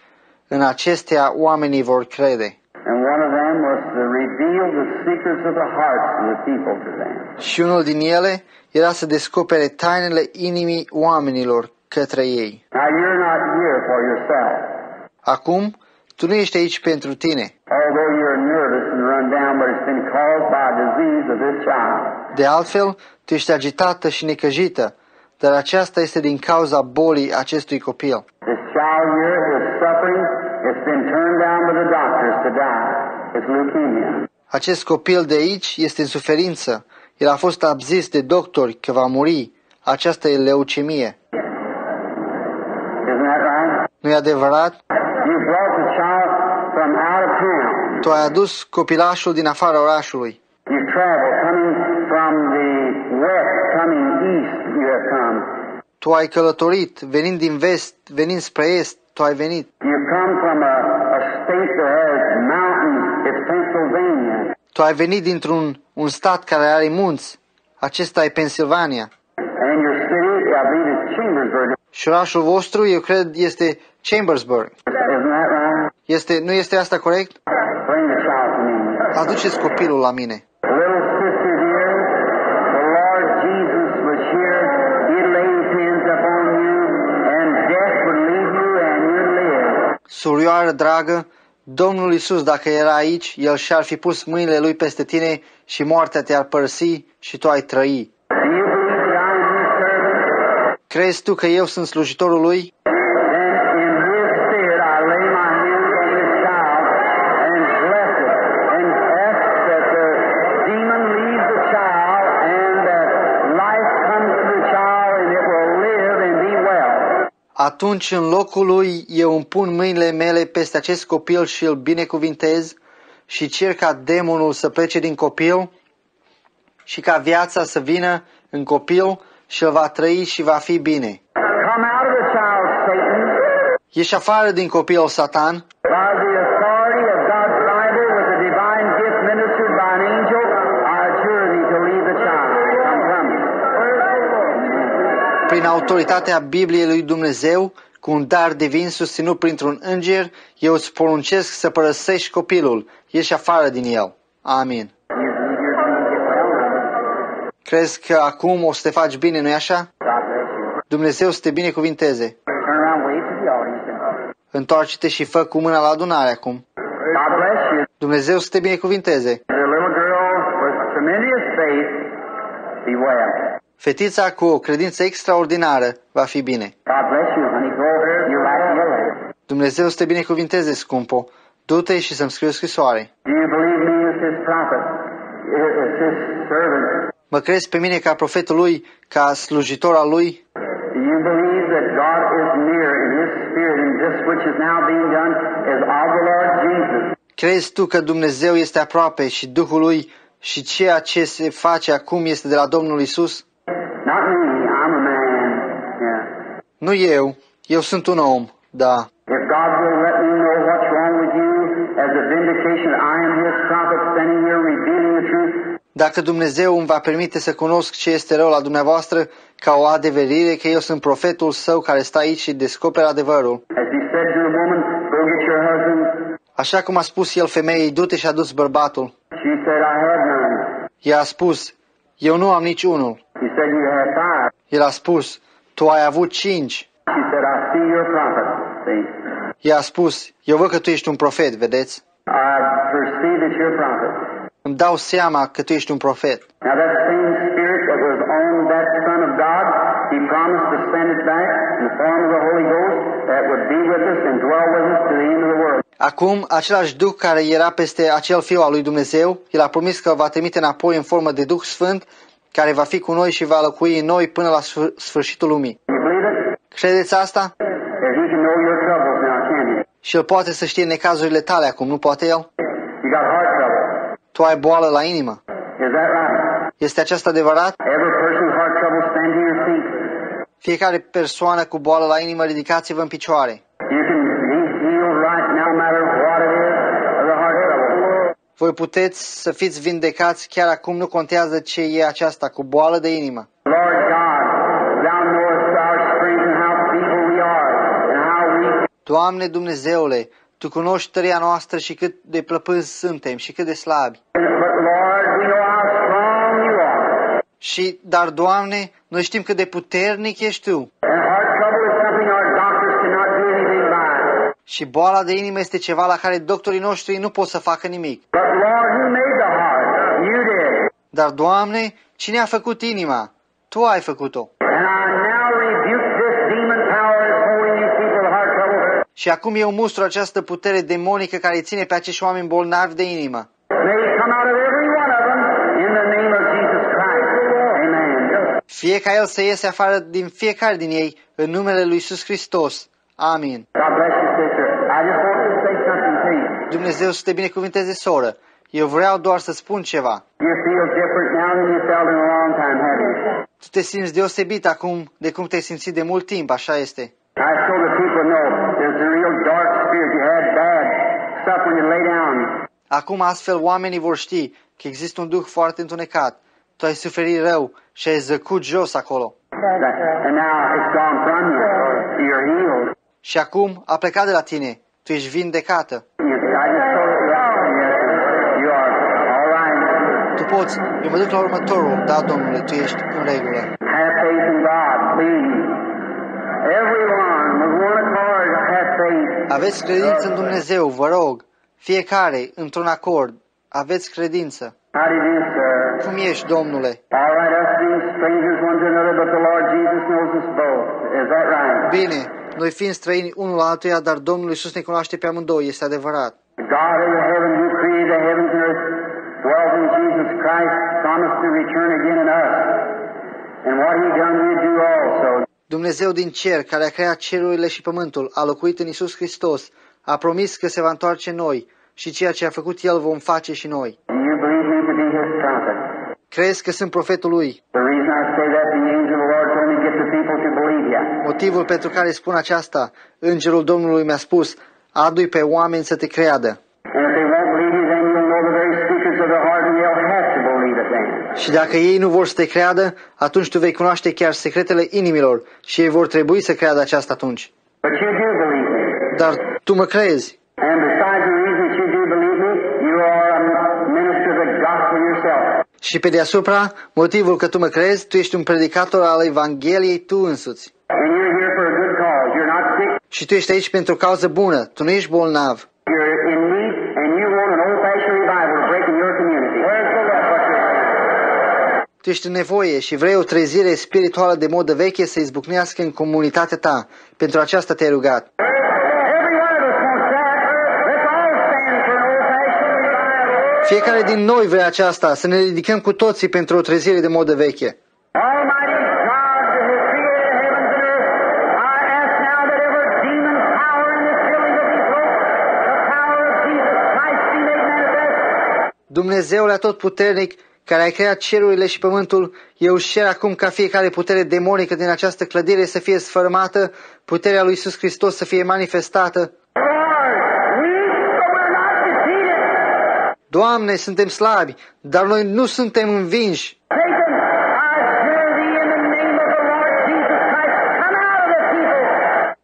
În acestea oamenii vor crede. And one of them was to reveal the secrets of the hearts of the people to them. Și unul din ele era să descopere tainele inimii oamenilor către ei. Now you're not here for yourself. Acum, tu nu ești aici pentru tine. Although you're nervous and run down, but it's been caused by a disease of this child. De altfel, tu ești agitată și necăjită, Dar aceasta este din cauza bolii acestui copil. This child here is suffering. It's been turned down by the doctors to die. It's leukemia. Acest copil de aici este în suferință. El a fost abzis de doctori că va muri. Aceasta e leucemie. Isn't that right? Nu-i adevărat? You brought the child from out of town. Tu ai adus copilașul din afara orașului. You traveled, coming from the west, coming east. You have come. Tu ai călătorit, venind din vest, venind spre est, tu ai venit. You come from a state that has mountains. It's Pennsylvania. Tu ai venit dintr-un stat care are munți. Acesta e Pennsylvania. And your city, I believe, is Chambersburg. Și orașul vostru, eu cred, este Chambersburg. Isn't that right? Nu este asta corect? Bring the child to me. Aduceți copilul la mine. Little sister dear, the Lord Jesus was here. He'd lay his hands upon you, and death would leave you, and you'd live. Surioară dragă, Domnul Iisus, dacă era aici, El și-ar fi pus mâinile Lui peste tine și moartea te-ar părăsi și tu ai trăi. Do you believe that I am his servant? Crezi tu că eu sunt slujitorul Lui? Then in his spirit I lay my hands on this child and bless it, and ask that the demon leave the child and that life comes to the child and it will live and be well. Atunci, în locul Lui, eu îmi pun mâinile mele peste acest copil și îl binecuvintez și cer ca demonul să plece din copil și ca viața să vină în copil și el va trăi și va fi bine. Come out of the child, Satan. Ieși afară din copil, Satan, By the authority of God's Bible with a divine gift ministered by an angel, I adjure thee to leave the child. I'm coming. prin autoritatea Bibliei lui Dumnezeu, cu un dar divin susținut printr-un înger, eu îți poruncesc să părăsești copilul, ieși afară din el. Amin. Crezi că acum o să te faci bine, nu-i așa? God bless you. Dumnezeu să te binecuvinteze. Turn around, wave to the audience. Întoarce-te și fă cu mâna la adunare acum. God bless you. Dumnezeu să te binecuvinteze. The little girl with tremendous faith, be well. Fetița cu o credință extraordinară va fi bine. God bless you, honey. Go over. You like your letter. Dumnezeu să te binecuvinteze, scumpo. Du-te și să-mi scrii o scrisoare. Do you believe me as his prophet, as his servant? Mă crezi pe mine ca profetul lui, ca slujitor al lui? Do you believe that God is near in his spirit and this which is now being done is of the Lord Jesus? Crezi tu că Dumnezeu este aproape și Duhul lui și ceea ce se face acum este de la Domnul Isus? Not me, I'm a man. Yeah. Nu eu sunt un om, da. If God will let me know what's wrong with you as a vindication, I am his prophet standing here revealing the truth. Dacă Dumnezeu îmi va permite să cunosc ce este rău la dumneavoastră, ca o adeverire că eu sunt profetul său care stă aici și descoperă adevărul. As he said to the woman, go get your husband. Așa cum a spus el femeii, du-te și adu-ți bărbatul. She said, I have none. Ea a spus, eu nu am niciunul. He said, you have five. El a spus, tu ai avut 5. She said, I see you're a prophet. See? Ea a spus, eu văd că tu ești un profet, vedeți? I perceive that you're a prophet. Îmi dau seama că tu ești un profet. Now that same spirit that was on that Son of God, he promised to send it back in the form of the Holy Ghost that would be with us and dwell with us to the end of the world. Acum, același Duh care era peste acel Fiu al lui Dumnezeu, El a promis că îl va trimite înapoi în formă de Duh Sfânt, care va fi cu noi și va locui în noi până la sfârșitul lumii. You believe it? Credeți asta? That he can know your troubles now, can he? Și El poate să știe necazurile tale acum, nu poate El? You got heart trouble. Tu ai boală la inimă. Is that right? Este aceasta adevărat? Every person with heart trouble, stand to your feet. Fiecare persoană cu boală la inimă, ridicați-vă în picioare. You can be healed right now, no matter what it is, of the heart trouble. Voi puteți să fiți vindecați chiar acum, nu contează ce e aceasta, cu boală de inimă. Lord God, thou knowest our strength and how feeble we are and how weak. Doamne Dumnezeule, Tu cunoști tăria noastră și cât de plăpânzi suntem și cât de slabi. But Lord, we know how strong you are. Dar, Doamne, noi știm cât de puternic ești Tu. And heart trouble is something our doctors cannot do anything by. Și boala de inimă este ceva la care doctorii noștri nu pot să facă nimic. But Lord, who made the heart? You did. Dar, Doamne, cine a făcut inima? Tu ai făcut-o. And I now Și acum eu mustru această putere demonică care îi ține pe acești oameni bolnavi de inimă. May it come out of every one of them in the name of Jesus Christ. Amen. Fie ca el să iese afară din fiecare din ei în numele lui Iisus Hristos. Amin. God bless you, sister. I just wanted to say something to you. Dumnezeu să te binecuvânteze, soră. Eu vreau doar să spun ceva. You feel different now than you felt in a long time, haven't you? Tu te simți deosebit acum de cum te-ai simțit de mult timp, așa este. I so the people know there's a real dark spirit. You had bad stuff when you lay down. Acum astfel oamenii vor ști că există un duh foarte întunecat. Tu ai suferit rău și ai zăcut jos acolo. And now it's gone from you. You're healed. Și acum a plecat de la tine. Tu ești vindecată. I just told you are all right. Tu poți. Eu mă duc la următorul. Da, Domnule, tu ești în regulă. Have faith in God, please. Everyone with one accord, have faith. Aveți credință în Dumnezeu, vă rog. Fiecare, într-un acord. Aveți credință. How do you do, sir? Cum ești, Domnule? All right, us being strangers one to another, but the Lord Jesus knows us both. Is that right? Bine, noi fiind străini unul la altuia, dar Domnul Iisus ne cunoaște pe amândoi, este adevărat. God of the heavens, who created the heavens and earth, dwells in Jesus Christ, promised to return again in us. And what He done, we do also. Dumnezeu din cer, care a creat cerurile și pământul, a locuit în Iisus Hristos, a promis că se va întoarce în noi și ceea ce a făcut El vom face și noi. Do you believe me to be His prophet? Crezi că sunt profetul lui? The reason I say that, the angel of the Lord told me to get the people to believe you. Motivul pentru care spun aceasta, îngerul Domnului mi-a spus, adu-i pe oameni să te creadă. And if they won't believe you, then you'll know the very secrets of their heart, and they'll have to believe it then. Și dacă ei nu vor să te creadă, atunci tu vei cunoaște chiar secretele inimilor și ei vor trebui să creadă aceasta atunci. But you do believe me. Dar tu mă crezi. And besides the reason that you do believe me, you are a minister of the gospel yourself. Și pe deasupra, motivul că tu mă crezi, tu ești un predicator al Evangheliei tu însuți. And you're here for a good cause. You're not sick. Și tu ești aici pentru o cauză bună, tu nu ești bolnav. You're in need, and you want an old-fashioned revival to break in your community. Where's the left? Tu ești în nevoie și vrei o trezire spirituală de modă veche să izbucnească în comunitatea ta. Pentru aceasta te-ai rugat. Every one of us wants that. Let's all stand for an old-fashioned revival. Fiecare din noi vrea aceasta, să ne ridicăm cu toții pentru o trezire de modă veche. Almighty God, who has created the heavens and earth, I ask now that every demon power in this building will be broken, the power of Jesus Christ be made manifest. Dumnezeule atotputernic, care ai creat cerurile și pământul, eu își cer acum ca fiecare putere demonică din această clădire să fie sfărâmată, puterea lui Iisus Hristos să fie manifestată. Lord, weak, but we're not defeated. Doamne, suntem slabi, dar noi nu suntem învinși. Satan, I adjure thee in the name of the Lord Jesus Christ, come out of the people.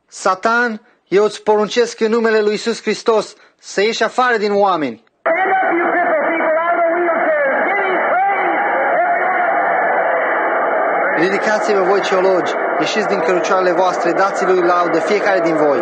Satan, eu îți poruncesc în numele lui Iisus Hristos să ieși afară din oameni. Stand up, you crippled people, out of the wheelchairs. Give him praise. Ridicați-vă voi ceologi, ieșiți din cărucioarele voastre, dați-lui laudă fiecare din voi.